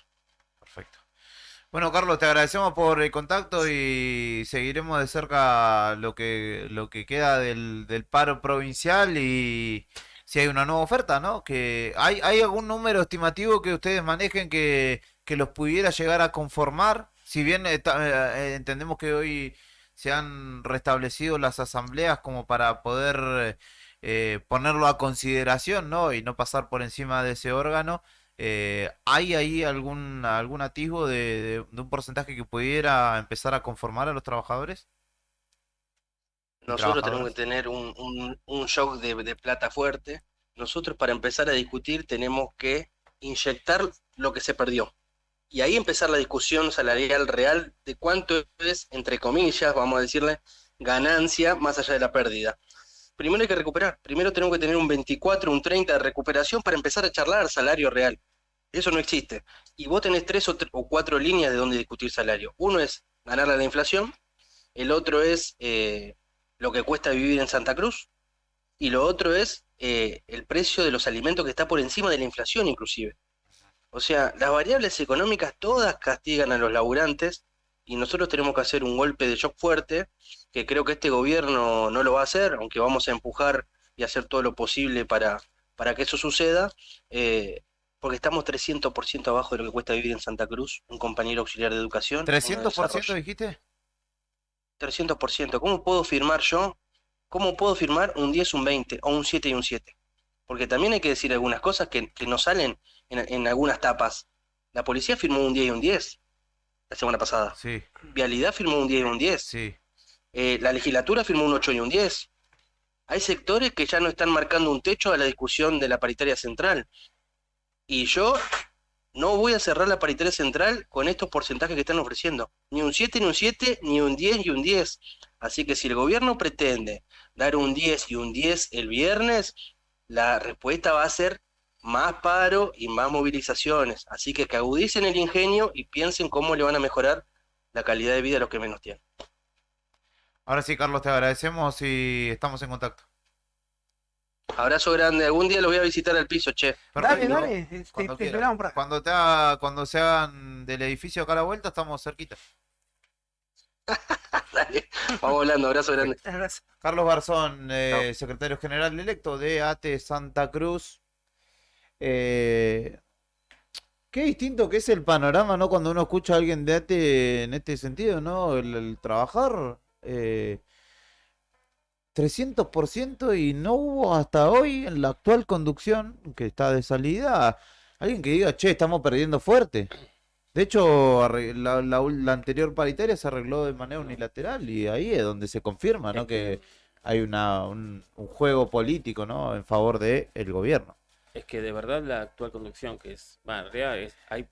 Bueno, Carlos, te agradecemos por el contacto y seguiremos de cerca lo que queda del paro provincial y si hay una nueva oferta, ¿no? Que ¿hay algún número estimativo que ustedes manejen que los pudiera llegar a conformar? Si bien entendemos que hoy se han restablecido las asambleas como para poder ponerlo a consideración, ¿no? Y no pasar por encima de ese órgano. ¿Hay ahí algún atisbo de un porcentaje que pudiera empezar a conformar a los trabajadores? Nosotros tenemos que tener un shock de plata fuerte. Nosotros para empezar a discutir tenemos que inyectar lo que se perdió. Y ahí empezar la discusión salarial real de cuánto es, entre comillas, vamos a decirle, ganancia más allá de la pérdida. Primero hay que recuperar. Primero tenemos que tener un 24, un 30 de recuperación para empezar a charlar salario real. Eso no existe. Y vos tenés 3 o 4 líneas de donde discutir salario. Uno es ganarle a la inflación, el otro es lo que cuesta vivir en Santa Cruz, y lo otro es el precio de los alimentos que está por encima de la inflación inclusive. O sea, las variables económicas todas castigan a los laburantes y nosotros tenemos que hacer un golpe de shock fuerte, que creo que este gobierno no lo va a hacer, aunque vamos a empujar y hacer todo lo posible para que eso suceda, porque estamos 300% abajo de lo que cuesta vivir en Santa Cruz, un compañero auxiliar de educación. ¿300% dijiste? 300%. ¿Cómo puedo firmar yo? ¿Cómo puedo firmar un 10, un 20 o un 7 y un 7? Porque también hay que decir algunas cosas que no salen en algunas tapas. La policía firmó un 10 y un 10 la semana pasada. Sí. Vialidad firmó un 10 y un 10. Sí. La legislatura firmó un 8 y un 10. Hay sectores que ya no están marcando un techo a la discusión de la paritaria central. Y yo no voy a cerrar la paritaria central con estos porcentajes que están ofreciendo. Ni un 7, ni un 7, ni un 10 y un 10. Así que si el gobierno pretende dar un 10 y un 10 el viernes, la respuesta va a ser más paro y más movilizaciones. Así que agudicen el ingenio y piensen cómo le van a mejorar la calidad de vida a los que menos tienen. Ahora sí, Carlos, te agradecemos y estamos en contacto. Abrazo grande. Algún día lo voy a visitar al piso, che. Dale, te Cuando quieras. esperamos por acá. Cuando se hagan del edificio acá a la vuelta, estamos cerquita. Dale, vamos hablando. Abrazo grande. Carlos Garzón, secretario general electo de ATE Santa Cruz. Qué distinto que es el panorama, ¿no? Cuando uno escucha a alguien de ATE en este sentido, ¿no? El trabajar 300% y no hubo hasta hoy en la actual conducción, que está de salida, alguien que diga, che, estamos perdiendo fuerte. De hecho, la anterior paritaria se arregló de manera unilateral y ahí es donde se confirma, ¿no? Que hay un juego político, ¿no? En favor del gobierno. Es que de verdad la actual conducción, que es, bueno, en realidad hay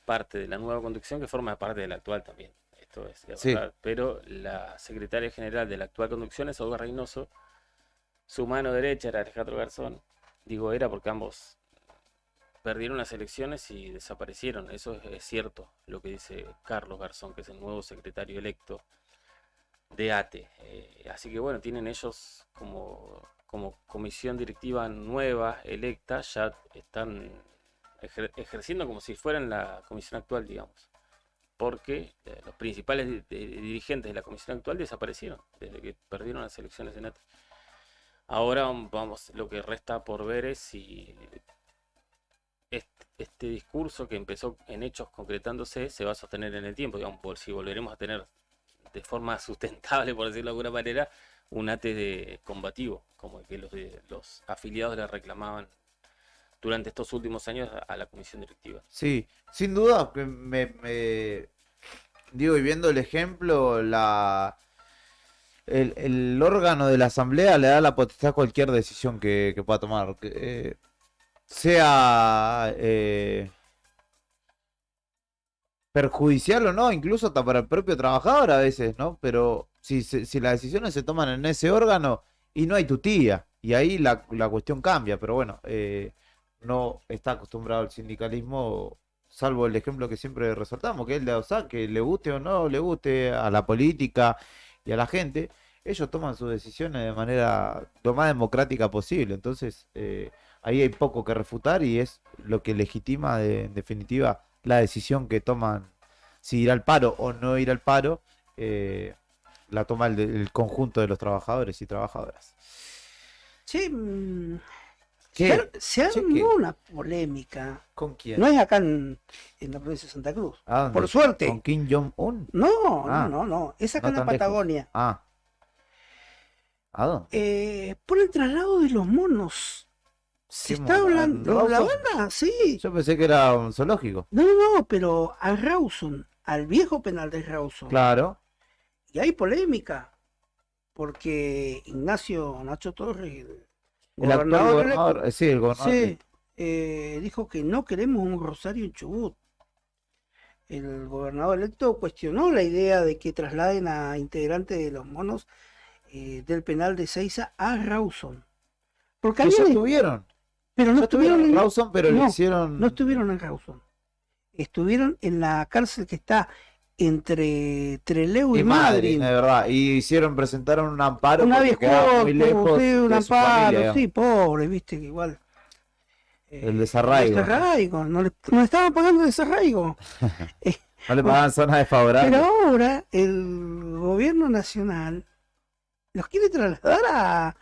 parte de la nueva conducción que forma parte de la actual también. Esto es de verdad. Sí. Pero la secretaria general de la actual conducción es Olga Reynoso. Su mano derecha era Alejandro Garzón. Digo, era porque ambos perdieron las elecciones y desaparecieron. Eso es cierto, lo que dice Carlos Garzón, que es el nuevo secretario electo de ATE. Así que bueno, tienen ellos como comisión directiva nueva, electa, ya están ejerciendo como si fueran la comisión actual, digamos. porque los principales dirigentes de la comisión actual desaparecieron desde que perdieron las elecciones de Nati. Ahora vamos, lo que resta por ver es si este discurso que empezó en hechos concretándose se va a sostener en el tiempo, digamos, por si volveremos a tener de forma sustentable, por decirlo de alguna manera, un ATE combativo, como el que los afiliados le reclamaban durante estos últimos años a la comisión directiva. Sí, sin duda, que digo, y viendo el ejemplo, el órgano de la asamblea le da la potestad a cualquier decisión que pueda tomar, sea perjudicial o no, incluso hasta para el propio trabajador a veces, ¿no? Pero si las decisiones se toman en ese órgano y no hay tutía, y ahí la cuestión cambia, pero bueno, no está acostumbrado al sindicalismo, salvo el ejemplo que siempre resaltamos, que es el de AUSA, que le guste o no le guste a la política y a la gente, ellos toman sus decisiones de manera lo más democrática posible, entonces ahí hay poco que refutar y es lo que legitima en definitiva la decisión que toman, si ir al paro o no ir al paro, la toma el conjunto de los trabajadores y trabajadoras. Sí, ¿Qué? se armó una polémica. ¿Con quién? No es acá en la provincia de Santa Cruz. ¿A dónde? Por suerte. ¿Con Kim Jong-un? No, Ah. no. Es acá No en la tan lejos. Patagonia. Ah. ¿A dónde? Por el traslado de los monos. Se ¿Qué está mono? hablando. La ¿Rawson? banda, sí. Yo pensé que era un zoológico. No, pero a Rawson, al viejo penal de Rawson. Claro. Y hay polémica. Porque Ignacio Nacho Torres, El actual gobernador, electo, sí, el gobernador. sí, dijo que no queremos un Rosario en Chubut. El gobernador electo cuestionó la idea de que trasladen a integrantes de los monos del penal de Ezeiza a Rawson. Porque Que ya habían- estuvieron. pero no Ya estuvieron estuvieron en Rawson, pero le hicieron- No estuvieron en Rawson. Estuvieron en la cárcel que está entre Trelew y Y Madrid, Madrid. de verdad. Y presentaron un amparo Una porque vieja quedaba muy lejos sí, un de su familia, amparo, digamos. sí, pobre, viste que igual. El desarraigo. Desarraigo, no le estaban pagando el desarraigo. No le pagan zonas desfavorables. Pero ahora el gobierno nacional los quiere trasladar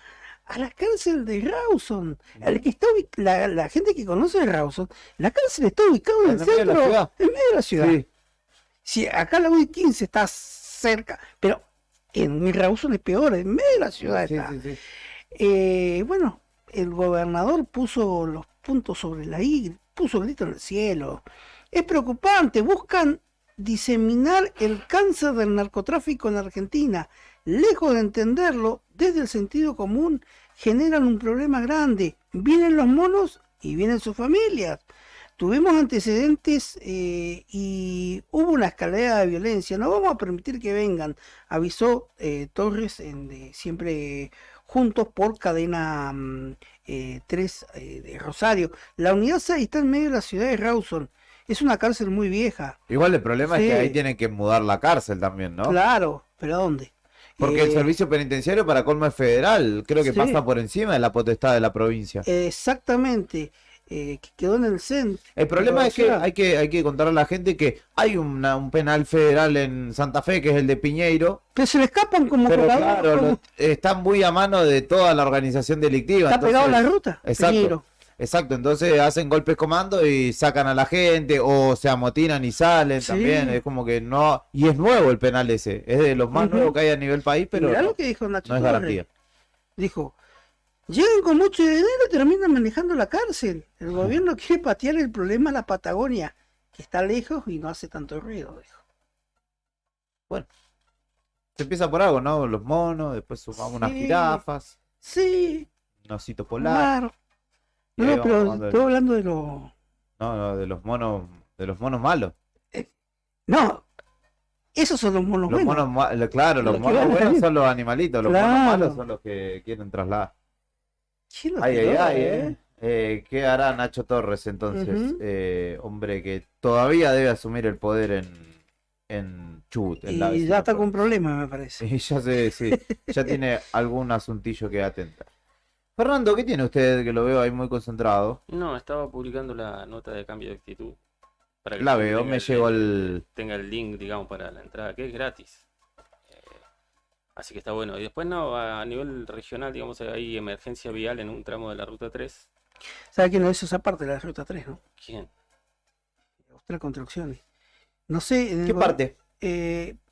a la cárcel de Rawson. El que está la gente que conoce Rawson, la cárcel está ubicada en el medio de la centro, ciudad. en medio de la ciudad. Sí. Si acá la UI-15 está cerca, pero en Rawson es peor, en medio de la ciudad Sí, está. sí, sí. Bueno, el gobernador puso los puntos sobre la I, puso el grito en el cielo. Es preocupante, buscan diseminar el cáncer del narcotráfico en Argentina. Lejos de entenderlo, desde el sentido común, generan un problema grande. Vienen los monos y vienen sus familias. Tuvimos antecedentes y hubo una escalada de violencia. No vamos a permitir que vengan, avisó Torres siempre juntos por cadena 3 de Rosario. La unidad 6 está en medio de la ciudad de Rawson. Es una cárcel muy vieja. Igual el problema es Sí. que ahí tienen que mudar la cárcel también, ¿no? Claro, pero ¿a dónde? Porque el servicio penitenciario para colmo es federal. Creo que sí. pasa por encima de la potestad de la provincia. Exactamente. Que quedó en el centro. El problema es que hay que contarle a la gente que hay un penal federal en Santa Fe, que es el de Piñeiro. Que se le escapan como Pero jugadores, claro, como- están muy a mano de toda la organización delictiva. Está pegado a la ruta, Exacto. Piñeiro. Exacto, entonces hacen golpes comando y sacan a la gente o se amotinan y salen Sí. también. Es como que no. Y es nuevo el penal ese. Es de los más Ujú. nuevos que hay a nivel país, pero Mirá no, lo que dijo Nacho no es Torres. garantía. Dijo, llegan con mucho dinero y terminan manejando la cárcel. El gobierno quiere patear el problema a la Patagonia, que está lejos y no hace tanto ruido, dijo. Bueno, se empieza por algo, ¿no? Los monos, después sumamos unas Sí. jirafas, Sí, un osito polar. claro. Y ahí No, vamos pero hablando estoy hablando de los... no, de los monos malos. No, esos son los monos Los buenos. monos, claro, los Los que monos van a buenos salir. son los animalitos, los Claro. monos malos son los que quieren trasladar. ¿Quién los Ay, ay, tiró, ay, ¿qué hará Nacho Torres entonces? Ujú. Hombre que todavía debe asumir el poder en Chubut. en la Y vecina ya está con provincia. problemas, me parece. Y ya sé, sí, ya tiene algún asuntillo que atentar. Fernando, ¿qué tiene usted que lo veo ahí muy concentrado? No, estaba publicando la nota de cambio de actitud. para que La la gente veo, tenga me llegó el... tenga el link, digamos, para la entrada, que es gratis. Así que está bueno. Y después no, a nivel regional, digamos, hay emergencia vial en un tramo de la ruta 3. ¿Sabe quién lo hizo esa parte de la ruta 3, no? ¿Quién? Austral Construcciones. No sé. ¿Qué parte?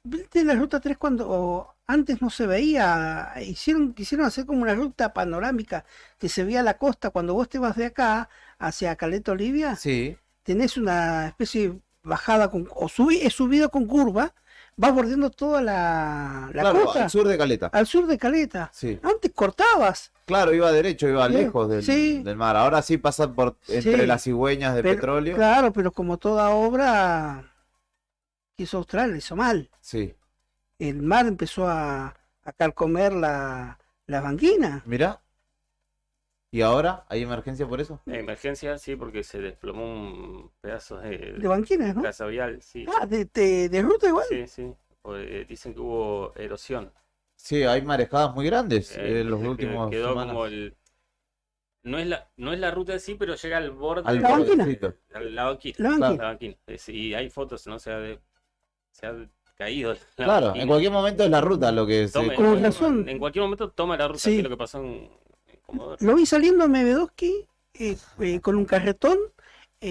¿Viste la ruta 3 cuando antes no se veía? Quisieron hacer como una ruta panorámica que se veía la costa. Cuando vos te vas de acá hacia Caleta Olivia, Sí. tenés una especie de bajada es subido con curva, vas bordeando toda la Claro, costa. al sur de Caleta. Al sur de Caleta. Sí. Antes cortabas. Claro, iba derecho, iba Sí, lejos del mar. Ahora sí pasan por entre Sí, las cigüeñas de pero- petróleo. Claro, pero como toda obra que hizo Austral, hizo mal. Sí. El mar empezó a carcomer la banquina. Mirá. ¿Y ahora hay emergencia por eso? Emergencia, sí, porque se desplomó un pedazo De banquinas, ¿no? casa vial, sí. Ah, de ruta igual. Sí, sí. Dicen que hubo erosión. Sí, hay marejadas muy grandes en los Que últimos quedó semanas. como el... No es la ruta en sí, pero llega al borde Al de La banquina. bordecito. la banquina. La banquina. La banquina. Y hay fotos, ¿no? Se ha caído la Claro, banquina. en cualquier momento es la ruta lo que se... Con razón. En cualquier momento toma la ruta, Sí. que es lo que pasó en Comodoro. Lo vi saliendo a Mebedoski con un carretón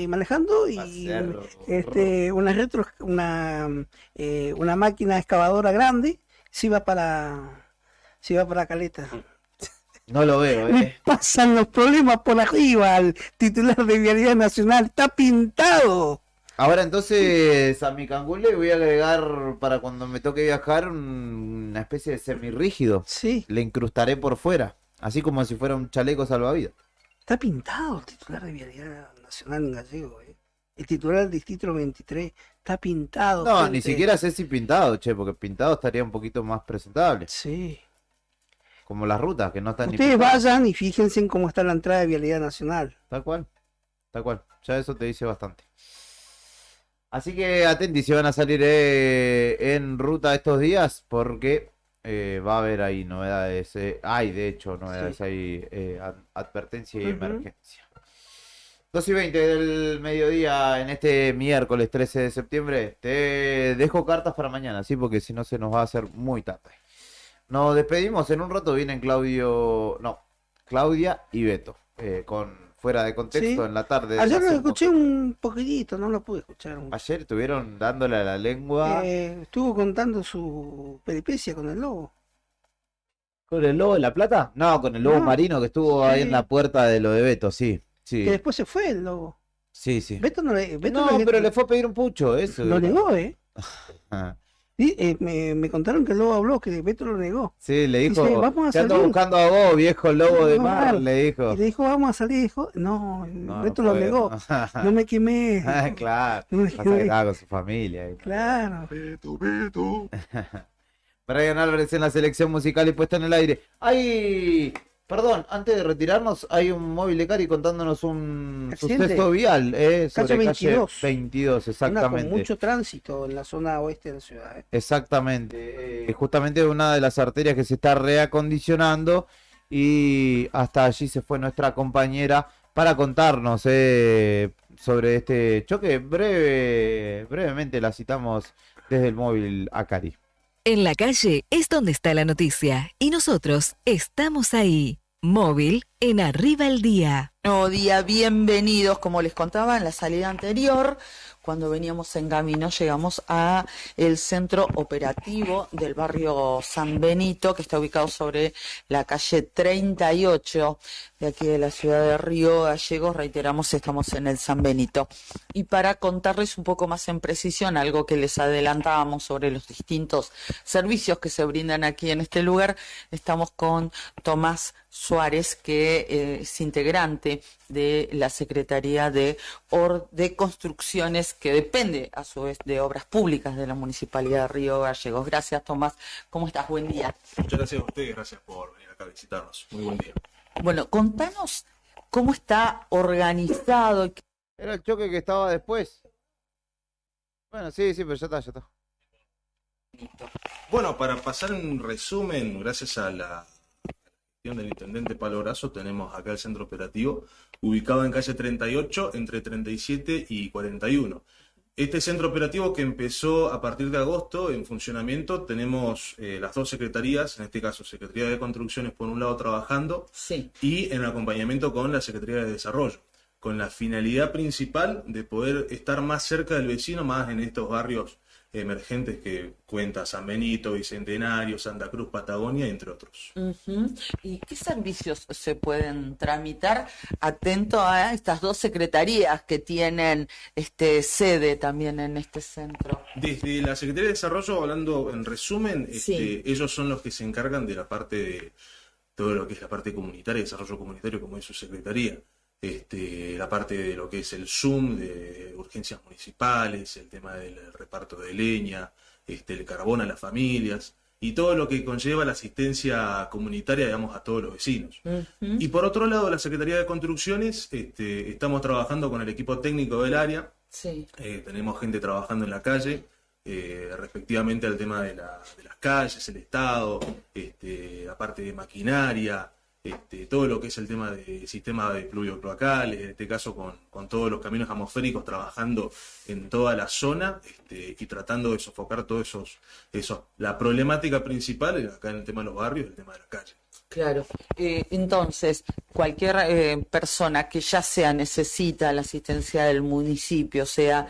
manejando y una máquina excavadora grande se iba para Caleta. No lo veo, Me pasan los problemas por arriba al titular de Vialidad Nacional. Está pintado. Ahora entonces a mi cangú le voy a agregar para cuando me toque viajar una especie de semirrígido. Sí. Le incrustaré por fuera, así como si fuera un chaleco salvavidas. Está pintado el titular de Vialidad Nacional en gallego. El titular del Distrito 23 está pintado. No, gente. ni siquiera sé si pintado, che, porque pintado estaría un poquito más presentable. Sí. Como las rutas, que no están ni Ustedes pintadas. vayan y fíjense en cómo está la entrada de Vialidad Nacional. Tal cual, tal cual. Ya eso te dice bastante. Así que atentos si van a salir en ruta estos días, porque va a haber ahí novedades. Hay, de hecho, novedades. Sí. Hay advertencia y Ujú. emergencia. 2:20 del mediodía en este miércoles 13 de septiembre. Te dejo cartas para mañana, ¿sí? Porque si no se nos va a hacer muy tarde. Nos despedimos. En un rato vienen Claudia y Beto. Con Fuera de Contexto Sí. en la tarde. Ayer lo Hacemos- escuché un poquitito, no lo pude escuchar. Ayer estuvieron dándole a la lengua Estuvo contando su peripecia con el lobo. con el lobo de la plata. No, con el lobo No. marino que estuvo ahí Sí. en la puerta de lo de Beto, sí. Sí, Que después se fue el lobo. sí, sí. Beto no le. Beto No, le- pero le fue a pedir un pucho, eso. Lo negó, ¿eh? Ah. Sí, me contaron que el lobo habló, que Beto lo negó. Sí, le dijo, Dice, vamos a te ando salir. buscando a vos, viejo lobo de No, mar, mal. le dijo. Y le dijo, vamos a salir. Dijo, no, No, Beto no lo puedo. negó. No me quemé. Ah, claro, No me pasa que quemé. estaba con su familia ahí. Claro. Brian Álvarez en la selección musical y puesta en el aire. Hay, perdón, antes de retirarnos, hay un móvil de Cari contándonos un Accidente. suceso vial sobre Calle calle 22. 22, Una exactamente. con mucho tránsito en la zona oeste de la ciudad. Exactamente. Justamente una de las arterias que se está reacondicionando y hasta allí se fue nuestra compañera para contarnos sobre este choque. Brevemente la citamos desde el móvil a Cari. En la calle es donde está la noticia y nosotros estamos ahí. Móvil en Arriba el Día. Nuevo día, bienvenidos. Como les contaba en la salida anterior, cuando veníamos en camino, llegamos a el centro operativo del barrio San Benito, que está ubicado sobre la calle 38 de aquí de la ciudad de Río Gallegos. Reiteramos, estamos en el San Benito. Y para contarles un poco más en precisión algo que les adelantábamos sobre los distintos servicios que se brindan aquí en este lugar, estamos con Tomás Suárez, que es integrante de la Secretaría de Construcciones, que depende a su vez de Obras Públicas de la Municipalidad de Río Gallegos. Gracias, Tomás. ¿Cómo estás? Buen día. Muchas gracias a ustedes, gracias por venir acá a visitarnos. Muy buen día. Bueno, contanos cómo está organizado. Era el choque que estaba después. Bueno, sí, pero ya está. Bueno, para pasar un resumen, gracias a la gestión del intendente Pablo Grasso, tenemos acá el centro operativo ubicado en calle 38 entre 37 y 41. Este centro operativo que empezó a partir de agosto en funcionamiento, tenemos las dos secretarías, en este caso Secretaría de Construcciones por un lado trabajando y en acompañamiento con la Secretaría de Desarrollo, con la finalidad principal de poder estar más cerca del vecino, más en estos barrios emergentes que cuenta San Benito, Bicentenario, Santa Cruz, Patagonia, entre otros. Ujú. ¿Y qué servicios se pueden tramitar atento a estas dos secretarías que tienen sede también en este centro? Desde la Secretaría de Desarrollo, hablando en resumen, ellos son los que se encargan de la parte de todo lo que es la parte comunitaria, desarrollo comunitario, como es su secretaría. La parte de lo que es el Zoom, de urgencias municipales, el tema del reparto de leña, el carbón a las familias y todo lo que conlleva la asistencia comunitaria, digamos, a todos los vecinos. Y por otro lado, la Secretaría de Construcciones, estamos trabajando con el equipo técnico del área. Tenemos gente trabajando en la calle, respectivamente al tema de las calles, el estado, la parte de maquinaria, todo lo que es el tema del sistema de pluvio cloacal, en este caso con todos los caminos atmosféricos, trabajando en toda la zona y tratando de sofocar todos esos. La problemática principal acá en el tema de los barrios, el tema de la calle. Claro. Entonces, cualquier persona que ya sea necesita la asistencia del municipio, sea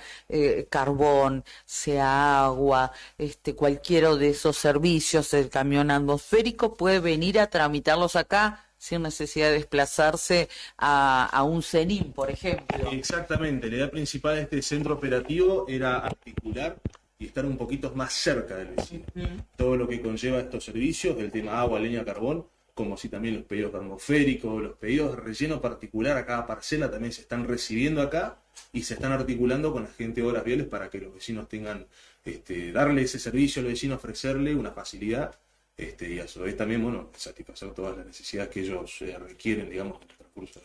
carbón, sea agua, cualquiera de esos servicios, el camión atmosférico, puede venir a tramitarlos acá sin necesidad de desplazarse a un CENIM, por ejemplo. Exactamente. La idea principal de este centro operativo era articular y estar un poquito más cerca del vecino. Todo lo que conlleva estos servicios, el tema agua, leña, carbón, como si también los pedidos atmosféricos, los pedidos de relleno particular a cada parcela también se están recibiendo acá y se están articulando con la gente de Obras Viales para que los vecinos tengan, darle ese servicio al vecino, ofrecerle una facilidad y a su vez también, bueno, satisfacer todas las necesidades que ellos requieren, digamos, en el transcurso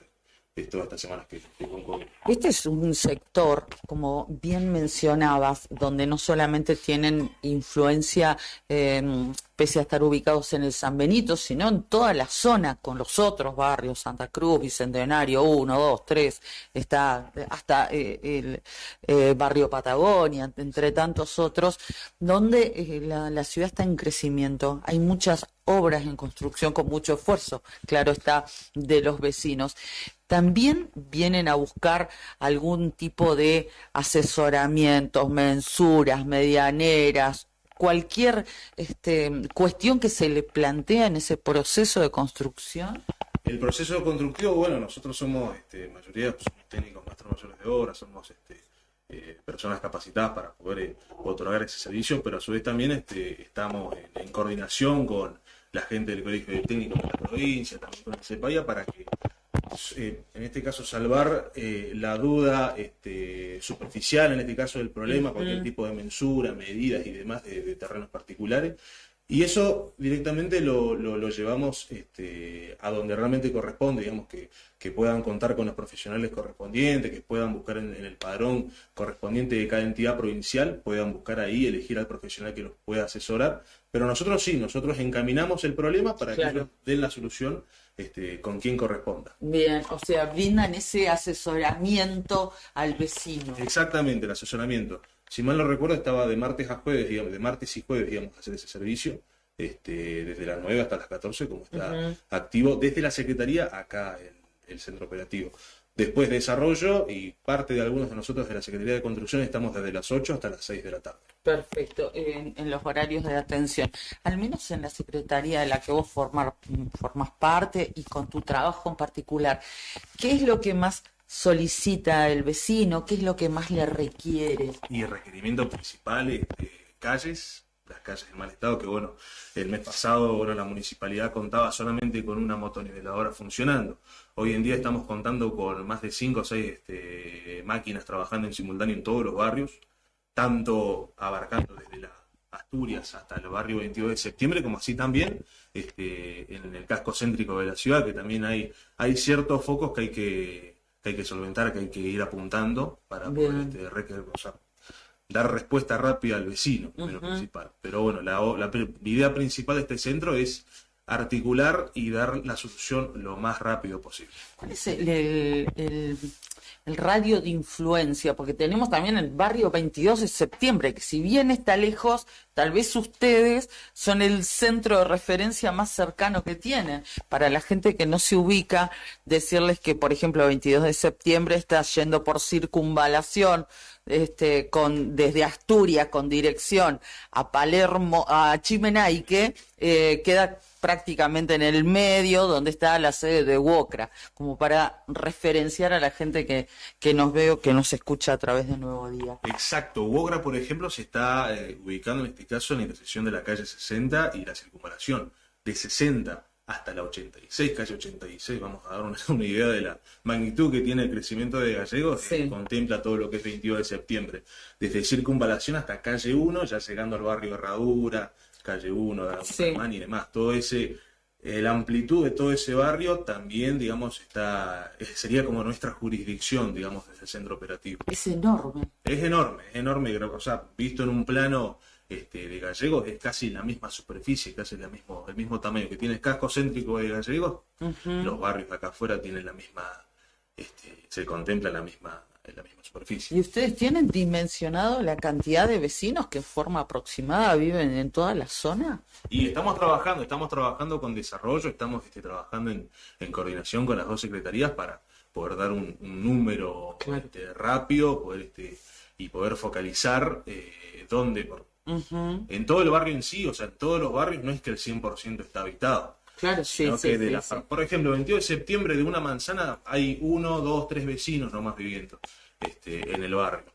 de todas estas semanas que concurren. Este es un sector, como bien mencionabas, donde no solamente tienen influencia, pese a estar ubicados en el San Benito, sino en toda la zona con los otros barrios, Santa Cruz, Bicentenario 1, 2, 3, está hasta el barrio Patagonia, entre tantos otros, donde la ciudad está en crecimiento. Hay muchas obras en construcción con mucho esfuerzo, claro está, de los vecinos. También vienen a buscar algún tipo de asesoramientos, mensuras, medianeras, cualquier cuestión que se le plantea en ese proceso de construcción. El proceso constructivo, bueno, nosotros somos, mayoría somos técnicos, maestros mayores de obra, somos personas capacitadas para poder otorgar ese servicio, pero a su vez también estamos en coordinación con la gente del Colegio de Técnicos de la provincia, también con el CEPAIA, para que en este caso salvar la duda superficial, en este caso del problema, cualquier tipo de mensura, medidas y demás de terrenos particulares. Y eso directamente lo llevamos a donde realmente corresponde, digamos, que puedan contar con los profesionales correspondientes, que puedan buscar en el padrón correspondiente de cada entidad provincial, puedan buscar ahí, elegir al profesional que los pueda asesorar. Pero nosotros nosotros encaminamos el problema para que ellos den la solución con quien corresponda. Bien, o sea, brindan ese asesoramiento al vecino. Exactamente, el asesoramiento. Si mal no recuerdo, estaba de martes a jueves, digamos, de martes y jueves, digamos, a hacer ese servicio, desde las 9 hasta las 14, como está activo desde la Secretaría acá el centro operativo. Después de desarrollo y parte de algunos de nosotros de la Secretaría de Construcción estamos desde las 8 hasta las 6 de la tarde. Perfecto, en los horarios de atención. Al menos en la Secretaría de la que vos formas parte y con tu trabajo en particular, ¿qué es lo que más solicita el vecino? ¿Qué es lo que más le requiere? Y el requerimiento principal, calles, las calles en mal estado, que bueno, el mes pasado la municipalidad contaba solamente con una motoniveladora funcionando. Hoy en día estamos contando con más de 5 o 6 máquinas trabajando en simultáneo en todos los barrios, tanto abarcando desde la Asturias hasta el barrio 22 de septiembre, como así también en el casco céntrico de la ciudad, que también hay ciertos focos que hay que solventar, que hay que ir apuntando para poder dar respuesta rápida al vecino, primero principal. Pero bueno, la idea principal de este centro es articular y dar la solución lo más rápido posible. ¿Cuál es el radio de influencia? Porque tenemos también el barrio 22 de septiembre, que si bien está lejos, tal vez ustedes son el centro de referencia más cercano que tienen. Para la gente que no se ubica, decirles que, por ejemplo, 22 de septiembre está yendo por circunvalación, desde Asturias con dirección a Palermo, a Chimenaique, queda prácticamente en el medio donde está la sede de UOCRA, como para referenciar a la gente que nos ve o que nos escucha a través de Nuevo Día. Exacto, UOCRA, por ejemplo, se está ubicando en este caso en la intersección de la calle 60 y la circunvalación de 60 hasta la 86, calle 86, vamos a dar una idea de la magnitud que tiene el crecimiento de Gallegos, contempla todo lo que es 22 de septiembre, desde circunvalación hasta calle 1, ya llegando al barrio Herradura, calle 1, Guzmán y demás, la amplitud de todo ese barrio también, digamos, sería como nuestra jurisdicción, digamos, desde el centro operativo. Es enorme. Es enorme, o sea, visto en un plano de Gallegos, es casi la misma superficie, casi el mismo tamaño que tiene el casco céntrico de Gallegos. Los barrios acá afuera tienen la misma, se contempla la misma superficie. ¿Y ustedes tienen dimensionado la cantidad de vecinos que en forma aproximada viven en toda la zona? Y estamos trabajando con desarrollo, estamos trabajando en coordinación con las dos secretarías para poder dar un número rápido, y poder focalizar dónde, en todo el barrio en sí, o sea, en todos los barrios no es que el 100% está habitado. Claro, sí, sí. Por ejemplo, el 22 de septiembre de una manzana hay 1, 2, 3 vecinos nomás viviendo en el barrio.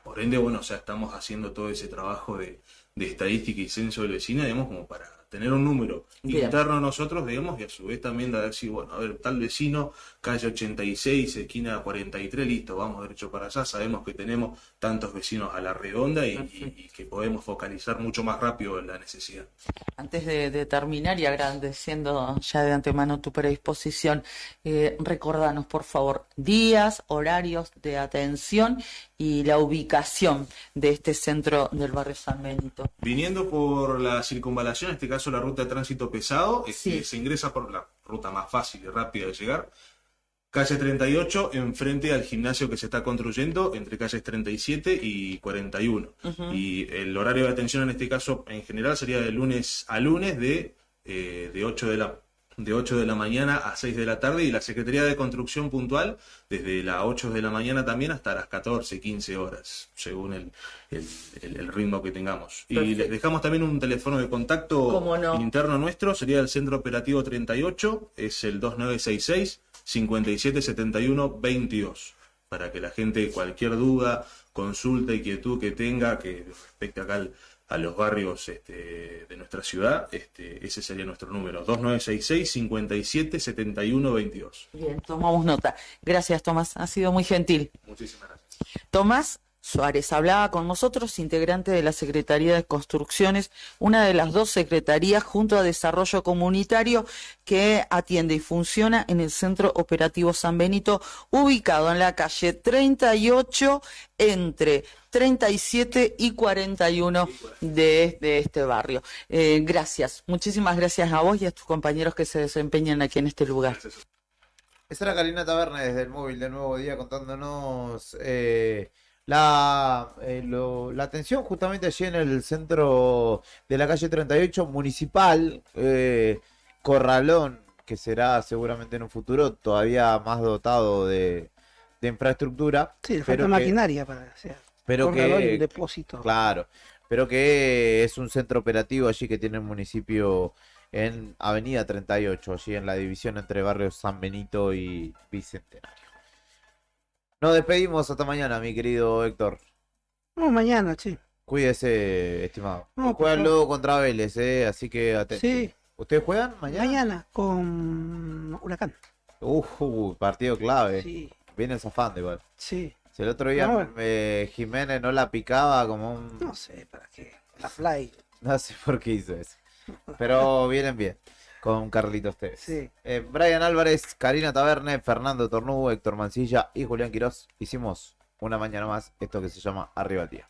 Por ende, bueno, o sea, estamos haciendo todo ese trabajo de estadística y censo del vecino, digamos, como para tener un número interno nosotros, digamos, y a su vez también de decir, bueno, a ver, tal vecino, calle 86, esquina 43, listo, vamos derecho para allá, sabemos que tenemos tantos vecinos a la redonda y que podemos focalizar mucho más rápido la necesidad. Antes de terminar y agradeciendo ya de antemano tu predisposición, recordanos por favor días, horarios de atención y la ubicación de este centro del barrio San Benito. Viniendo por la circunvalación, en este caso la ruta de tránsito pesado, se ingresa por la ruta más fácil y rápida de llegar, calle 38, enfrente al gimnasio que se está construyendo, entre calles 37 y 41. Y el horario de atención en este caso, en general, sería de lunes a lunes de 8 de la mañana a 6 de la tarde, y la Secretaría de Construcción puntual desde las 8 de la mañana también hasta las 14, 15 horas, según el ritmo que tengamos. Perfecto. Y les dejamos también un teléfono de contacto interno nuestro, sería el Centro Operativo 38, es el 2966 5771 22, para que la gente, cualquier duda, consulta, inquietud que tenga, que respecte acá a los barrios de nuestra ciudad, ese sería nuestro número, 2966 5771 22. Bien, tomamos nota. Gracias, Tomás, ha sido muy gentil. Muchísimas gracias. Tomás Suárez hablaba con nosotros, integrante de la Secretaría de Construcciones, una de las dos secretarías junto a Desarrollo Comunitario que atiende y funciona en el Centro Operativo San Benito, ubicado en la calle 38 entre 37 y 41 de este barrio. Gracias, muchísimas gracias a vos y a tus compañeros que se desempeñan aquí en este lugar. Esa era Karina Taberna desde el móvil de Nuevo Día contándonos la atención justamente allí en el centro de la calle 38 municipal, Corralón, que será seguramente en un futuro todavía más dotado de infraestructura. Sí, le falta maquinaria para hacer. Pero Corralón y que, un depósito. claro, pero que es un centro operativo allí que tiene el municipio en Avenida 38, allí en la división entre barrios San Benito y Bicentenario. Nos despedimos hasta mañana, mi querido Héctor. No, mañana, sí. Cuídese, estimado. No, Juegan luego contra Vélez, así que atento. Sí. ¿Ustedes juegan mañana? Mañana con Huracán. Partido clave. Sí. Viene zafando igual. Sí. Si el otro día No, Jiménez no la picaba como un... No sé, ¿para qué? La fly. No sé por qué hizo eso. Pero vienen bien. Con Carlitos Tevez. Sí. Brian Álvarez, Karina Taberne, Fernando Tornú, Héctor Mancilla y Julián Quirós hicimos una mañana más esto que se llama Arriba el Día.